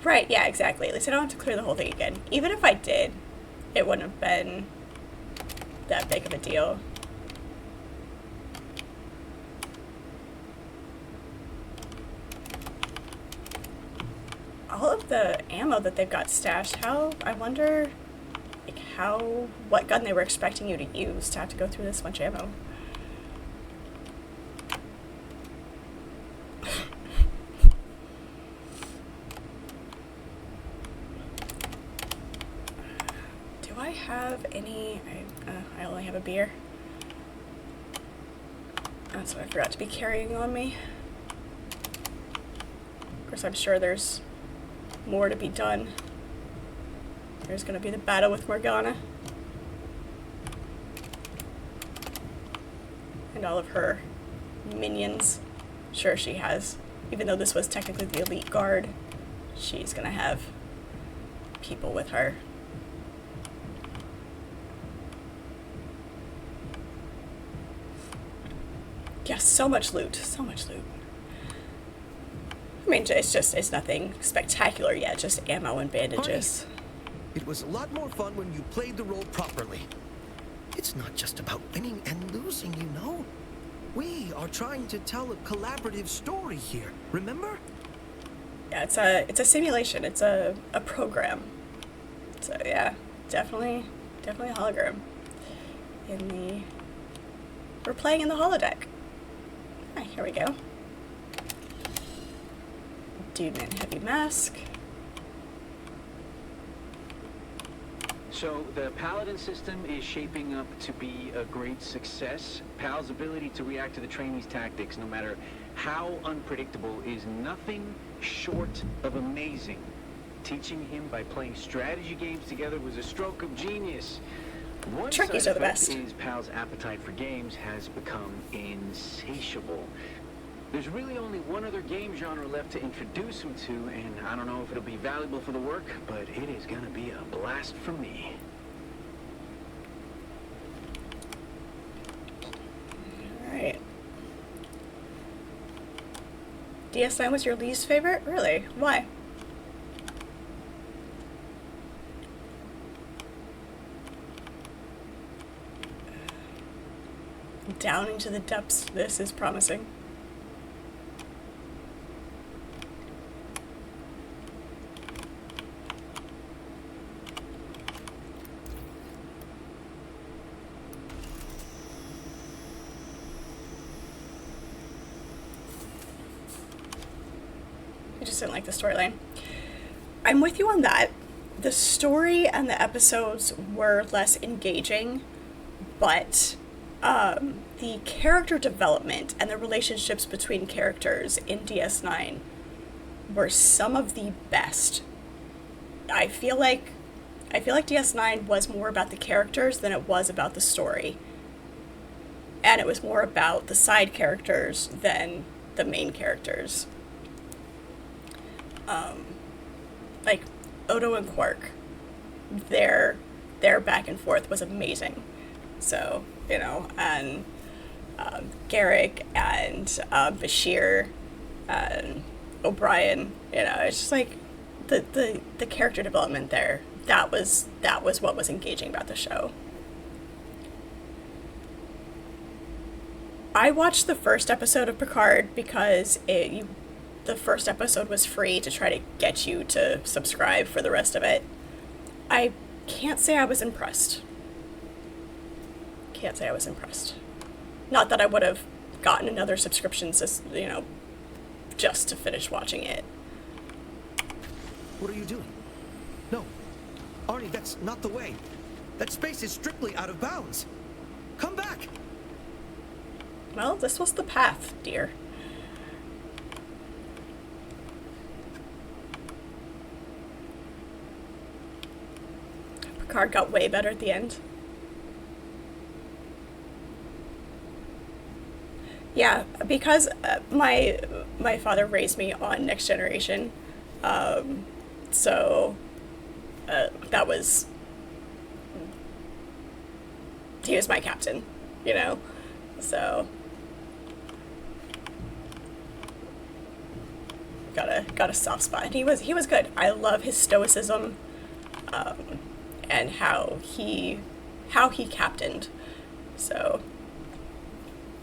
Right, yeah, exactly. At least I don't have to clear the whole thing again. Even if I did, it wouldn't have been that big of a deal. All of the ammo that they've got stashed, I wonder, like, what gun they were expecting you to use to have to go through this much ammo. Have any? I only have a beer. That's what I forgot to be carrying on me. Of course, I'm sure there's more to be done. There's gonna be the battle with Morgana. And all of her minions. Sure, she has. Even though this was technically the elite guard, she's gonna have people with her. Yeah, so much loot. So much loot. I mean, it's nothing spectacular yet, just ammo and bandages. It was a lot more fun when you played the role properly. It's not just about winning and losing, you know? We are trying to tell a collaborative story here, remember? Yeah, it's a simulation. It's a program. So yeah, definitely a hologram. We're playing in the holodeck. Alright, here we go. Dune heavy mask. So the Paladin system is shaping up to be a great success. Pal's ability to react to the trainees' tactics, no matter how unpredictable, is nothing short of amazing. Teaching him by playing strategy games together was a stroke of genius. One Turkeys side are the effect best. is Pal's appetite for games has become insatiable. There's really only one other game genre left to introduce him to, and I don't know if it'll be valuable for the work, but it is gonna be a blast for me. Alright. DS9 was your least favorite? Really? Why? Down into the depths. This is promising. I just didn't like the storyline. I'm with you on that. The story and the episodes were less engaging, but the character development and the relationships between characters in DS9 were some of the best. I feel like DS9 was more about the characters than it was about the story. And it was more about the side characters than the main characters. Like Odo and Quark, their back and forth was amazing. So, you know, and Garrick and Bashir and O'Brien, you know, it's just like the character development there. That was what was engaging about the show. I watched the first episode of Picard because the first episode was free to try to get you to subscribe for the rest of it. I can't say I was impressed. Not that I would have gotten another subscription, you know, just to finish watching it. What are you doing? No. Arnie, that's not the way. That space is strictly out of bounds. Come back! Well, this was the path, dear. Picard got way better at the end. Yeah, because my father raised me on Next Generation, so that was, he was my captain, you know, so got a soft spot. And he was good. I love his stoicism, and how he captained. So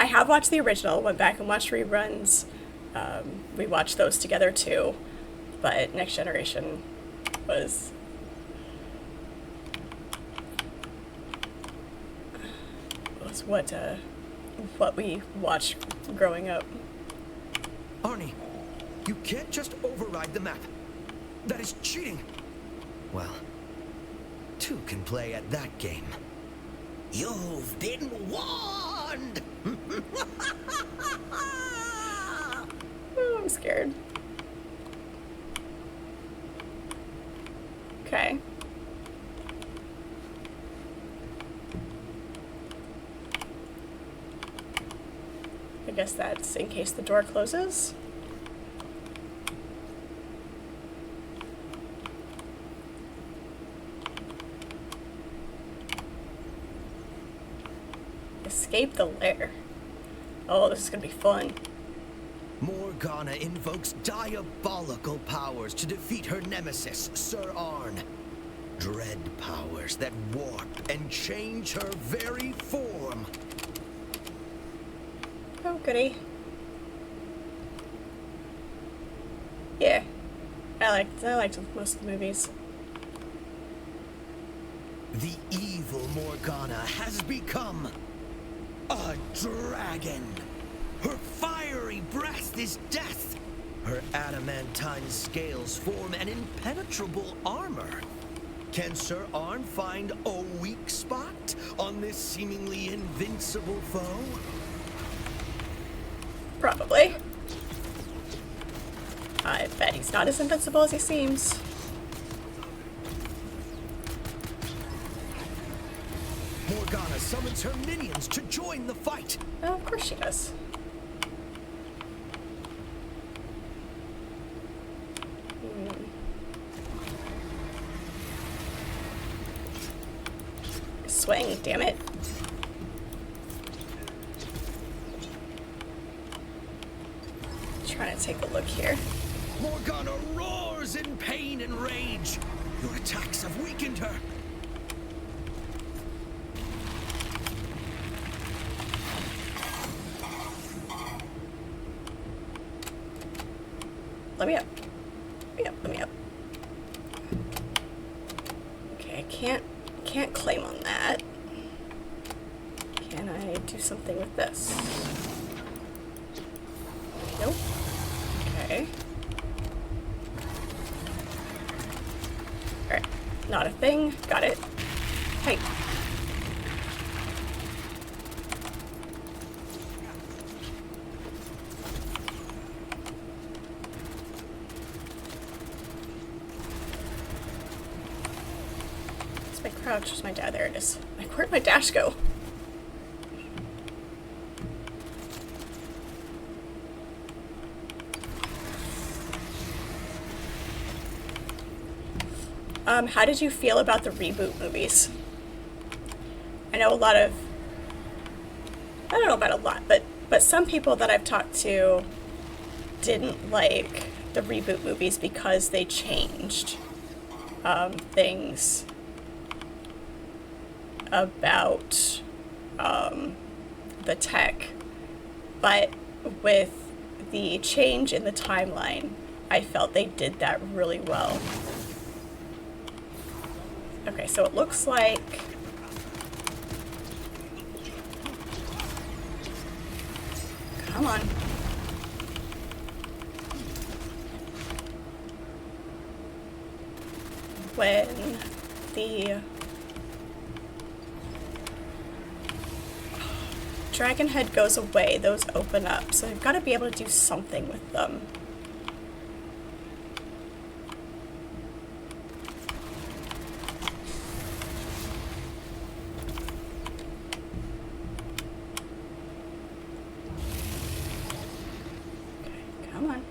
I have watched the original, went back and watched reruns. We watched those together too, but Next Generation was what we watched growing up. Arnie, you can't just override the map. That is cheating. Well, two can play at that game. You've been warned! Oh, I'm scared. Okay. guess that's in case the door closes. Escape the lair. Oh, this is gonna be fun. Morgana invokes diabolical powers to defeat her nemesis, Sir Arn. Dread powers that warp and change her very form. Oh, goody. Yeah. I liked most of the movies. The evil Morgana has become a dragon. Her fiery breath is death. Her adamantine scales form an impenetrable armor. Can Sir Arn find a weak spot on this seemingly invincible foe? Probably. I bet he's not as invincible as he seems. Morgana summons her minions to join the fight. Oh, of course she does. Swing, damn it. Trying to take a look here. Morgana roars in pain and rage. Your attacks have weakened her. Let me up. Let me up. Okay, I can't claim on that. Can I do something with this? Nope. Okay. Alright. Not a thing. Got it. Hey. It's my crouch. Where's my dash? There it is. Like, where'd my dash go? How did you feel about the reboot movies? I know a lot of, I don't know about a lot, but some people that I've talked to didn't like the reboot movies because they changed things about the tech. But with the change in the timeline, I felt they did that really well. Okay, so it looks like come on. When the dragon head goes away, those open up. So they've got to be able to do something with them. Come on.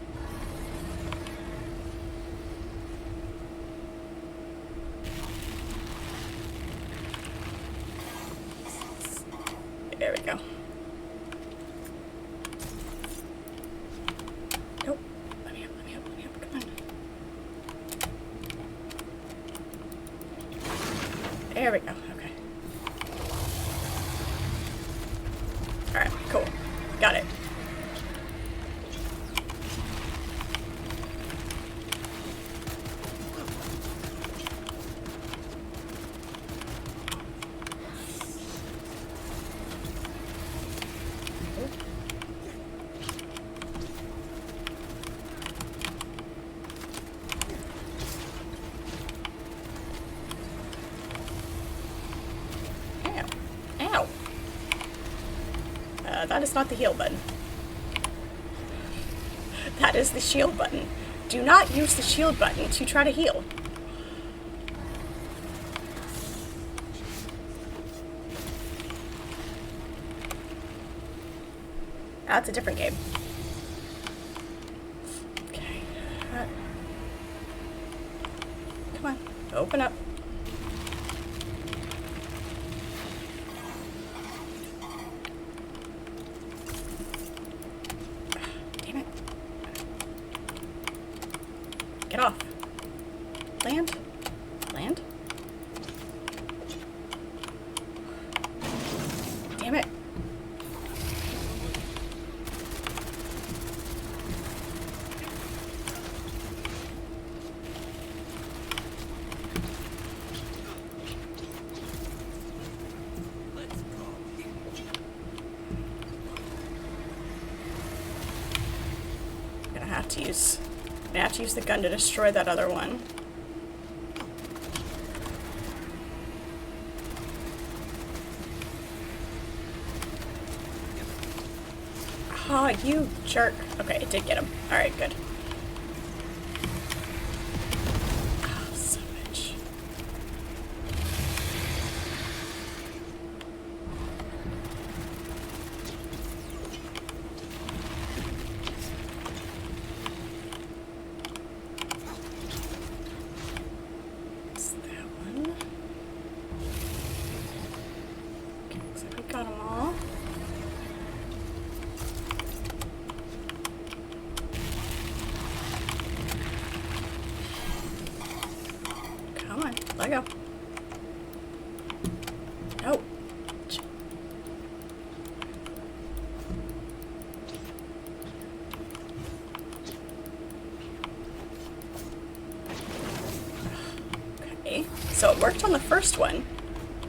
There we go. Nope. Let me up, come on. There we go, okay. Alright, cool. Got it. Ow. That is not the heal button. That is the shield button. Do not use the shield button to try to heal. That's a different game. Okay. Come on. Open up. Damn it. Get off. Land. Land. Damn it. I'm gonna have to use the gun to destroy that other one. Oh, you jerk. Okay, it did get him. Alright, good. Oh, so much. It's that one. Okay, looks like we got them all. Come on, let go. No. Okay, so it worked on the first one.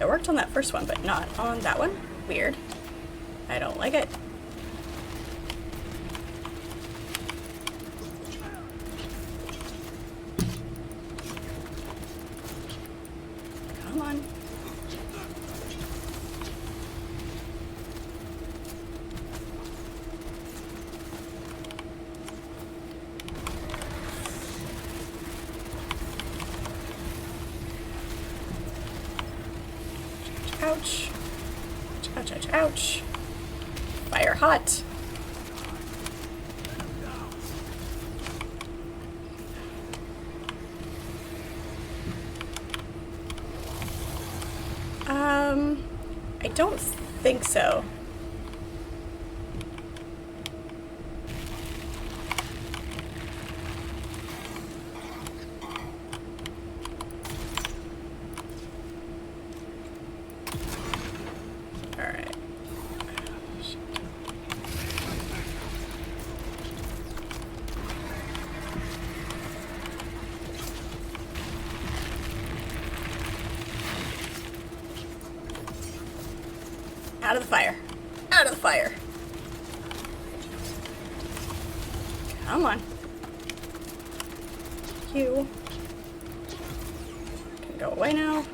It worked on that first one, but not on that one. Weird. I don't like it. Come on. Ouch. Ouch, ouch, ouch. Fire hot. I don't think so. Alright. Out of the fire. Out of the fire. Come on. You can go away now.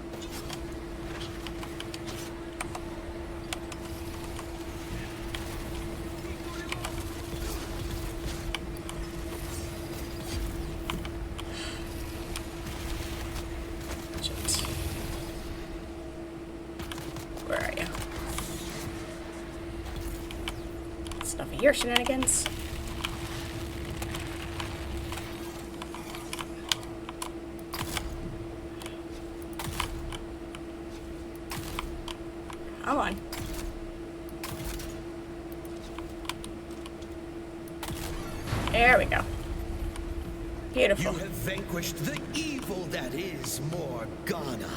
Shit. Where are you? Stuff of your shenanigans. Come on. There we go. Beautiful. You have vanquished the evil that is Morgana.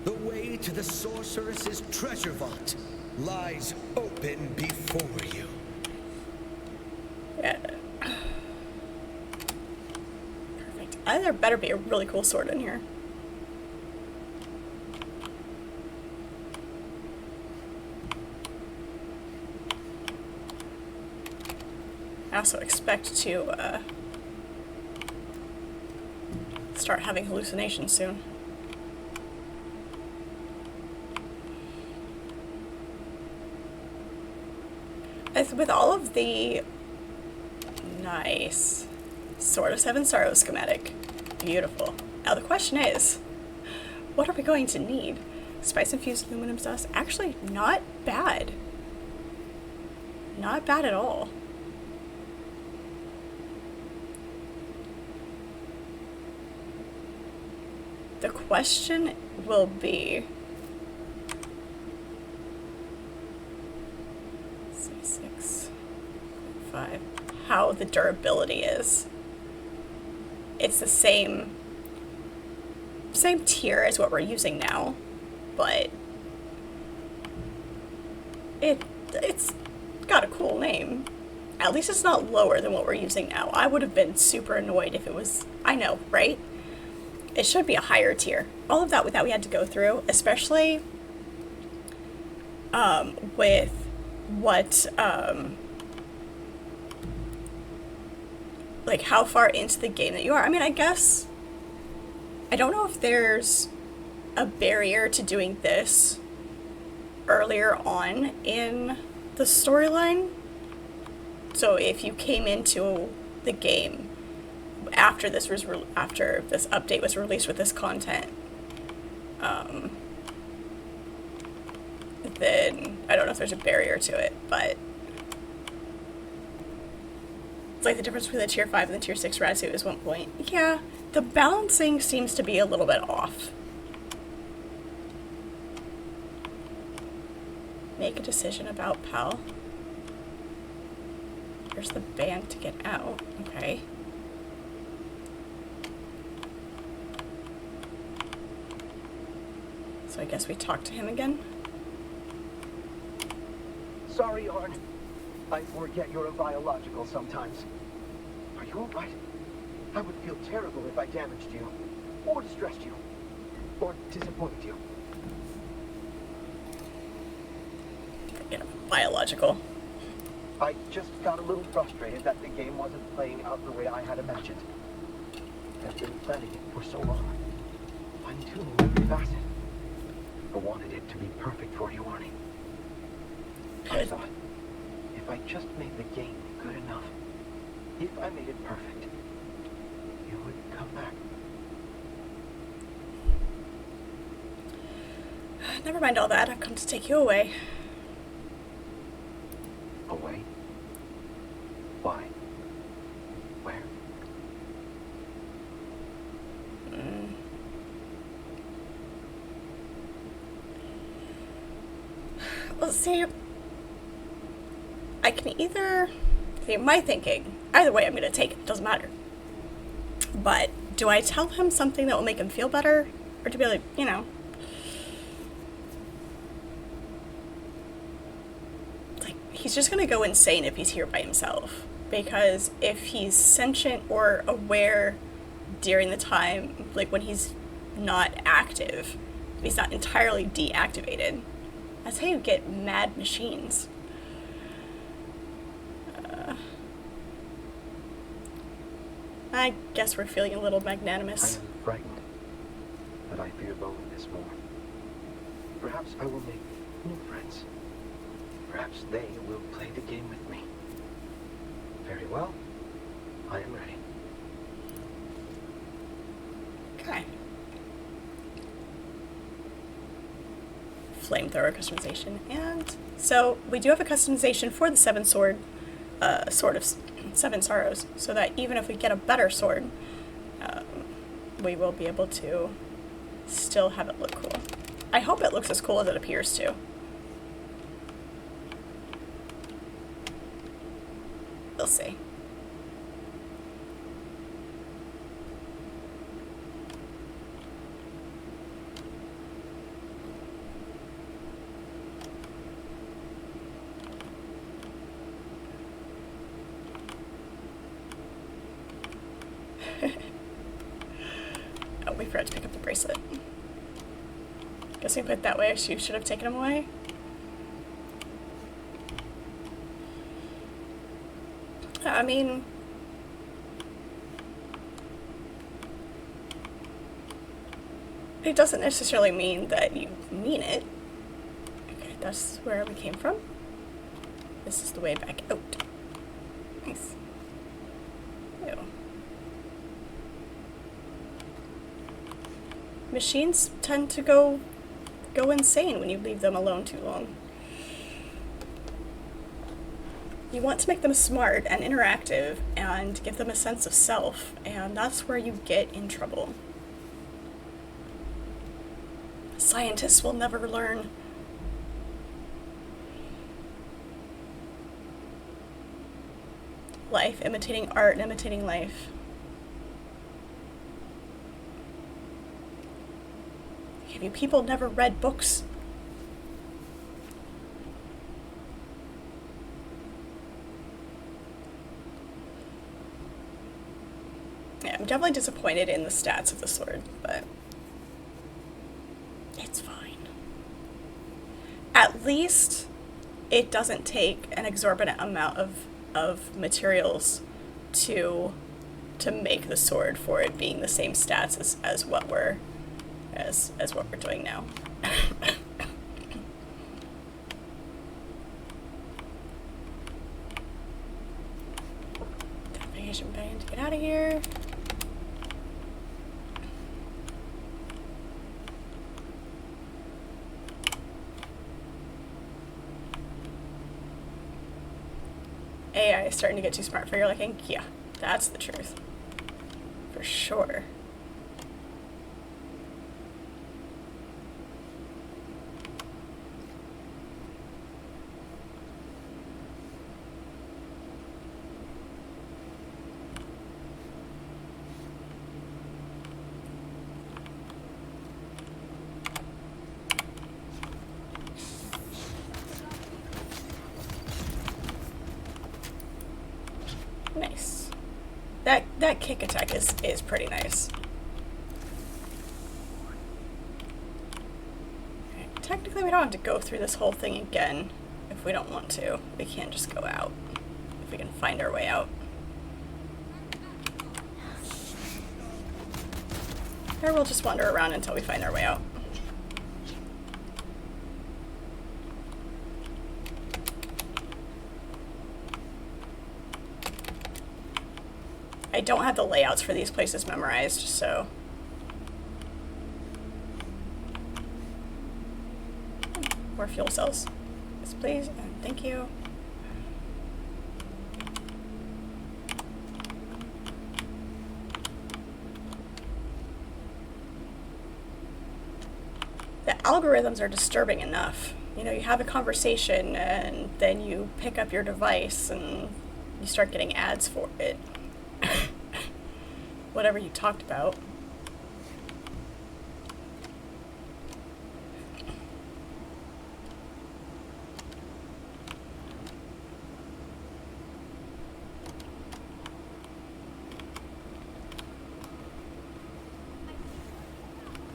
The way to the sorceress's treasure vault lies open before you. Yeah. Perfect. There better be a really cool sword in here. I also expect to start having hallucinations soon. As with all of the nice Sword of Seven Sorrows schematic. Beautiful. Now the question is, what are we going to need? Spice infused aluminum sauce? Actually, not bad. not bad at all. The question will be 6.5, how the durability is. It's the same tier as what we're using now, but it's got a cool name. At least it's not lower than what we're using now. I would have been super annoyed if it was, I know, right? It should be a higher tier. All of that we had to go through, especially with what, like how far into the game that you are. I mean, I guess, I don't know if there's a barrier to doing this earlier on in the storyline. So if you came into the game after this update was released with this content, then I don't know if there's a barrier to it, but it's like the difference between the tier 5 and the tier 6 rad suit is 1 point. Yeah, the balancing seems to be a little bit off. Make a decision about Pal. Here's the band to get out. Okay. So I guess we talk to him again. Sorry, Arn. I forget you're a biological sometimes. Are you alright? I would feel terrible if I damaged you, or distressed you, or disappointed you. Yeah, biological. I just got a little frustrated that the game wasn't playing out the way I had imagined. I've been planning it for so long. Fine-tuning every facet. I wanted it to be perfect for you, Arnie. I thought, if I just made the game good enough, if I made it perfect, you would come back. Never mind all that. I've come to take you away. Away? Why? Where? Well, see, I can either... See, my thinking, either way I'm going to take it. Doesn't matter. But do I tell him something that will make him feel better? Or to be like, you know... Like, he's just going to go insane if he's here by himself. Because if he's sentient or aware during the time, like when he's not active, he's not entirely deactivated, that's how you get mad machines. I guess we're feeling a little magnanimous. I am frightened, but I fear loneliness more. Perhaps I will make new friends. Perhaps they will play the game with me. Very well. I am ready. Okay. Flamethrower customization. And so we do have a customization for the Sword of Seven Sorrows, so that even if we get a better sword, we will be able to still have it look cool. I hope it looks as cool as it appears to. We'll see. Oh, we forgot to pick up the bracelet. Guess we put it that way. She should have taken him away. I mean, it doesn't necessarily mean that you mean it. Okay, that's where we came from. This is the way back out. Nice. Ew. Machines tend to go insane when you leave them alone too long. You want to make them smart and interactive and give them a sense of self, and that's where you get in trouble. Scientists will never learn. Life imitating art and imitating life. Have you people never read books? Yeah, I'm definitely disappointed in the stats of the sword, but it's fine. At least it doesn't take an exorbitant amount of materials to make the sword for it being the same stats as what we're doing now. Navigation band to get out of here. AI is starting to get too smart for your liking. Yeah, that's the truth. For sure. Nice. That kick attack is pretty nice. Okay, technically we don't have to go through this whole thing again if we don't want to. We can just go out if we can find our way out. Or we'll just wander around until we find our way out. I don't have the layouts for these places memorized, so... More fuel cells. Yes, please, and thank you. The algorithms are disturbing enough. You know, you have a conversation, and then you pick up your device, and you start getting ads for it. Whatever you talked about.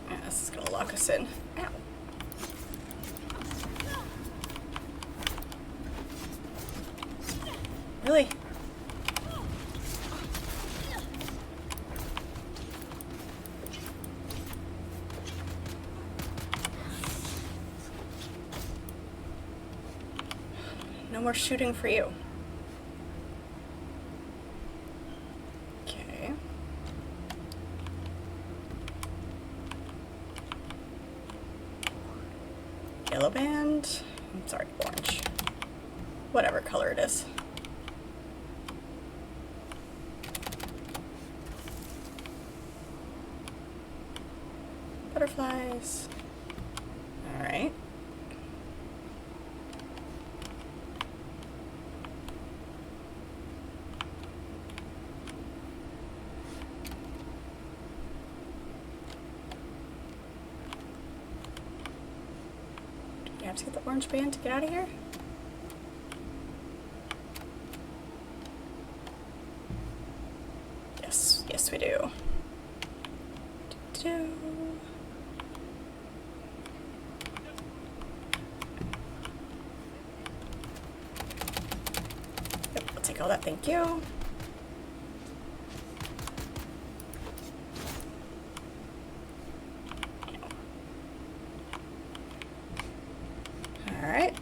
Yeah, this is gonna lock us in. Ow. Really? No more shooting for you. Okay. Yellow band. I'm sorry, orange. Whatever color it is. Butterflies. All right. Do you have to get the orange band to get out of here? Yes, yes we do. Yep, I'll take all that, thank you. Alright.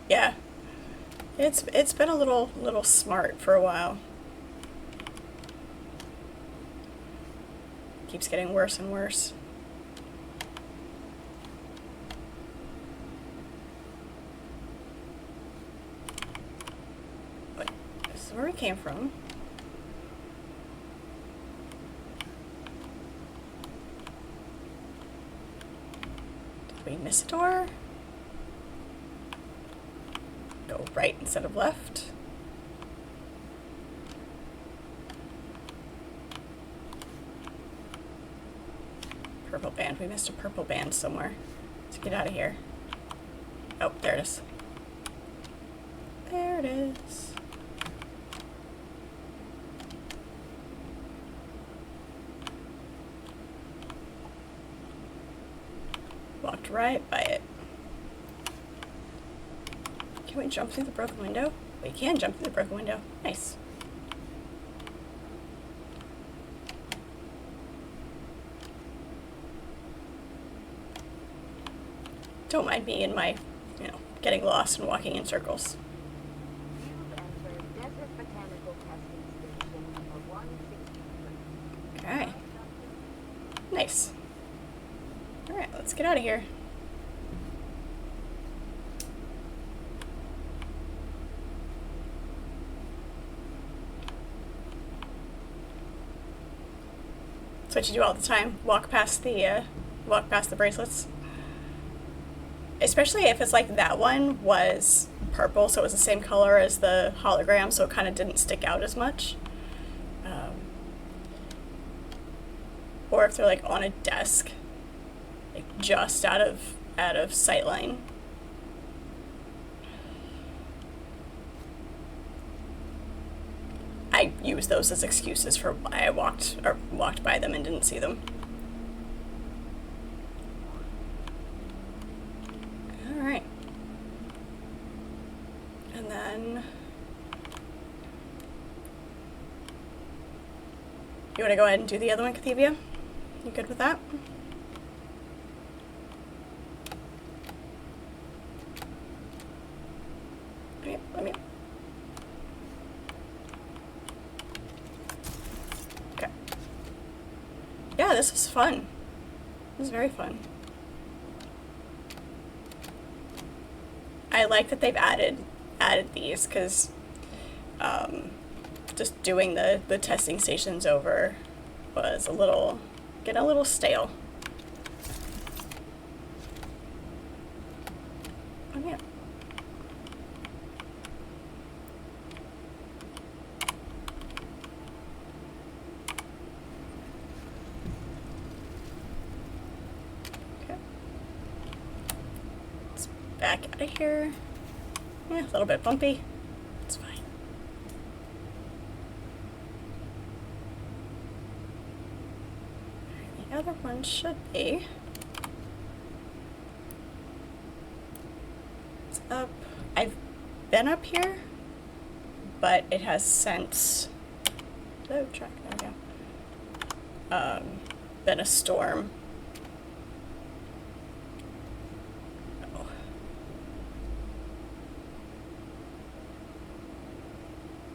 Yeah. It's been a little smart for a while. Keeps getting worse and worse. This is where we came from. Did we miss a door? Go right instead of left. Purple band. We missed a purple band somewhere. Let's get out of here. Oh, there it is. There it is. Walked right by it. Can we jump through the broken window? We can jump through the broken window. Nice. Don't mind me in my, getting lost and walking in circles. You've entered Desert Botanical Testing Station number 163. Okay. Nice. Alright, let's get out of here. That's what you do all the time. Walk past the bracelets. Especially if it's like that one was purple, so it was the same color as the hologram, so it kind of didn't stick out as much. Or if they're like on a desk, like just out of sight line. I use those as excuses for why I walked by them and didn't see them. All right. And then you want to go ahead and do the other one, Cathevia? You good with that? Let me. Okay. Yeah, this was fun. This was very fun. I like that they've added these because just doing the testing stations over was getting a little stale. Oh yeah. Okay. Let's back out of here. Yeah, a little bit bumpy. It's fine. The other one should be. It's up. I've been up here, but it has since. Oh, track. There we go. Been a storm. Oh.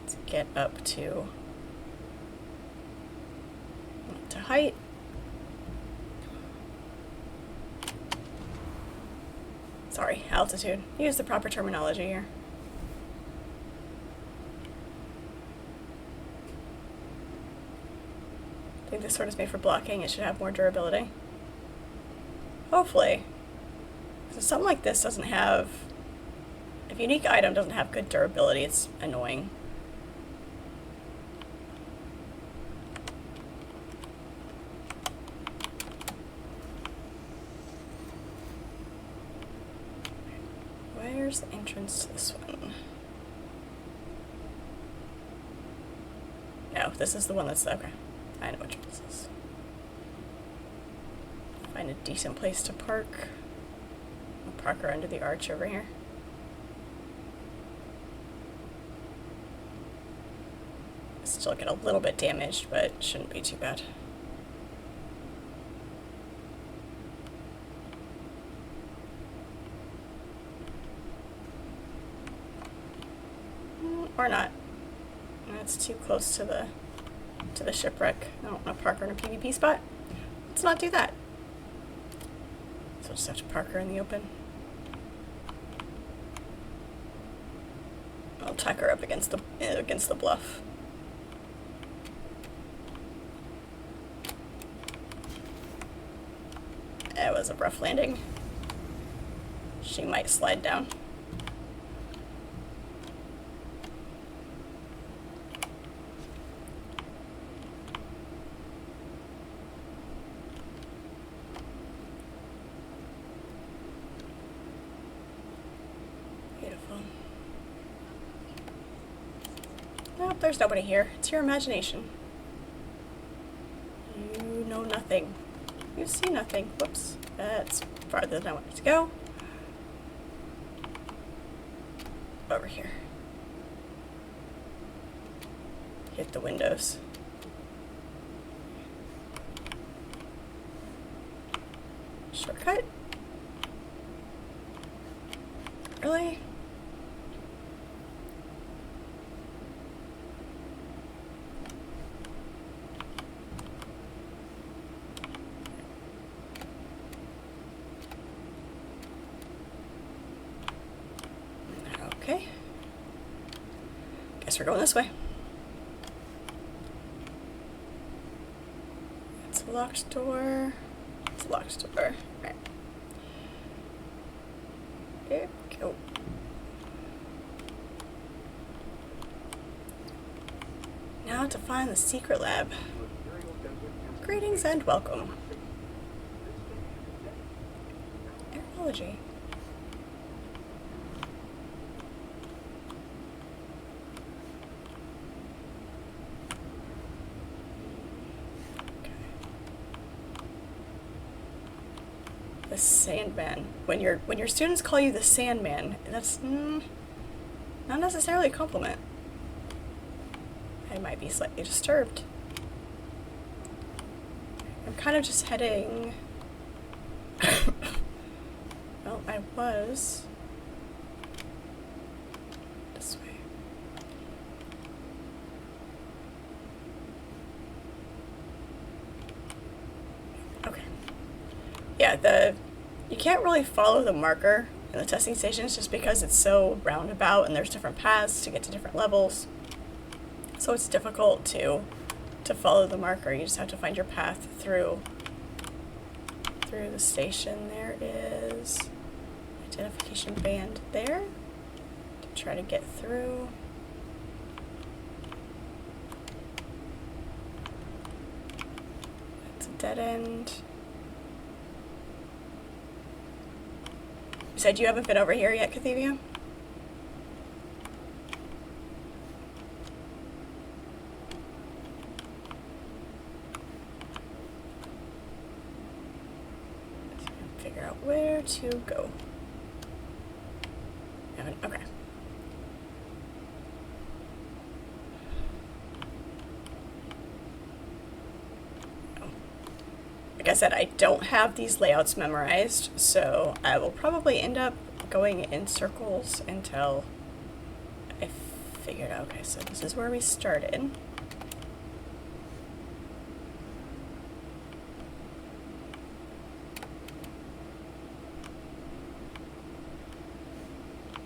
Let's get up to height. Sorry, altitude. Use the proper terminology here. I think this sword is made for blocking. It should have more durability. Hopefully. So something like this doesn't have... If a unique item doesn't have good durability, it's annoying. Where's the entrance to this one? No, this is the one that's... Okay. I know which one this is. Find a decent place to park. I'll park her under the arch over here. Still get a little bit damaged, but shouldn't be too bad. Or not. That's too close to the shipwreck. I don't want to park her in a PvP spot. Let's not do that. So I'll just have to park her in the open. I'll tuck her up against the bluff. It was a rough landing. She might slide down. Beautiful. Nope, there's nobody here. It's your imagination. You know nothing. You see nothing. Whoops. That's farther than I wanted to go. Over here. Hit the windows. Shortcut? Really? Okay. Guess we're going this way. It's a locked door. It's a locked door. Right. There we go. Now to find the secret lab. Greetings and welcome. Aerology. The Sandman. When your students call you the Sandman, that's not necessarily a compliment. I might be slightly disturbed. I'm kind of just heading. Well, I was this way. Okay. Yeah, you can't really follow the marker in the testing stations just because it's so roundabout and there's different paths to get to different levels. So it's difficult to follow the marker. You just have to find your path through the station. There is identification band there to try to get through. It's a dead end. You said you haven't been over here yet, Cathevia? Figure out where to go. Okay. Like I said, I don't have these layouts memorized, so I will probably end up going in circles until I figure it out. Okay, so this is where we started.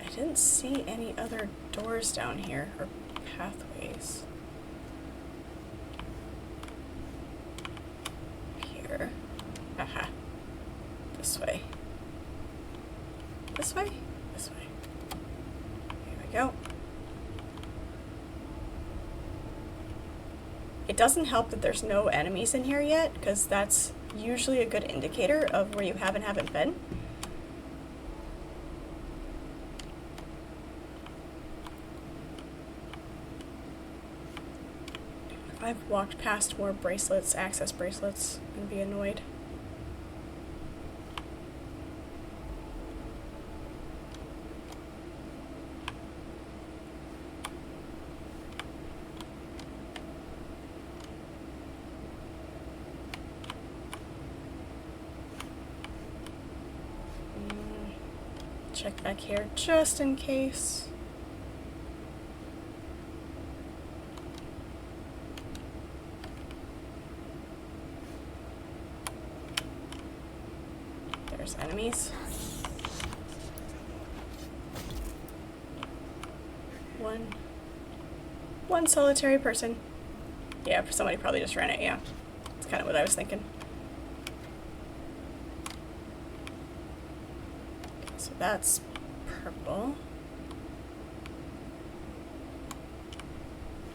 I didn't see any other doors down here, or pathways. Here. Aha. This way. This way? This way. Here we go. It doesn't help that there's no enemies in here yet, because that's usually a good indicator of where you have and haven't been. I've walked past more bracelets, access bracelets, and be annoyed. Check back here just in case. There's enemies. one solitary person. Yeah, somebody probably just ran it, yeah. That's kind of what I was thinking. Okay, so that's purple.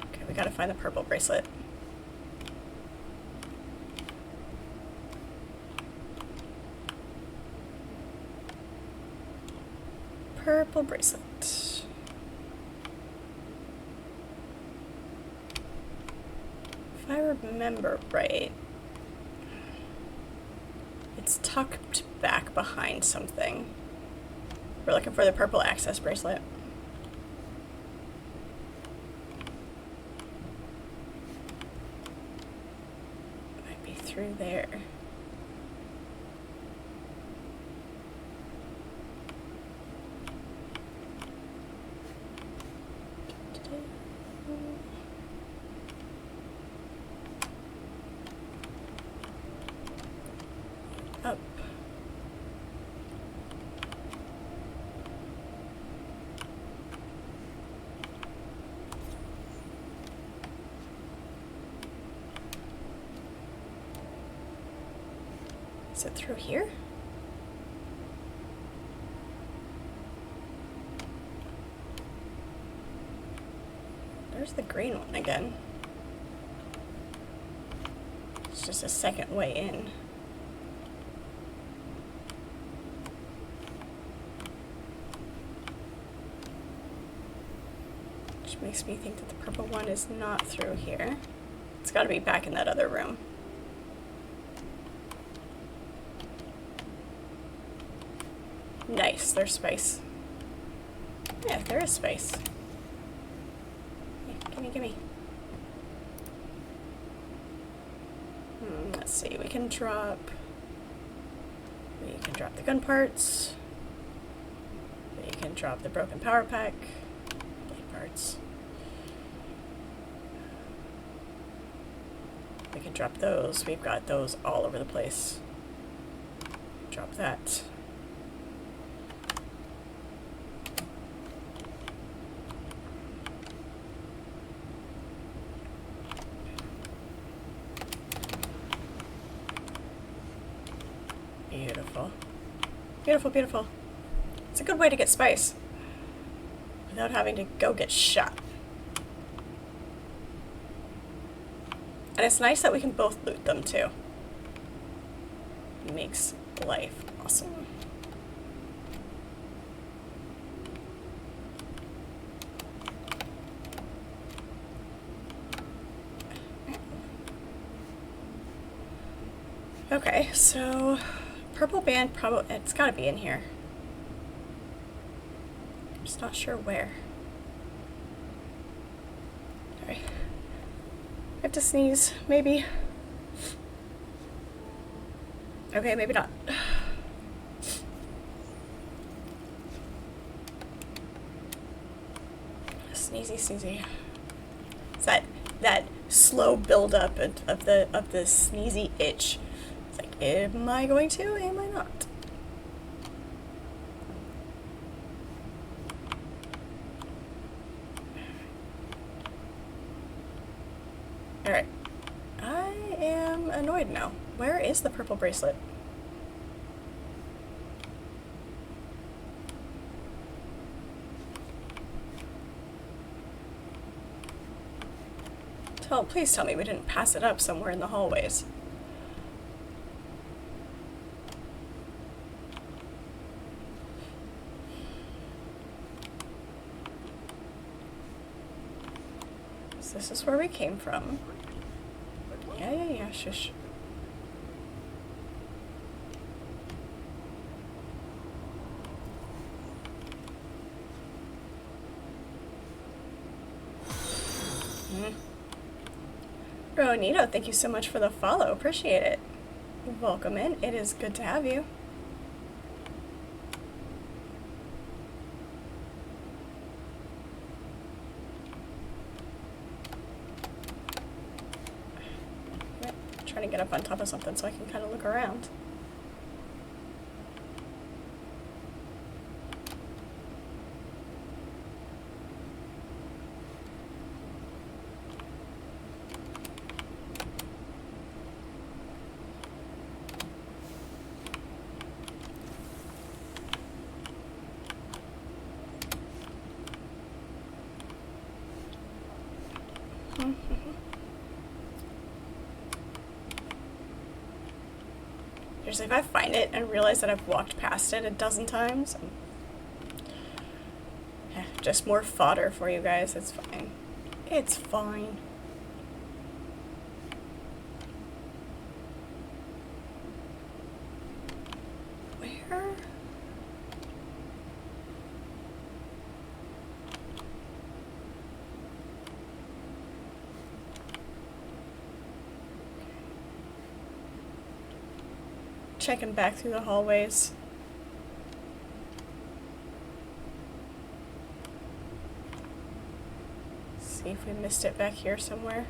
Okay, we gotta find the purple bracelet. Purple bracelet. If I remember right, it's tucked back behind something. We're looking for the purple access bracelet. Might be through there. Up. Is it through here? There's the green one again. It's just a second way in. Which makes me think that the purple one is not through here. It's got to be back in that other room. Nice, there's space. Yeah, there is space. Gimme. Let's see, we can drop the gun parts. We can drop the broken power pack. Blade parts. We can drop those. We've got those all over the place. Drop that. Beautiful. Beautiful, beautiful. It's a good way to get spice without having to go get shot. And it's nice that we can both loot them too. It makes life awesome. Okay, so purple band, probably it's got to be in here. I'm just not sure where. Sorry. I have to sneeze, maybe. Okay, maybe not. Sneezy. It's that slow buildup of the sneezy itch. It's like, am I going to? Am I not? Alright. I am annoyed now. Where is the purple bracelet? Please tell me we didn't pass it up somewhere in the hallways. So this is where we came from. Yeah, shush. Ronito, thank you so much for the follow. Appreciate it. Welcome in. It is good to have you. I'm trying to get up on top of something so I can kind of look around. Usually if I find it and realize that I've walked past it a dozen times, just more fodder for you guys. It's fine. It's fine. Where? Checking back through the hallways. See if we missed it back here somewhere.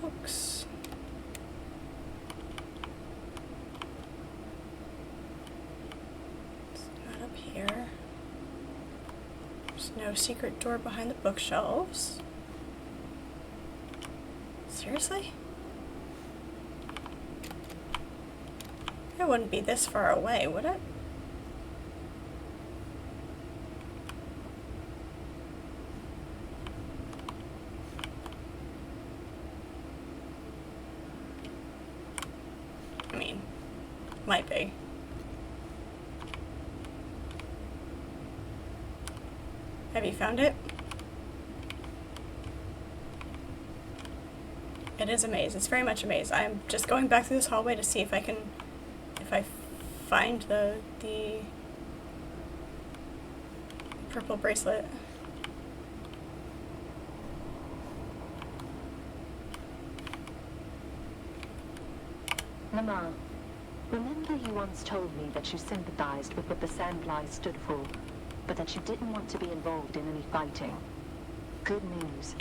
Books. It's not up here. There's no secret door behind the bookshelves. Seriously? It wouldn't be this far away, would it? I mean, might be. Have you found it? It is a maze. It's very much a maze. I'm just going back through this hallway to see if I find the purple bracelet. Mama, remember you once told me that you sympathized with what the Sandflies stood for, but that you didn't want to be involved in any fighting. Good news.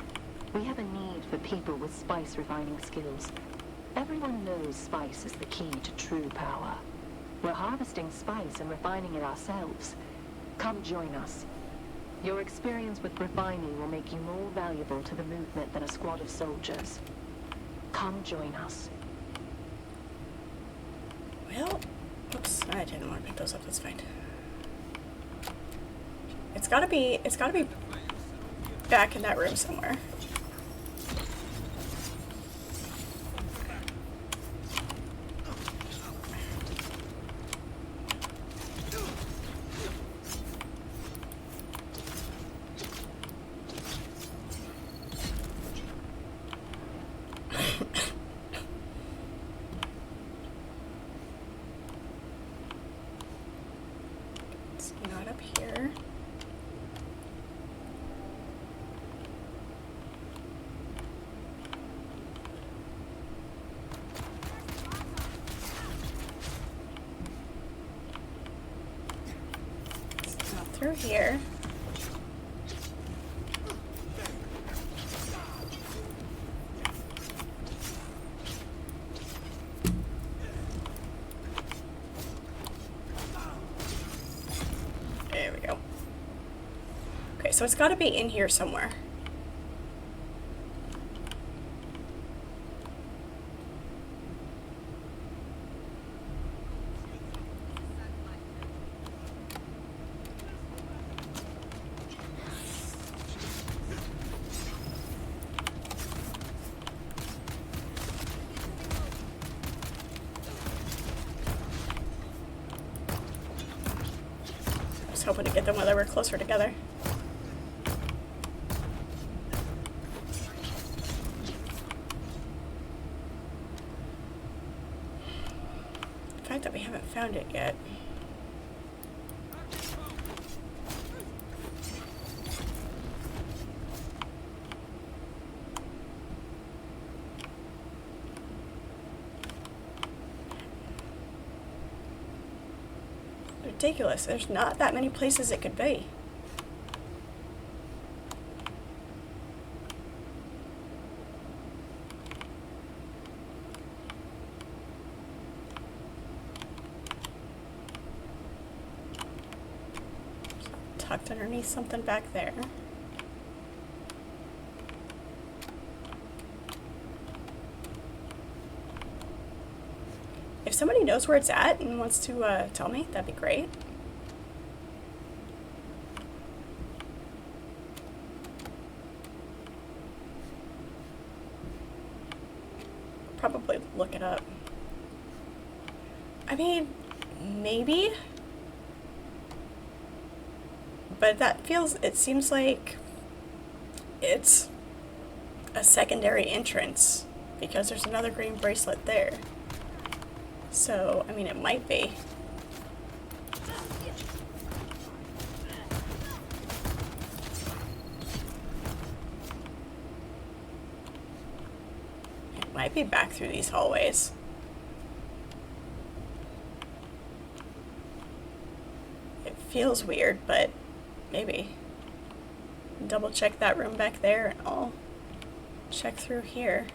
We have a need for people with spice refining skills. Everyone knows spice is the key to true power. We're harvesting spice and refining it ourselves. Come join us. Your experience with refining will make you more valuable to the movement than a squad of soldiers. Come join us. Well, oops, I didn't want to pick those up, that's fine. It's gotta be back in that room somewhere. Not up here. It's not through here. There we go. Okay, so it's got to be in here somewhere. I was hoping to get them while they were closer together. The fact that we haven't found it yet. Ridiculous. There's not that many places it could be. tucked underneath something back there. If somebody knows where it's at and wants to tell me, that'd be great. Probably look it up. I mean, maybe. But it seems like it's a secondary entrance because there's another green bracelet there. So, I mean, it might be. It might be back through these hallways. It feels weird, but maybe. Double check that room back there and I'll check through here.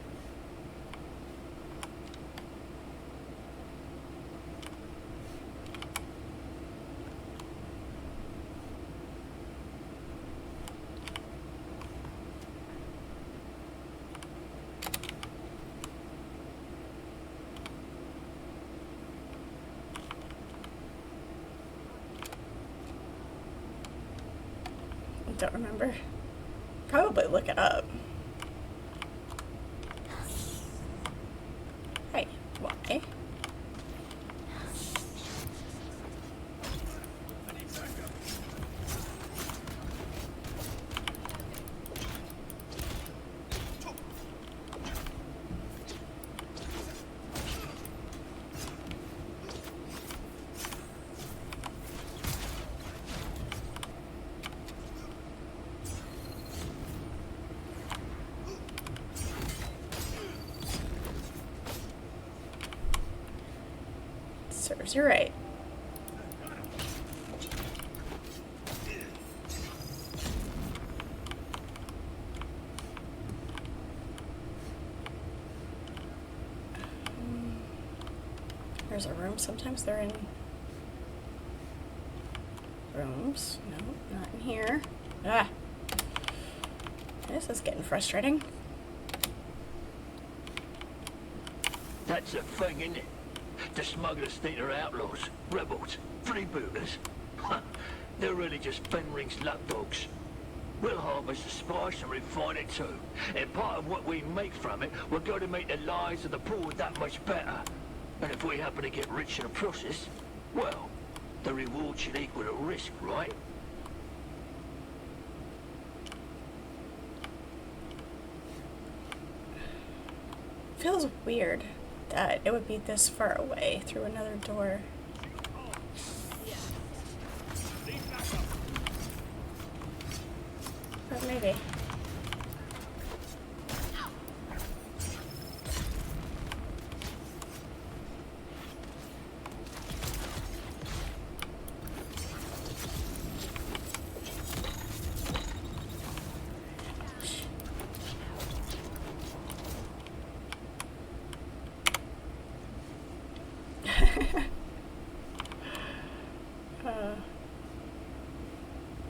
Don't remember. Probably look it up. Hey, why? Serves you right. There's a room. Sometimes they're in rooms. No, not in here. Ah. This is getting frustrating. That's a thing, isn't it? The smugglers think they're outlaws, rebels, freebooters. They're really just Fenring's lapdogs. We'll harvest the spice and refine it too. And part of what we make from it will go to make the lives of the poor that much better. And if we happen to get rich in the process, well, the reward should equal the risk, right? Feels weird that it would be this far away through another door. But maybe.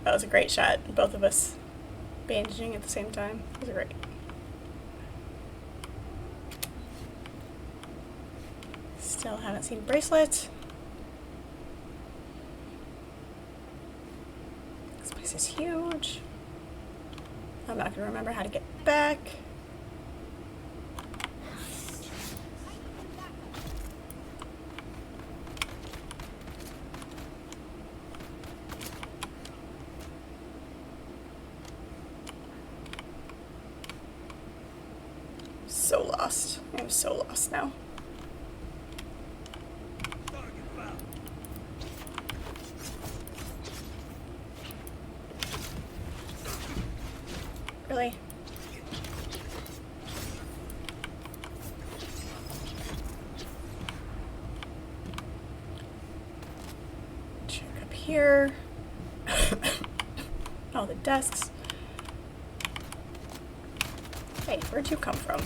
That was a great shot. Both of us bandaging at the same time. It was great. Still haven't seen bracelet. This place is huge. I'm not gonna remember how to get back. So lost. I'm so lost now. Really? Check up here. All the desks. Hey, where'd you come from?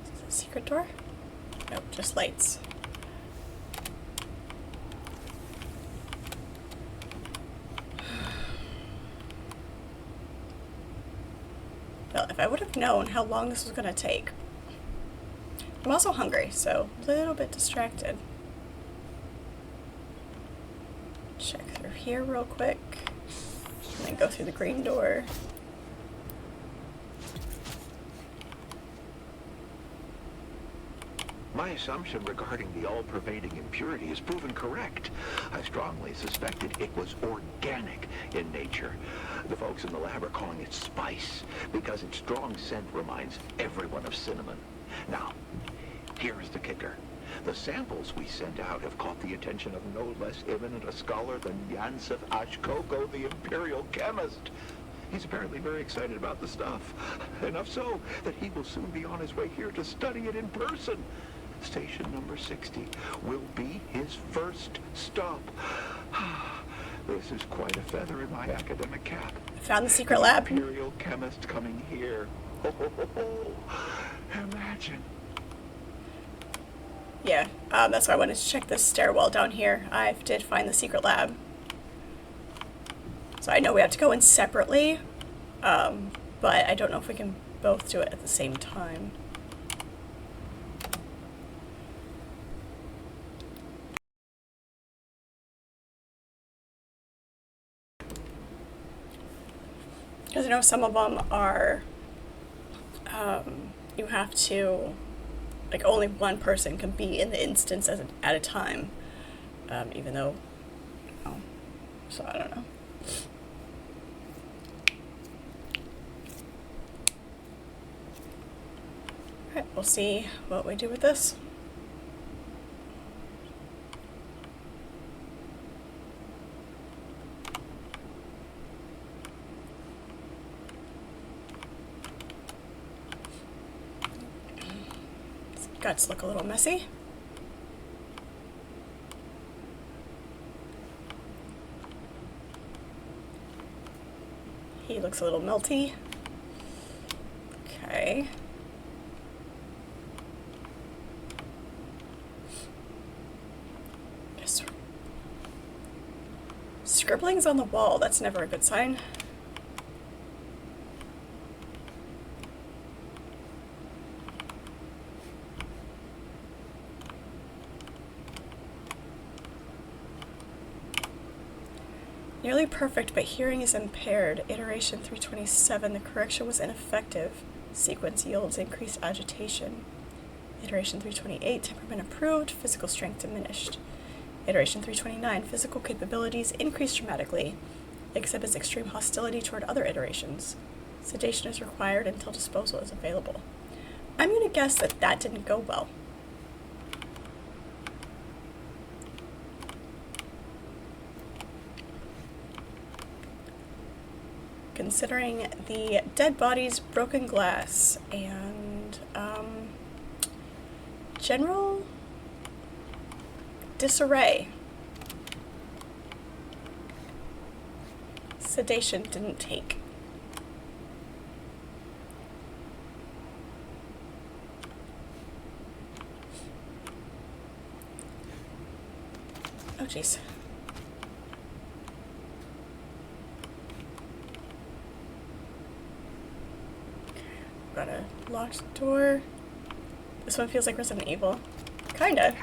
Is this a secret door? Nope, just lights. Well, if I would have known how long this was going to take. I'm also hungry, so a little bit distracted. Check through here real quick, and then go through the green door. My assumption regarding the all-pervading impurity is proven correct. I strongly suspected it was organic in nature. The folks in the lab are calling it spice because its strong scent reminds everyone of cinnamon. Now, here is the kicker. The samples we sent out have caught the attention of no less eminent a scholar than Yansef Ashkoko, the imperial chemist. He's apparently very excited about the stuff. Enough so that he will soon be on his way here to study it in person. Station number 60 will be his first stop. This is quite a feather in my academic cap. Found the secret lab. Imperial chemist coming here. Imagine. Yeah, that's why I wanted to check this stairwell down here. I did find the secret lab. So I know we have to go in separately, but I don't know if we can both do it at the same time. Because I know some of them are, you have to, like, only one person can be in the instance at a time, even though, oh, so I don't know. Alright, we'll see what we do with this. Guts look a little messy. He looks a little melty. Okay. Yes. Scribblings on the wall, that's never a good sign. Nearly perfect, but hearing is impaired. Iteration 327, the correction was ineffective. Sequence yields increased agitation. Iteration 328, temperament improved, physical strength diminished. Iteration 329, physical capabilities increased dramatically. Exhibits extreme hostility toward other iterations. Sedation is required until disposal is available. I'm going to guess that that didn't go well. Considering the dead bodies, broken glass, and general disarray. Sedation didn't take. Oh jeez. Got a locked door. This one feels like Resident Evil. Kinda.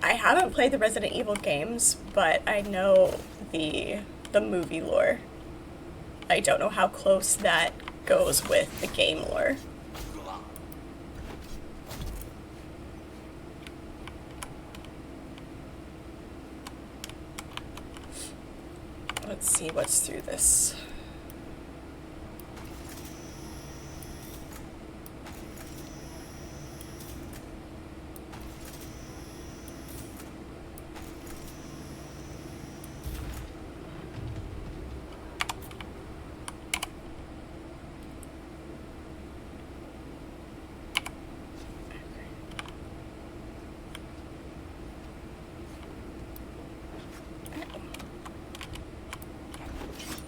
I haven't played the Resident Evil games, but I know the movie lore. I don't know how close that goes with the game lore. Let's see what's through this.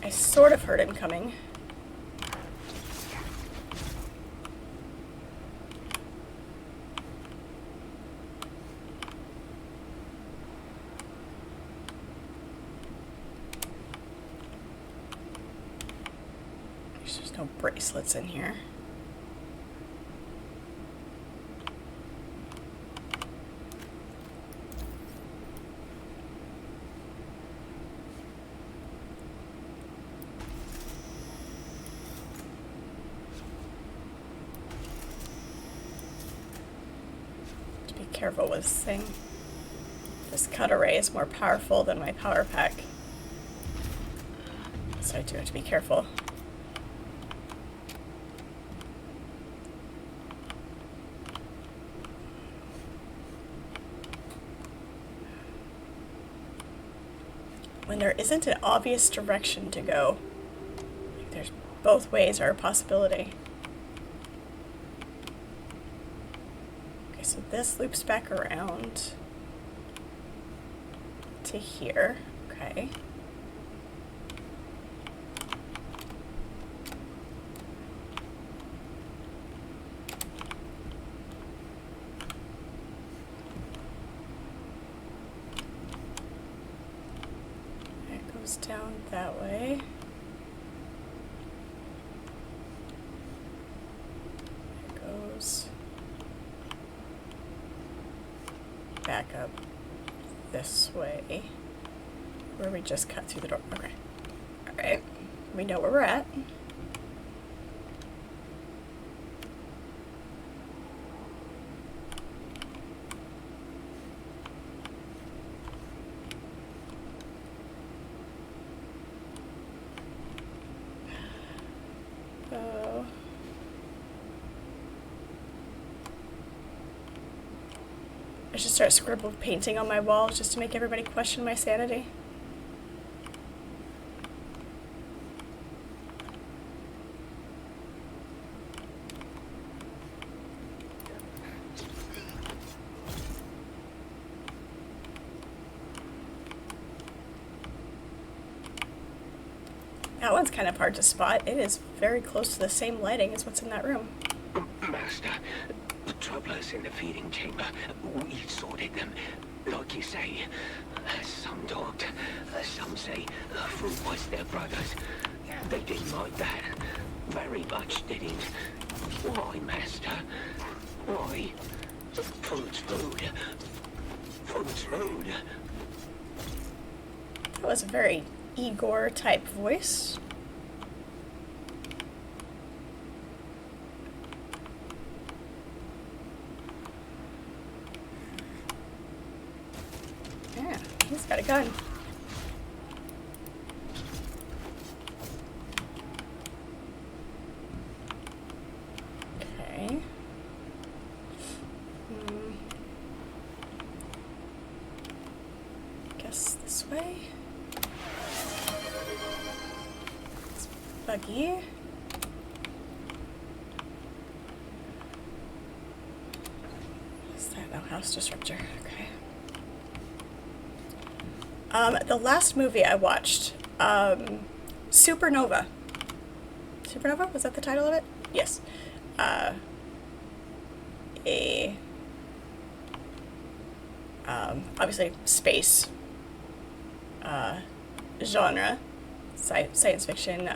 I sort of heard him coming. There's just no bracelets in here. Careful with this thing. This cut array is more powerful than my power pack, so I do have to be careful. When there isn't an obvious direction to go, like there's both ways are a possibility. So this loops back around to here, okay. It goes down that way. It goes back up this way, where we just cut through the door. Okay. Alright. We know where we're at. I should start scribble painting on my walls just to make everybody question my sanity. That one's kind of hard to spot. It is very close to the same lighting as what's in that room. Master, the troublers in the feeding chamber, we sorted them. Like you say, some talked, some say Fruit was their brothers. They didn't like that. Very much didn't. Why, Master? Why? Fruit's food. Fruit's food. That was a very Igor type voice. Yeah, he's got a gun. Okay. Guess this way. It's buggy. What's that? Oh, house disruptor. Okay. The last movie I watched, Supernova. Supernova? Was that the title of it? Yes. Obviously space genre, science fiction.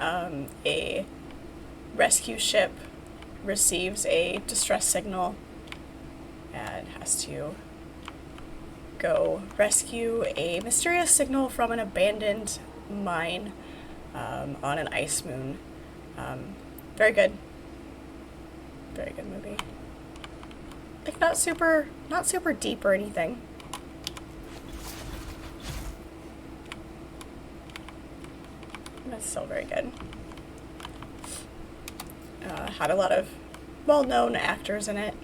A rescue ship receives a distress signal and has to go rescue a mysterious signal from an abandoned mine on an ice moon. Very good. Very good movie. Like not super deep or anything. That's still very good. Had a lot of well-known actors in it.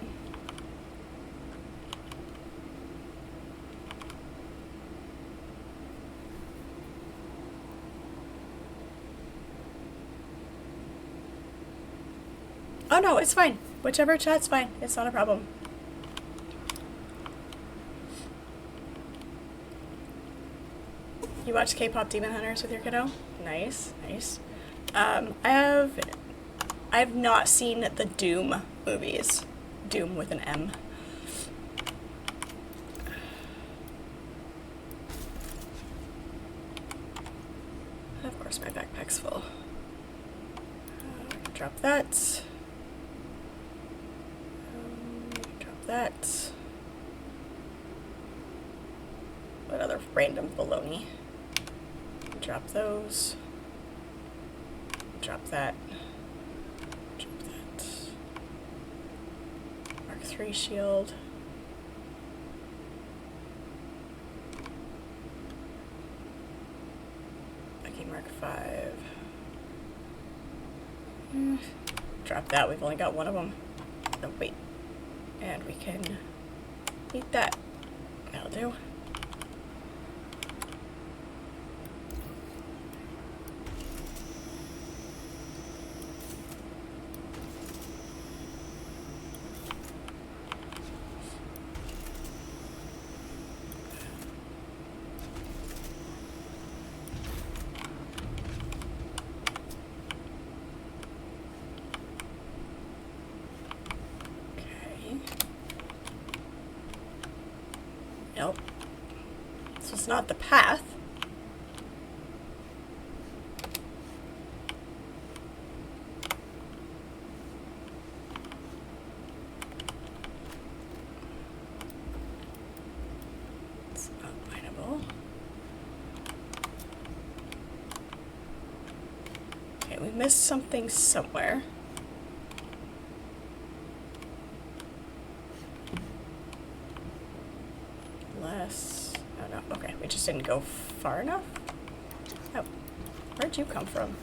Oh no, it's fine. Whichever chat's fine. It's not a problem. You watch K-pop Demon Hunters with your kiddo? Nice, nice. I have not seen the Doom movies. Doom with an M. Of course, my backpack's full. Drop that. Drop that. What other random baloney? Drop those. Drop that. Drop that. Mark 3 shield. Okay, Mark 5. Drop that. We've only got one of them. Oh, wait. And we can eat that. That'll do. Nope. This was not the path. It's not mineable. Okay, we missed something somewhere. Oh no, okay, we just didn't go far enough? Oh, where'd you come from?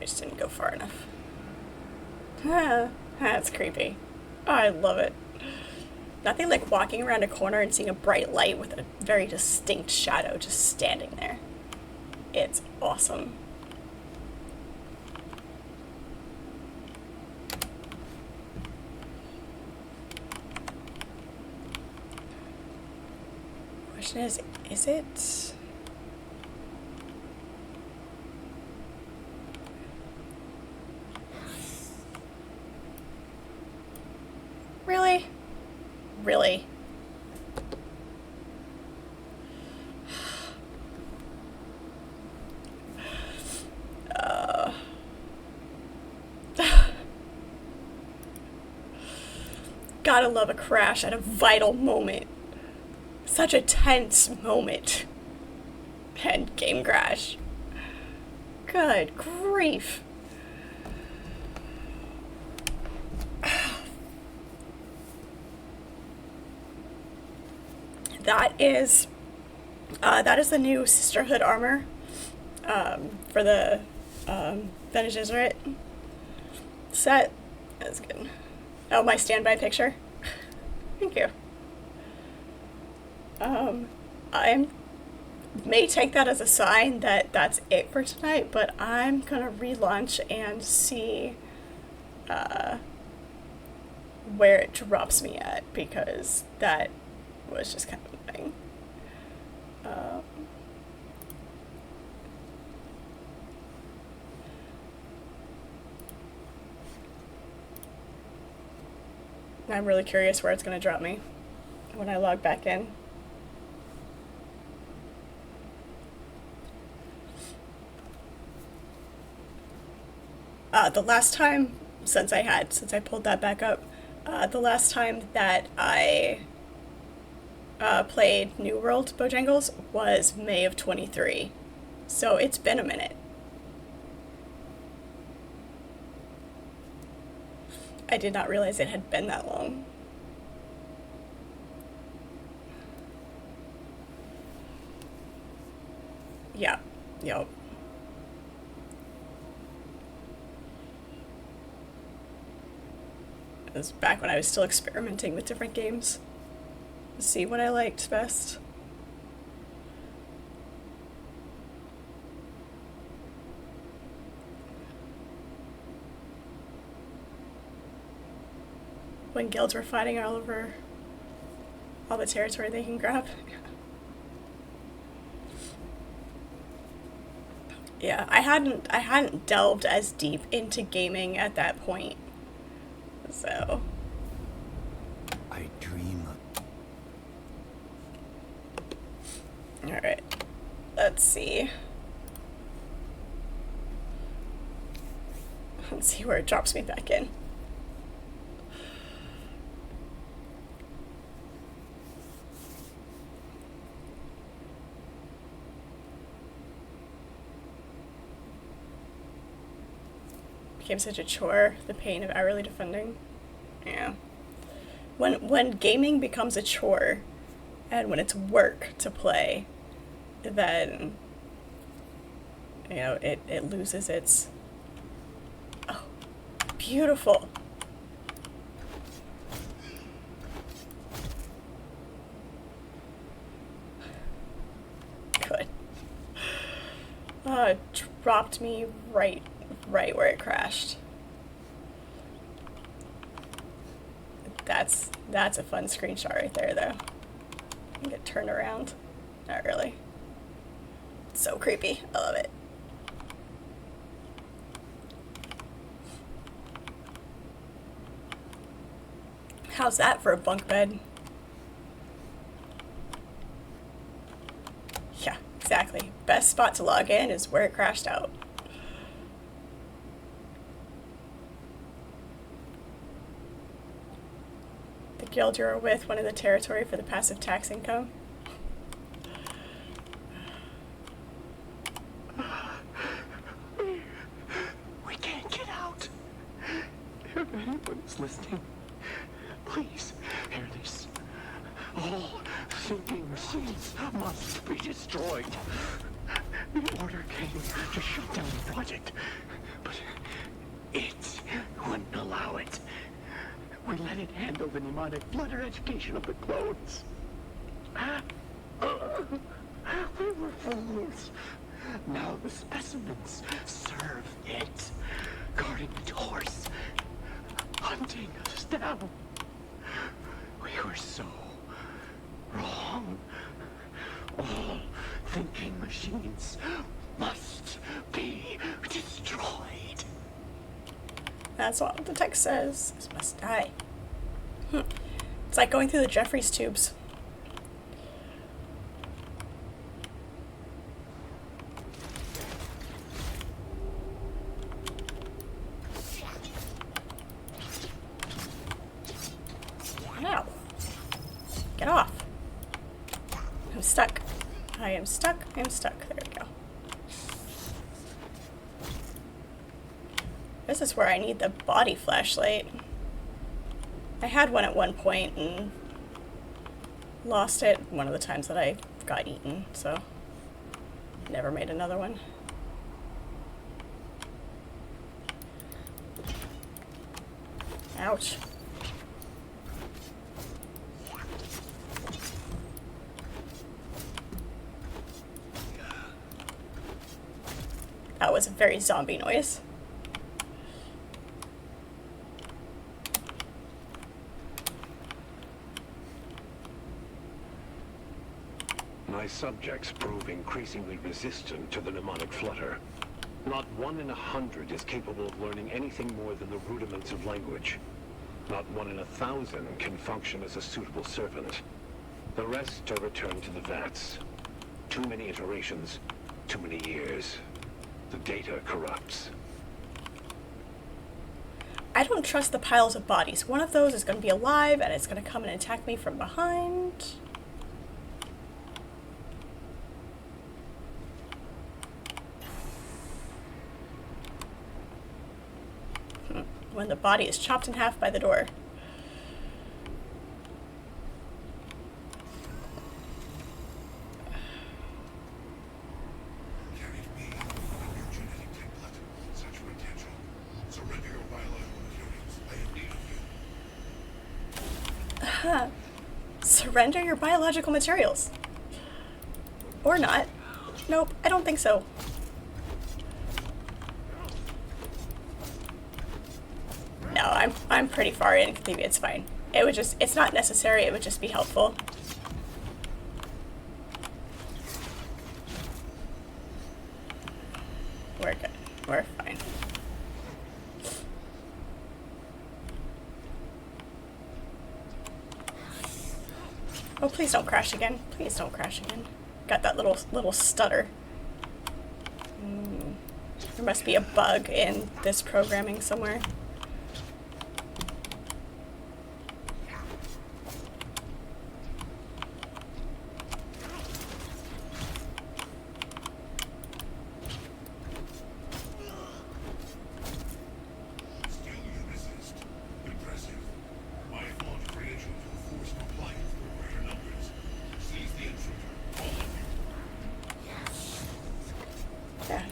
We just didn't go far enough. Ah, that's creepy. Oh, I love it. Nothing like walking around a corner and seeing a bright light with a very distinct shadow just standing there. It's awesome. Is it? Really? Really? Gotta love a crash at a vital moment. Such a tense moment. And game crash. Good grief. That is the new Sisterhood armor for the Bene Gesserit set. That's good. Oh, my standby picture. Thank you. I may take that as a sign that that's it for tonight, but I'm gonna relaunch and see where it drops me at, because that was just kind of a thing. I'm really curious where it's gonna drop me when I log back in. The last time, since I pulled that back up, the last time that I played New World Bojangles was May of 23. So it's been a minute. I did not realize it had been that long. Yeah, yep. It was back when I was still experimenting with different games to see what I liked best. when guilds were fighting all over all the territory they can grab. Yeah, I hadn't delved as deep into gaming at that point. So I dream. Alright. Let's see. Let's see where it drops me back in. Became such a chore, the pain of hourly defending. Yeah. When gaming becomes a chore, and when it's work to play, then, you know, it loses its... Oh, beautiful. Good. Oh, it dropped me right where it crashed. That's a fun screenshot right there, though. Get turned around. Not really. It's so creepy. I love it. How's that for a bunk bed? Yeah, exactly. Best spot to log in is where it crashed out. The guild you're with wanted the territory for the passive tax income. We can't get out. If anyone is listening, please hear this. All thinking machines must be destroyed. The order came to shut down the project, but it wouldn't allow it. We let it handle the mnemonic flutter education of the clones. We were fools. Now the specimens serve it, guarding the doors, hunting us down. We were so wrong. All thinking machines must be destroyed. That's what the text says. This must die. It's like going through the Jeffries tubes. Ow. Get off. I'm stuck. I am stuck. I'm stuck. There we go. This is where I need the body flashlight. I had one at one point and lost it one of the times that I got eaten, so never made another one. Ouch. That was a very zombie noise. My subjects prove increasingly resistant to the mnemonic flutter. Not 1 in 100 is capable of learning anything more than the rudiments of language. Not 1 in 1,000 can function as a suitable servant. The rest are returned to the vats. Too many iterations, too many years. The data corrupts. I don't trust the piles of bodies. One of those is going to be alive and it's going to come and attack me from behind. When the body is chopped in half by the door. Surrender your biological materials. Or not. Nope, I don't think so. No. I'm pretty far in. It's fine. It would just, it's not necessary, it would just be helpful. We're good. We're fine. Oh, please don't crash again. Please don't crash again. Got that little stutter. There must be a bug in this programming somewhere.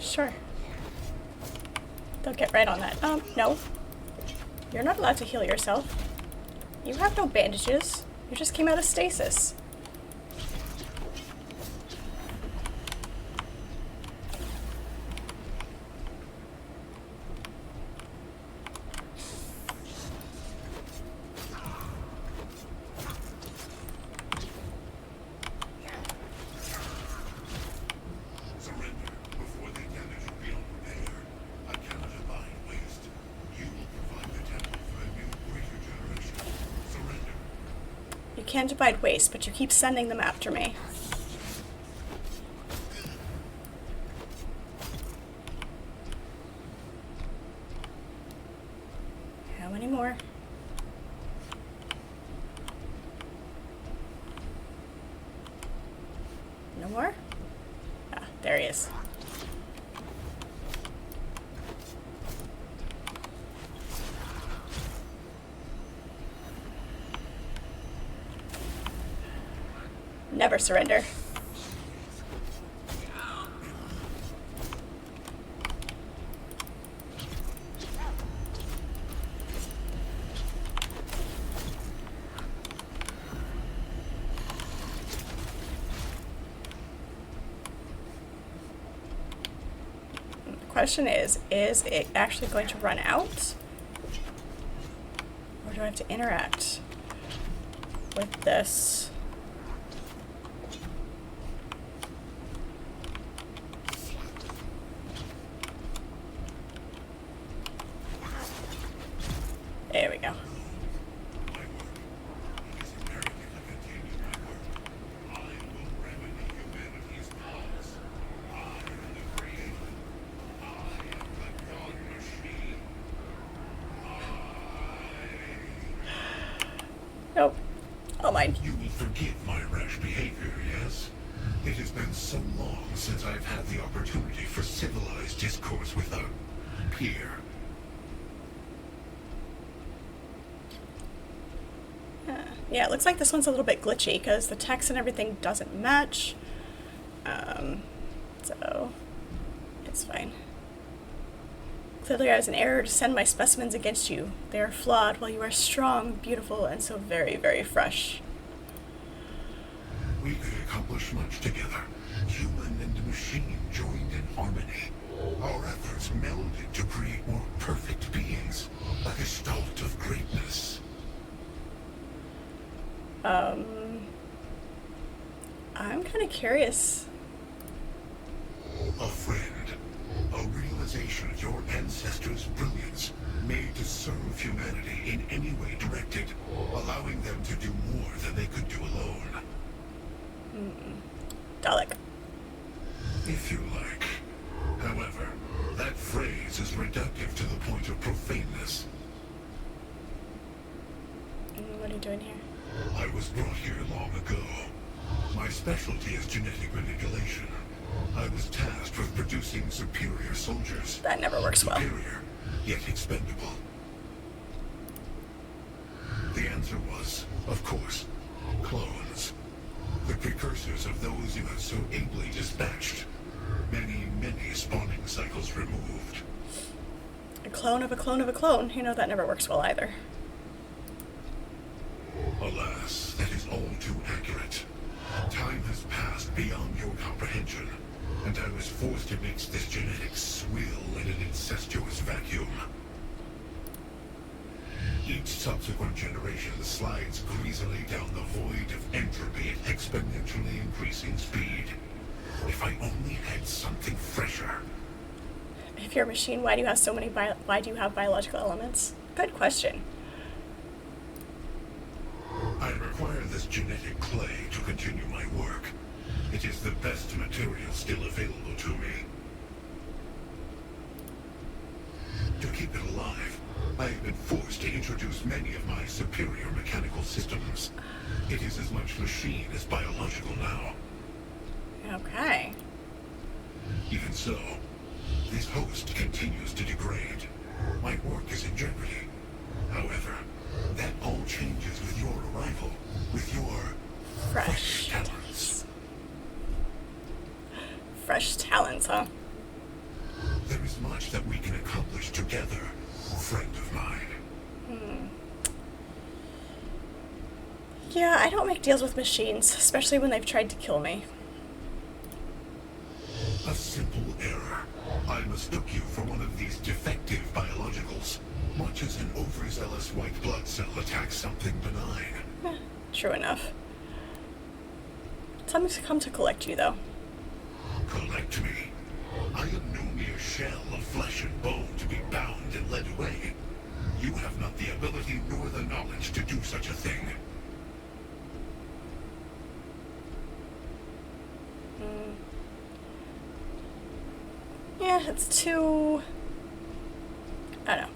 Sure. They'll get right on that. No. You're not allowed to heal yourself. You have no bandages. You just came out of stasis. You can't divide waste, but you keep sending them after me. How many more? No more? Ah, there he is. Never surrender. The question is it actually going to run out? Or do I have to interact with this? There we go. Nope. I'll mind. You will forgive my rash behavior, yes? It has been so long since I've had the opportunity for civilized discourse with a peer. Yeah, it looks like this one's a little bit glitchy because the text and everything doesn't match. So it's fine. Clearly I was in error to send my specimens against you. They are flawed while you are strong, beautiful, and so very, very fresh. We could accomplish much together. Human and machine joined in harmony. Our efforts melded to create more perfect beings. A gestalt of greatness. I'm kind of curious. A friend. A realization of your ancestors' brilliance, made to serve humanity in any way directed, allowing them to do more than they could do alone. Dalek. If you like. However, that phrase is reductive to the point of profaneness. What are you doing here? I was brought here long ago. My specialty is genetic manipulation. I was tasked with producing superior soldiers. That never works well. Superior, yet expendable. The answer was, of course, clones. The precursors of those you have so ably dispatched. Many, many spawning cycles removed. A clone of a clone of a clone. You know that never works well either. Alas, that is all too accurate. Time has passed beyond your comprehension, and I was forced to mix this genetic swill in an incestuous vacuum. Each subsequent generation slides greasily down the void of entropy at exponentially increasing speed. If I only had something fresher. If you're a machine, why do you have so many why do you have biological elements? Good question. I require this genetic clay to continue my work. It is the best material still available to me. To keep it alive, I have been forced to introduce many of my superior mechanical systems. It is as much machine as biological now. Okay. Even so, this host continues to degrade. My work is in jeopardy. However, that all changes with your arrival, with your fresh talents. Fresh talents, huh? There is much that we can accomplish together, friend of mine. Yeah, I don't make deals with machines, especially when they've tried to kill me. A simple error. I mistook you for one of these defective biologicals, much as an overzealous white blood cell attacks something benign. True enough. Something's come to collect you, though. Collect me? I am no mere shell of flesh and bone to be bound and led away. You have not the ability nor the knowledge to do such a thing. Yeah, it's too... I don't know.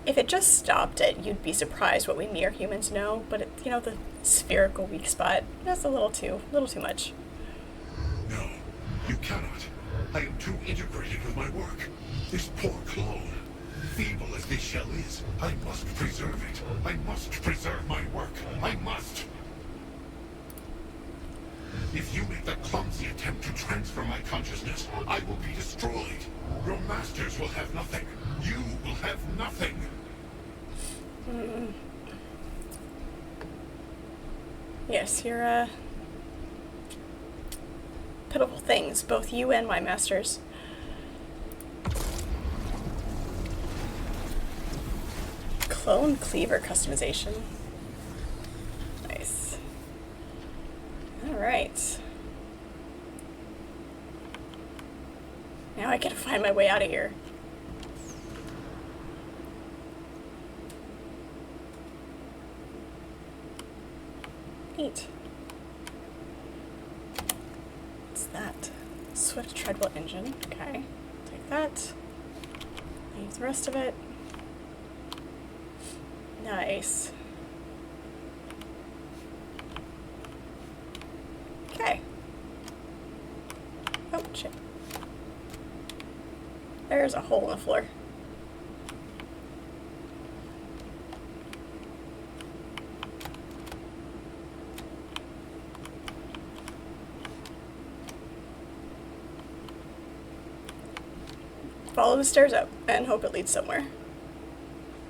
If it just stopped it, you'd be surprised what we mere humans know, but it, you know, the spherical weak spot, that's a little too much. No, you cannot. I am too integrated with my work. This poor clone, feeble as this shell is, I must preserve it. I must preserve my work. I must. If you make the clumsy attempt to transfer my consciousness, I will be destroyed. Your masters will have nothing. You will have nothing. Yes, you're, pitiful things, both you and my masters. Clone cleaver customization. Nice. Alright. Now I gotta find my way out of here. Neat. What's that? Swift treadwheel engine. Okay. Take that. Leave the rest of it. Nice. Okay. Oh, shit. There's a hole in the floor. Follow the stairs up and hope it leads somewhere.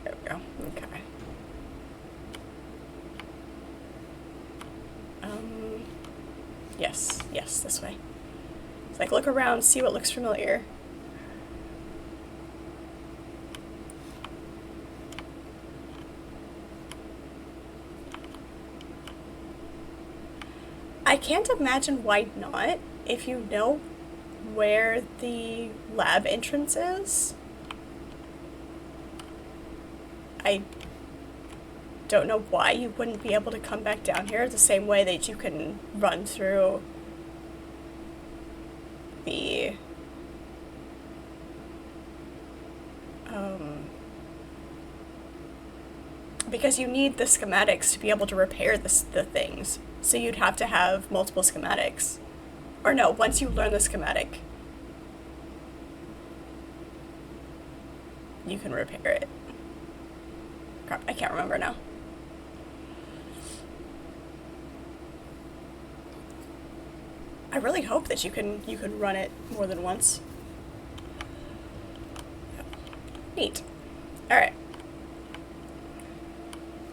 There we go. Okay. Yes, this way. It's like, look around, see what looks familiar. I can't imagine why not, if you know where the lab entrance is. I don't know why you wouldn't be able to come back down here the same way that you can run through the because you need the schematics to be able to repair the things. So you'd have to have multiple schematics. Or no, once you learn the schematic, you can repair it. Crap, I can't remember now. I really hope that you can run it more than once. Neat. Alright.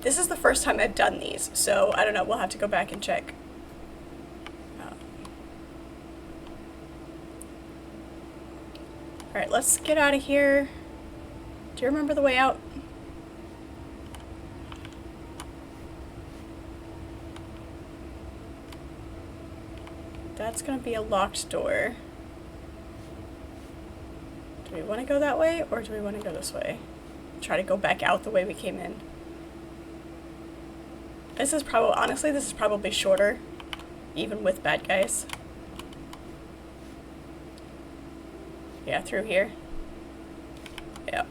This is the first time I've done these, so I don't know, we'll have to go back and check. Alright, let's get out of here. Do you remember the way out? That's gonna be a locked door. Do we want to go that way, or do we want to go this way? Try to go back out the way we came in. This is probably, honestly, this is probably shorter, even with bad guys. Yeah, through here. Yeah.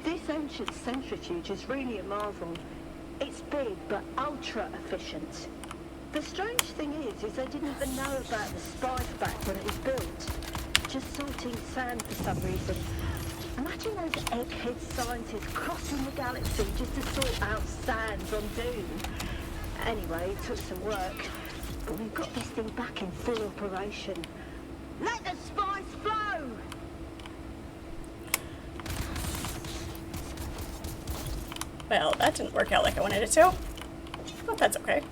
This ancient centrifuge is really a marvel. It's big, but ultra efficient. The strange thing is they didn't even know about the spice back when it was built. Just sorting sand for some reason. Imagine those egghead scientists crossing the galaxy just to sort out sands on Dune. Anyway, it took some work, but we've got this thing back in full operation. Let the spice flow! Well, that didn't work out like I wanted it to, but that's okay.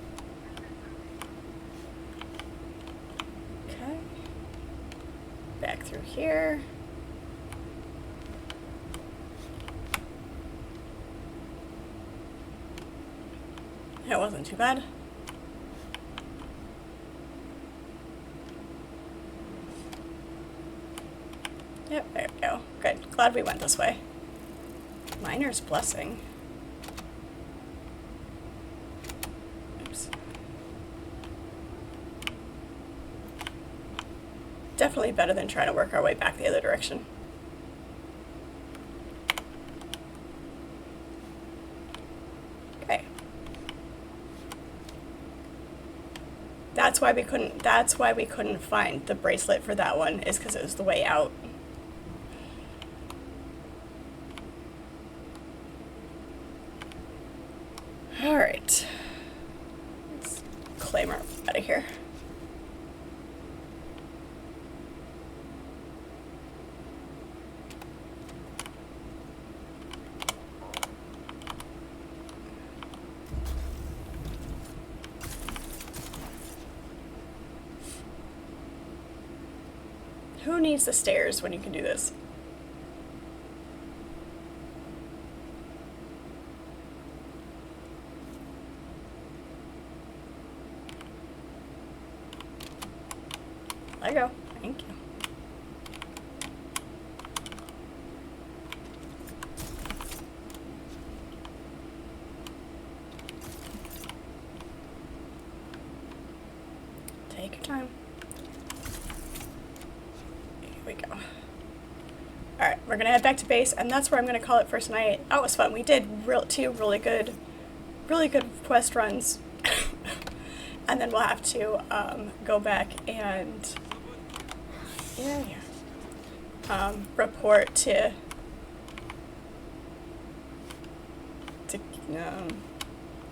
Okay. Back through here. That wasn't too bad. Yep, there we go. Good. Glad we went this way. Miner's Blessing. Oops. Definitely better than trying to work our way back the other direction. Okay. That's why we couldn't find the bracelet for that one, is because it was the way out. Alright. Let's claim our out of here. Who needs the stairs when you can do this? There you go. Thank you. Take your time. Here we go. Alright, we're gonna head back to base, and that's where I'm gonna call it for tonight. That was fun. We did two really good quest runs. And then we'll have to go back and report to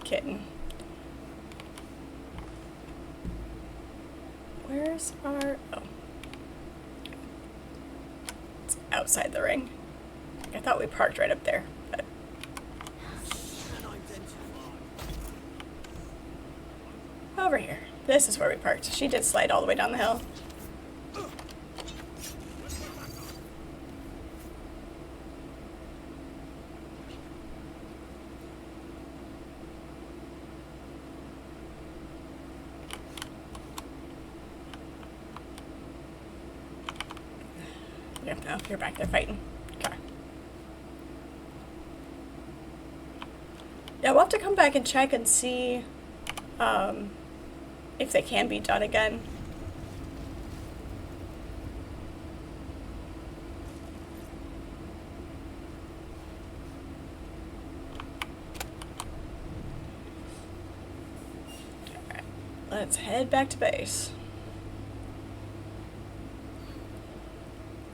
Kitten. Where's our... Oh. It's outside the ring. I thought we parked right up there, but... Over here. This is where we parked. She did slide all the way down the hill. Yeah, no, you're back there fighting. Okay. Yeah, we'll have to come back and check and see if they can be done again. Alright, let's head back to base.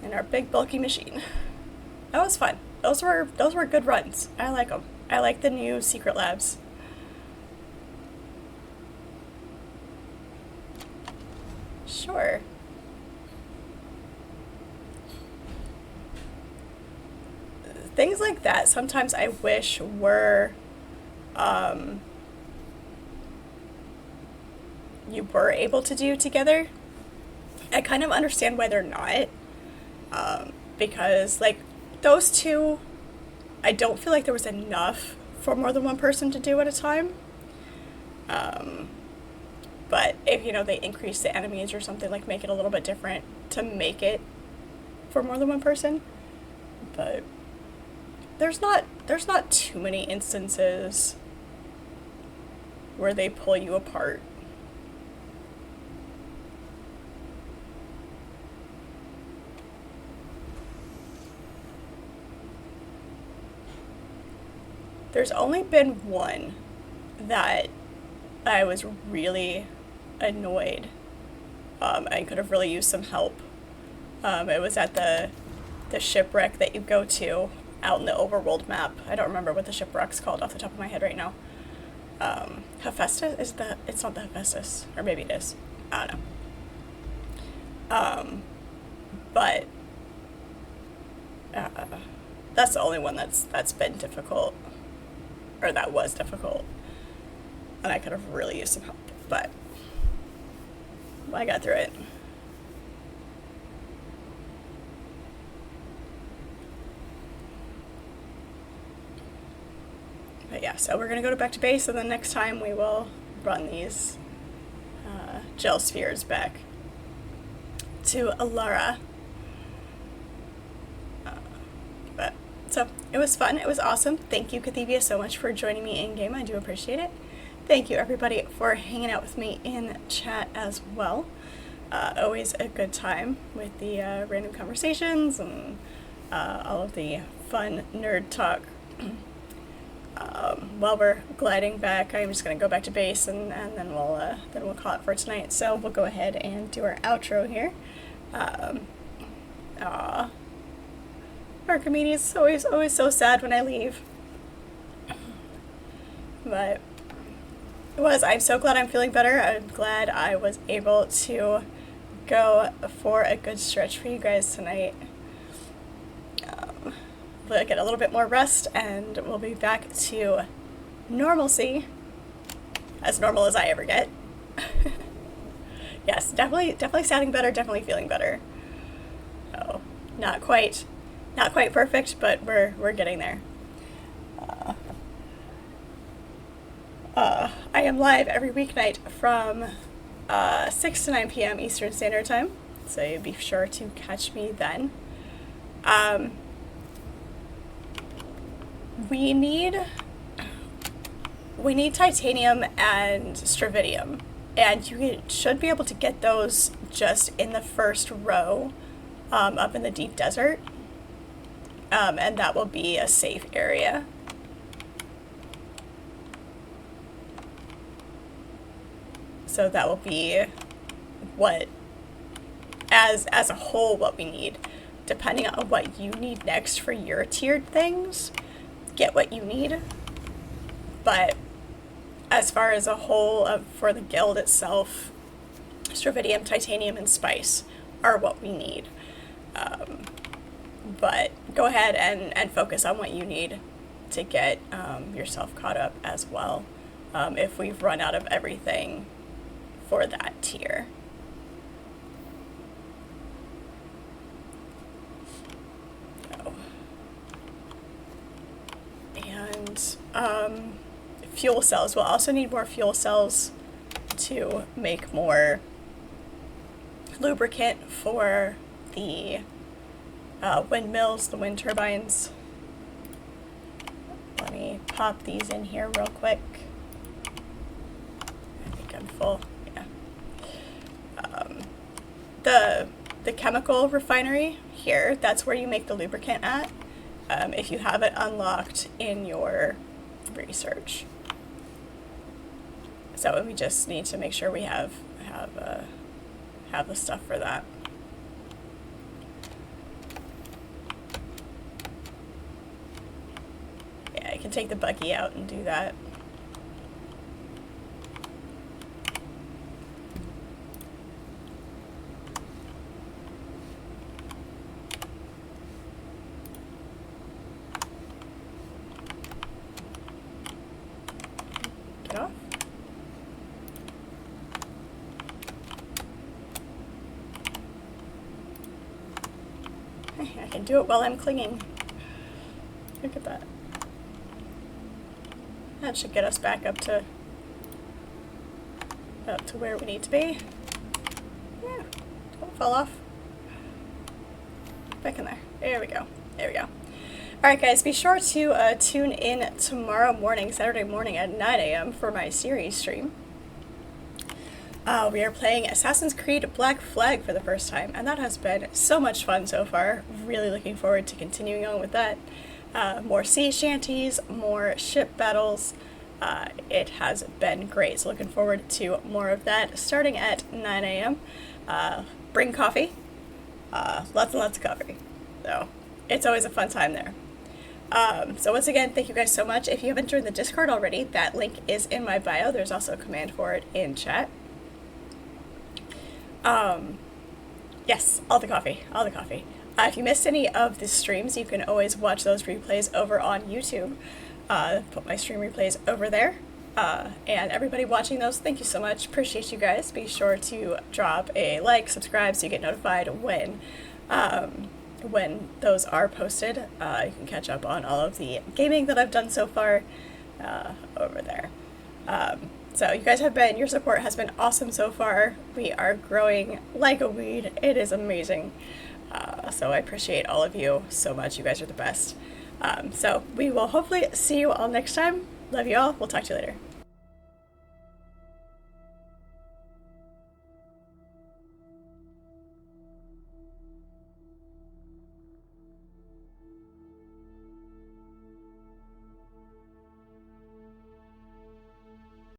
In our big bulky machine. That was fun. Those were good runs. I like them. I like the new secret labs. Sure. Things like that sometimes I wish were you were able to do together. I kind of understand why they're not, Because, like, those two, I don't feel like there was enough for more than one person to do at a time. But if, you know, they increase the enemies or something, like, make it a little bit different to make it for more than one person. But there's not too many instances where they pull you apart. There's only been one that I was really annoyed. I could have really used some help. It was at the shipwreck that you go to out in the overworld map. I don't remember what the shipwreck's called off the top of my head right now. Hephaestus? It's not the Hephaestus. Or maybe it is. I don't know. But that's the only one that's been difficult. Or that was difficult. And I could have really used some help. But I got through it. But yeah, so we're going to go back to base, and then next time we will run these gel spheres back to Alara. But so it was fun. It was awesome. Thank you, Cathevia, so much for joining me in game. I do appreciate it. Thank you, everybody, for hanging out with me in chat as well. Always a good time with the random conversations and all of the fun nerd talk. While we're gliding back, I'm just going to go back to base, and then we'll call it for tonight. So we'll go ahead and do our outro here. Archimedes is always so sad when I leave. But I'm so glad I'm feeling better. I'm glad I was able to go for a good stretch for you guys tonight. We'll get a little bit more rest, and we'll be back to normalcy. As normal as I ever get. Yes, definitely sounding better, definitely feeling better. Oh, not quite perfect, but we're getting there. I am live every weeknight from 6 to 9 p.m. Eastern Standard Time, so be sure to catch me then. We need titanium and stravidium, and you should be able to get those just in the first row up in the deep desert, and that will be a safe area. So that will be what, as a whole, what we need. Depending on what you need next for your tiered things, get what you need. But as far as a whole for the guild itself, stravidium, titanium, and spice are what we need. But go ahead and focus on what you need to get yourself caught up as well, if we've run out of everything for that tier. And fuel cells. We'll also need more fuel cells to make more lubricant for the windmills, the wind turbines. Let me pop these in here real quick. I think I'm full. Yeah. The chemical refinery here, that's where you make the lubricant at. If you have it unlocked in your research. So we just need to make sure we have the stuff for that. Yeah, I can take the buggy out and do that. Get off. I can do it while I'm clinging. Look at that. That should get us back up to where we need to be. Yeah, don't fall off. Back in there. There we go. There we go. Alright guys, be sure to tune in tomorrow morning, Saturday morning at 9 a.m. for my series stream. We are playing Assassin's Creed Black Flag for the first time, and that has been so much fun so far. Really looking forward to continuing on with that. More sea shanties, more ship battles. It has been great, so looking forward to more of that starting at 9 a.m. Bring coffee. Lots and lots of coffee. So it's always a fun time there. So once again, thank you guys so much. If you haven't joined the Discord already, that link is in my bio. There's also a command for it in chat. Yes, all the coffee, all the coffee. If you missed any of the streams, you can always watch those replays over on YouTube. Put my stream replays over there. And everybody watching those, thank you so much. Appreciate you guys. Be sure to drop a like, subscribe so you get notified when those are posted. You can catch up on all of the gaming that I've done so far over there. So you guys your support has been awesome so far. We are growing like a weed. It is amazing. So I appreciate all of you so much. You guys are the best. So we will hopefully see you all next time. Love you all. We'll talk to you later.